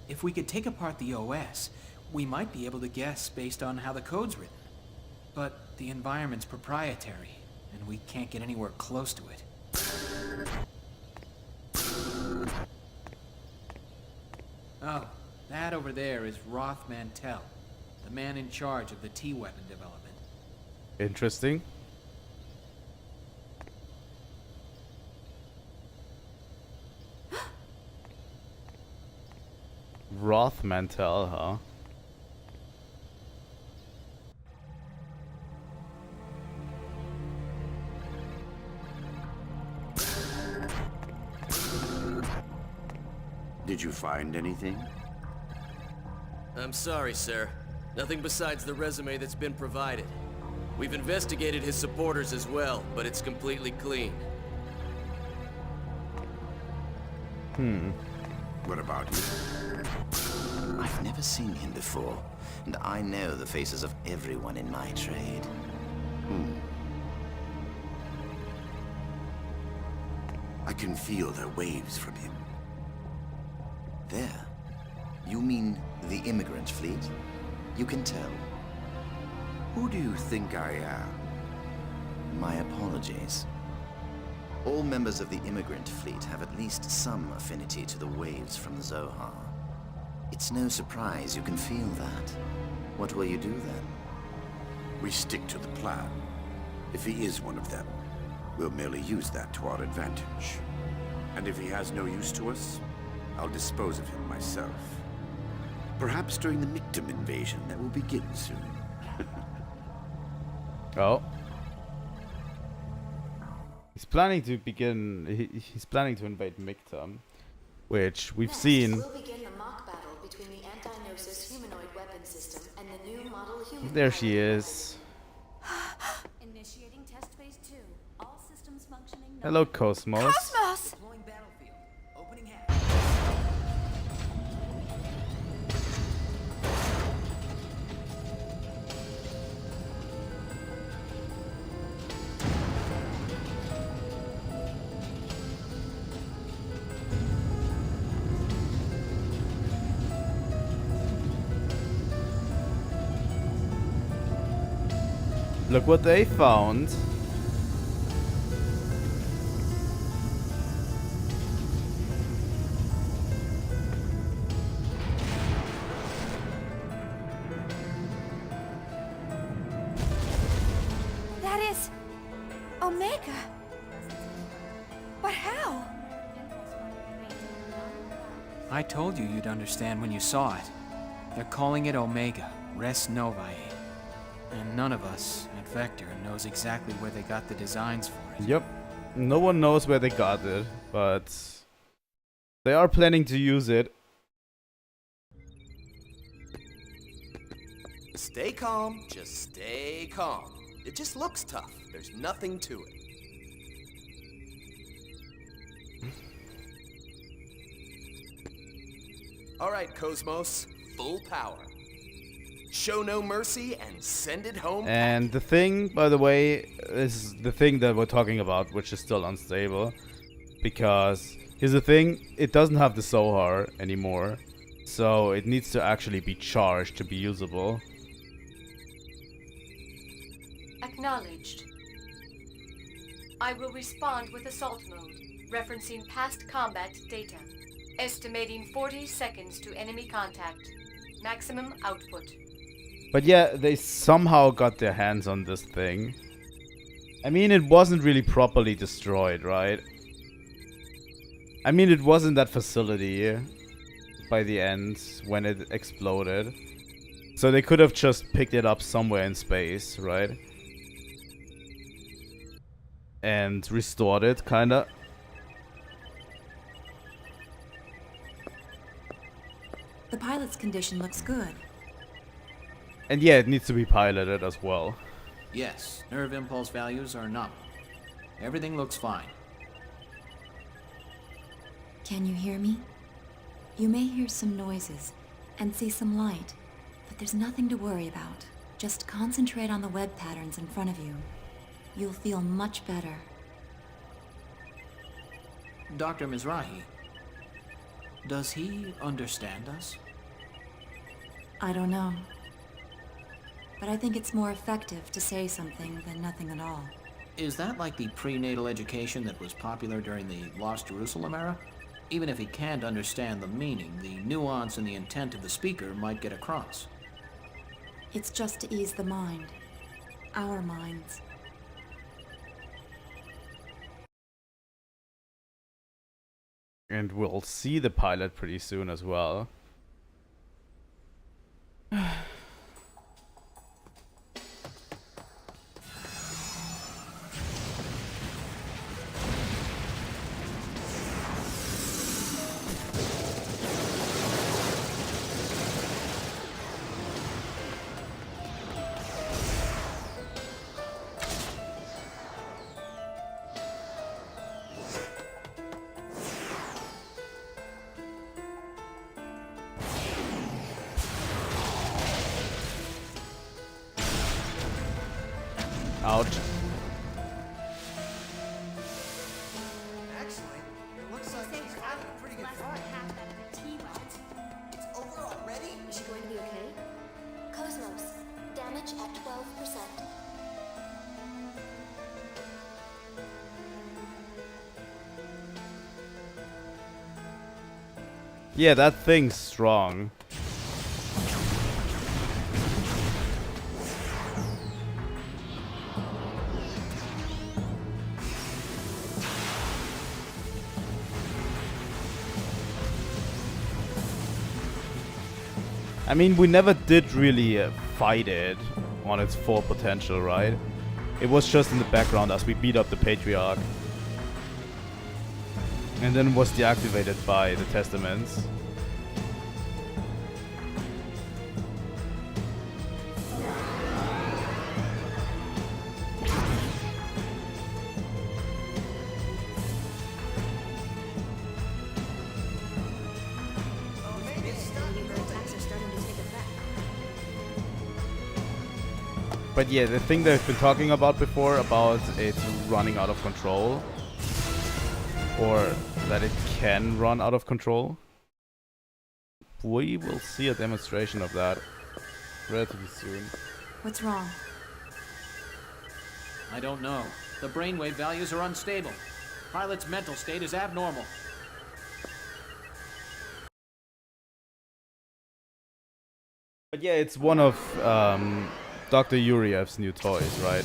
If we could take apart the OS, we might be able to guess based on how the code's written. But the environment's proprietary, and we can't get anywhere close to it. Oh, that over there is Roth Mantell, the man in charge of the T-weapon development.
Interesting. Roth Mantell, huh?
Did you find anything?
I'm sorry, sir. Nothing besides the resume that's been provided. We've investigated his supporters as well, but it's completely clean.
What about you?
I've never seen him before, and I know the faces of everyone in my trade.
I can feel the waves from him.
There. You mean the immigrant fleet? You can tell.
Who do you think I am?
My apologies. All members of the immigrant fleet have at least some affinity to the waves from the Zohar. It's no surprise you can feel that. What will you do then?
We stick to the plan. If he is one of them, we'll merely use that to our advantage. And if he has no use to us, I'll dispose of him myself. Perhaps during the Mictum invasion that will begin soon.
Oh. He's planning to begin... He's planning to invade Mictum, which we've seen...
We'll begin the mock battle between the anti-Gnosis humanoid weapon system and the new model human.
There she is.
Initiating test phase 2. All systems functioning.
Hello, KOS-MOS.
KOS-MOS!
Deploying battlefield. Opening hatch.
Look what they found.
That is... Omega. But how?
I told you you'd understand when you saw it. They're calling it Omega, Res Novae. And none of us at Vector knows exactly where they got the designs for it.
Yep. No one knows where they got it, but they are planning to use it.
Stay calm, just stay calm. It just looks tough. There's nothing to it. All right, KOS-MOS, full power. Show no mercy and send it home.
And the thing, by the way, is the thing that we're talking about, which is still unstable. Because, here's the thing, it doesn't have the Zohar anymore. So it needs to actually be charged to be usable.
Acknowledged. I will respond with assault mode, referencing past combat data. Estimating 40 seconds to enemy contact. Maximum output.
But yeah, they somehow got their hands on this thing. I mean, it wasn't really properly destroyed, right? I mean, it was in that facility by the end when it exploded. So they could have just picked it up somewhere in space, right? And restored it, kinda.
The pilot's condition looks good.
And yeah, it needs to be piloted as well.
Yes, nerve impulse values are nominal. Everything looks fine.
Can you hear me? You may hear some noises and see some light, but there's nothing to worry about. Just concentrate on the web patterns in front of you. You'll feel much better.
Dr. Mizrahi, does he understand us?
I don't know. but I think it's more effective to say something than nothing at all.
Is that like the prenatal education that was popular during the Lost Jerusalem era? Even if he can't understand the meaning, the nuance and the intent of the speaker might get across.
It's just to ease the mind. Our minds.
And we'll see the pilot pretty soon as well. Ouch.
Actually, it looks like he's had a pretty good fight.
It's over already?
Is she going to be okay? KOS-MOS. Damage at 12%.
Yeah, that thing's strong. I mean, we never did really fight it on its full potential, right? It was just in the background as we beat up the Patriarch. And then was deactivated by the Testaments. But yeah, the thing that I've been talking about before, about it running out of control, or that it can run out of control, we will see a demonstration of that relatively soon.
What's wrong?
I don't know. The brainwave values are unstable. Pilot's mental state is abnormal.
But yeah, it's one of Dr. Yuriev's new toys, right?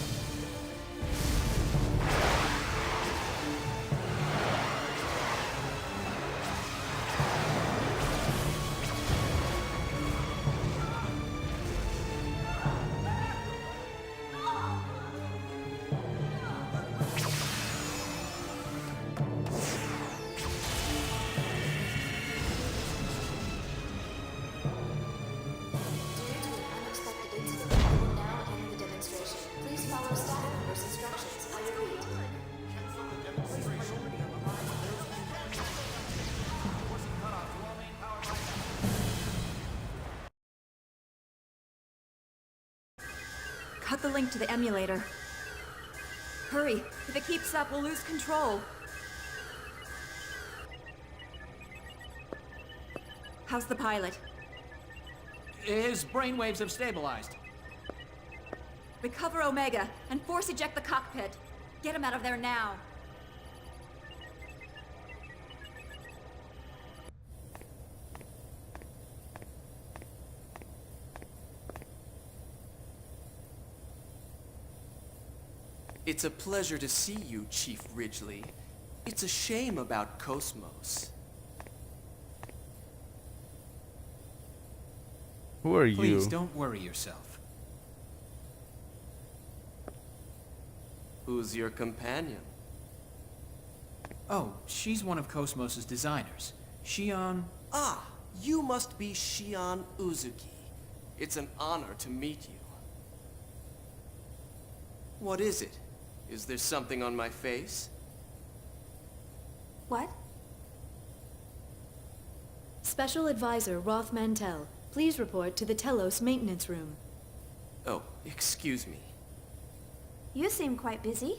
Cut the link to the emulator. Hurry! If it keeps up, we'll lose control. How's the pilot?
His brainwaves have stabilized.
Recover Omega and force eject the cockpit. Get him out of there now.
It's a pleasure to see you, Chief Ridgely. It's a shame about KOS-MOS.
Who are you?
Please don't worry yourself.
Who's your companion?
Oh, she's one of KOS-MOS's designers. Shion...
Ah, you must be Shion Uzuki. It's an honor to meet you. What is it? Is there something on my face?
What? Special Advisor Roth Mantell, please report to the Telos maintenance room.
Oh, excuse me.
You seem quite busy.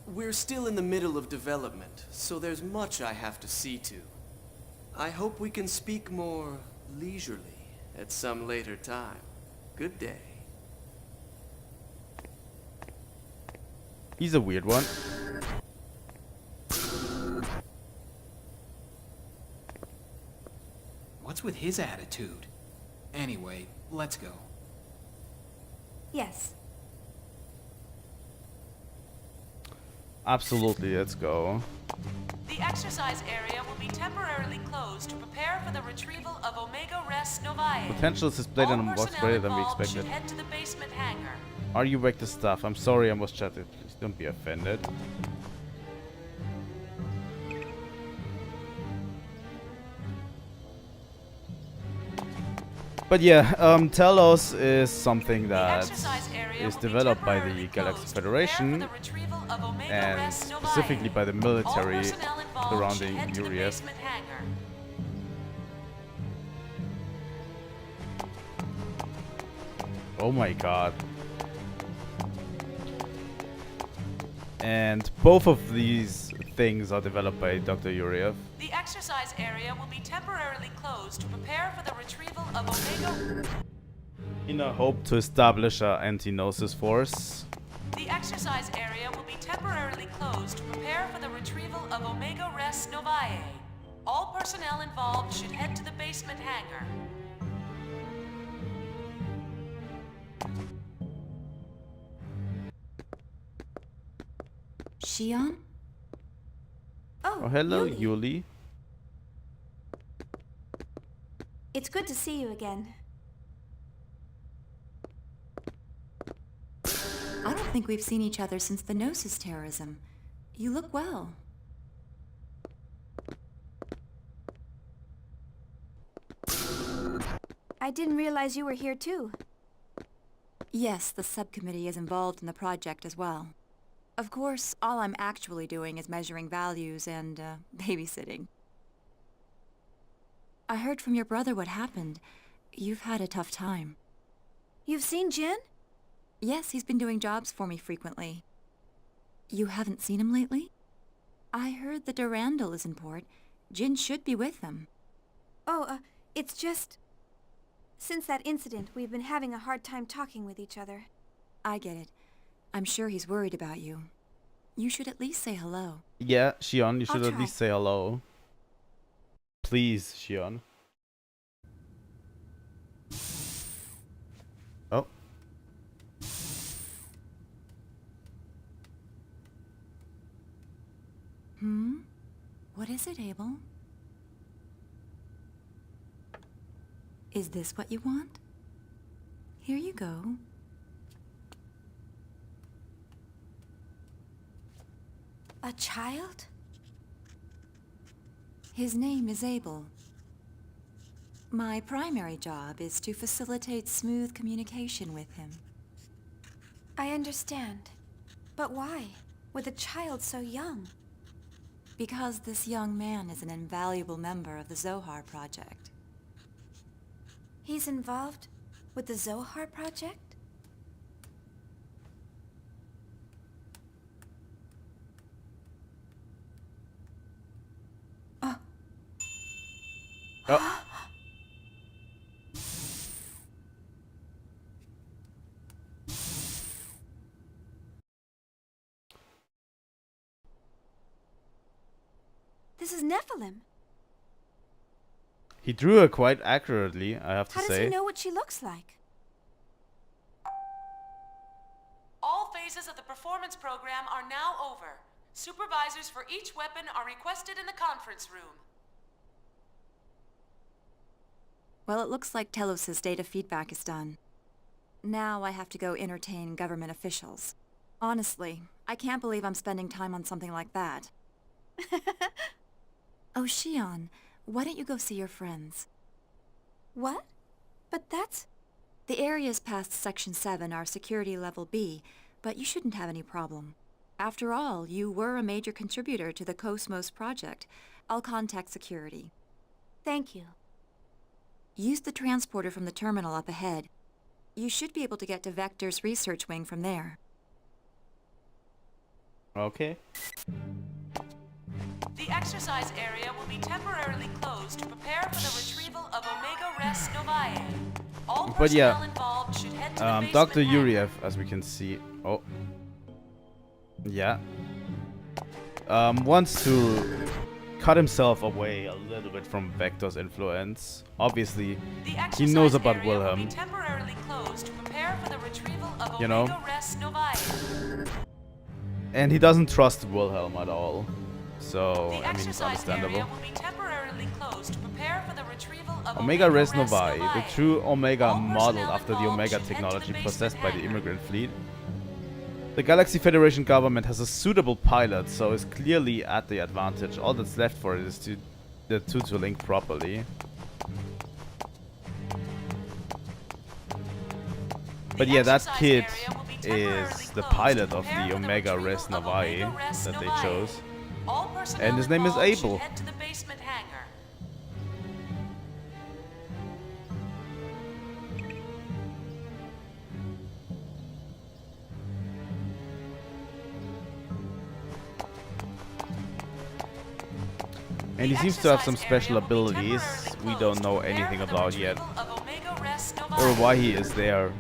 We're still in the middle of development, so there's much I have to see to. I hope we can speak more leisurely at some later time. Good day.
He's a weird one.
What's with his attitude? Anyway, let's go.
Yes.
Absolutely, let's go.
The exercise area will be temporarily closed to prepare for the retrieval of Omega Res Novae.
Potential is displayed on the box greater than we expected.
Head to the basement hangar.
Are you back to stuff? I'm sorry I was chatted. Please don't be offended. But yeah, Talos is something that is developed by the Galaxy Federation and specifically by the military surrounding Urias. Oh my god. And both of these things are developed by Dr. Yuriev.
The exercise area will be temporarily closed to prepare for the retrieval of Omega.
In a hope to establish an anti-Gnosis force.
The exercise area will be temporarily closed to prepare for the retrieval of Omega Res Novae. All personnel involved should head to the basement hangar.
Shion?
Oh, hello, Yuli.
It's good to see you again.
I don't think we've seen each other since the Gnosis terrorism. You look well.
I didn't realize you were here too.
Yes, the subcommittee is involved in the project as well. Of course, all I'm actually doing is measuring values and, babysitting. I heard from your brother what happened. You've had a tough time.
You've seen Jin?
Yes, he's been doing jobs for me frequently. You haven't seen him lately? I heard the Durandal is in port. Jin should be with them.
Oh, it's just... Since that incident, we've been having a hard time talking with each other.
I get it. I'm sure he's worried about you. You should at least say hello.
Yeah, Shion, you should
I'll
at least say hello. Please, Shion. Oh.
What is it, Abel? Is this what you want? Here you go.
A child?
His name is Abel. My primary job is to facilitate smooth communication with him.
I understand. But why? With a child so young?
Because this young man is an invaluable member of the Zohar Project.
He's involved with the Zohar Project?
Oh.
This is Nephilim.
He drew her quite accurately, I have to
How
say.
does he know what she looks like?
All phases of the performance program are now over. Supervisors for each weapon are requested in the conference room.
Well, it looks like Telos' data feedback is done. Now I have to go entertain government officials. Honestly, I can't believe I'm spending time on something like that. Oh, Shion, why don't you go see your friends?
What? But that's...
The areas past Section 7 are Security Level B, but you shouldn't have any problem. After all, you were a major contributor to the KOS-MOS project. I'll contact security.
Thank you.
Use the transporter from the terminal up ahead. You should be able to get to Vector's research wing from there.
Okay.
The exercise area will be temporarily closed to prepare for the retrieval of Omega Res Novae. All
But
personnel
yeah,
involved should head to the basement
Dr.
hangar.
Yuriev, as we can see. Oh. Yeah. Wants to cut himself away a little bit from Vector's influence. Obviously, he knows about Wilhelm. You know? And he doesn't trust Wilhelm at all. So, I mean, it's understandable. Omega Res Novae, the true Omega modeled after the Omega technology possessed by the immigrant fleet. The Galaxy Federation government has a suitable pilot, so is clearly at the advantage. All that's left for it is to link properly. But yeah, that kid is the pilot of the Omega Res Novae that they chose. And his name is Abel. And he seems to have some special abilities we don't know anything about yet. Or why he is there.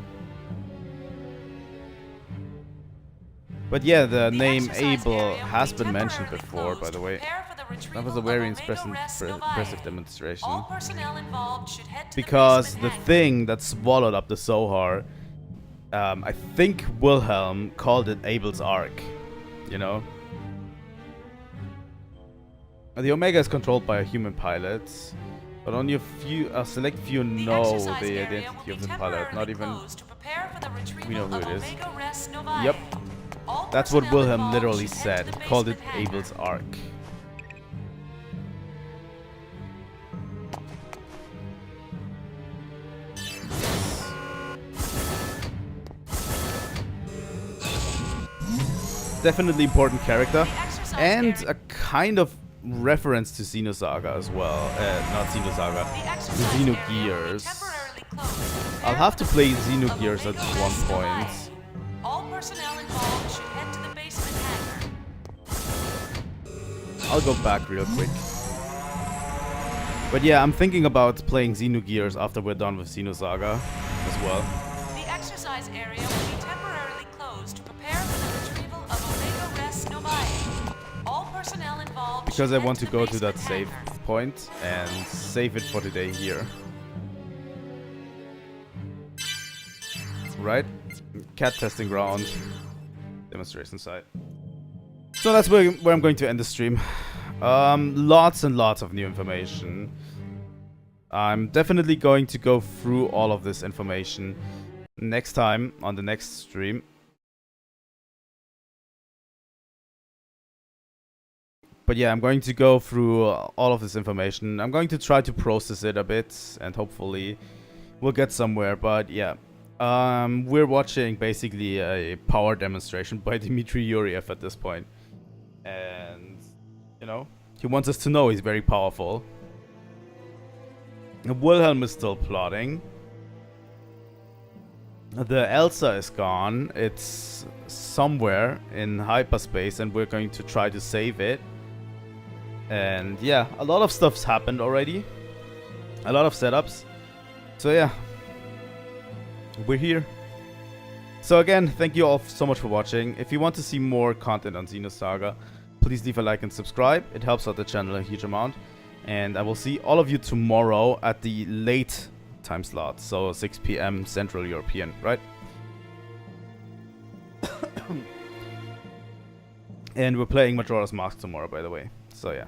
But yeah, the name Abel has been mentioned before, by the way. That was a very impressive demonstration. Because the thing that swallowed up the Zohar, I think Wilhelm called it Abel's Ark. You know? The Omega is controlled by a human pilot, but only a select few know the identity of the pilot. Not even we know who it is. Yep, that's what Wilhelm literally said. He called it Abel's Ark. Definitely important character, and a kind of reference to Xenosaga as well. Not Xenosaga, Xenogears. I'll have to play Xenogears at one point. I'll go back real quick. But yeah, I'm thinking about playing Xenogears after we're done with Xenosaga as well.
The exercise area will be temporarily closed to prepare for the retrieval of Omega Res Novae. All personnel involved
because I want to go to that save point and save it for today here. Right? Cat testing ground. Demonstration site. So that's where I'm going to end the stream. Lots and lots of new information. I'm definitely going to go through all of this information next time on the next stream. But yeah, I'm going to go through all of this information. I'm going to try to process it a bit and hopefully we'll get somewhere. But yeah, we're watching basically a power demonstration by Dmitry Yuriev at this point. And, you know, he wants us to know he's very powerful. Wilhelm is still plotting. The Elsa is gone. It's somewhere in hyperspace and we're going to try to save it. And yeah, a lot of stuff's happened already. A lot of setups. So yeah, we're here. So again, thank you all so much for watching. If you want to see more content on Xenosaga, please leave a like and subscribe. It helps out the channel a huge amount. And I will see all of you tomorrow at the late time slot. So 6 PM Central European, right? And we're playing Majora's Mask tomorrow, by the way. So yeah.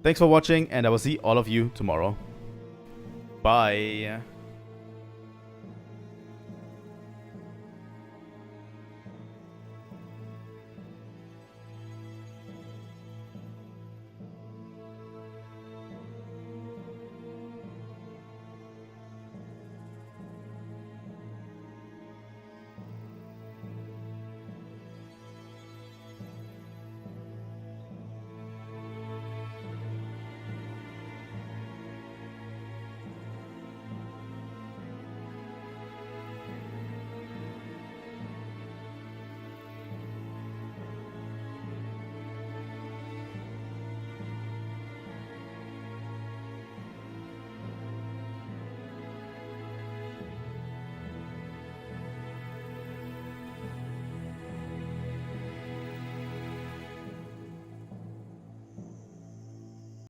Thanks for watching, and I will see all of you tomorrow. Bye.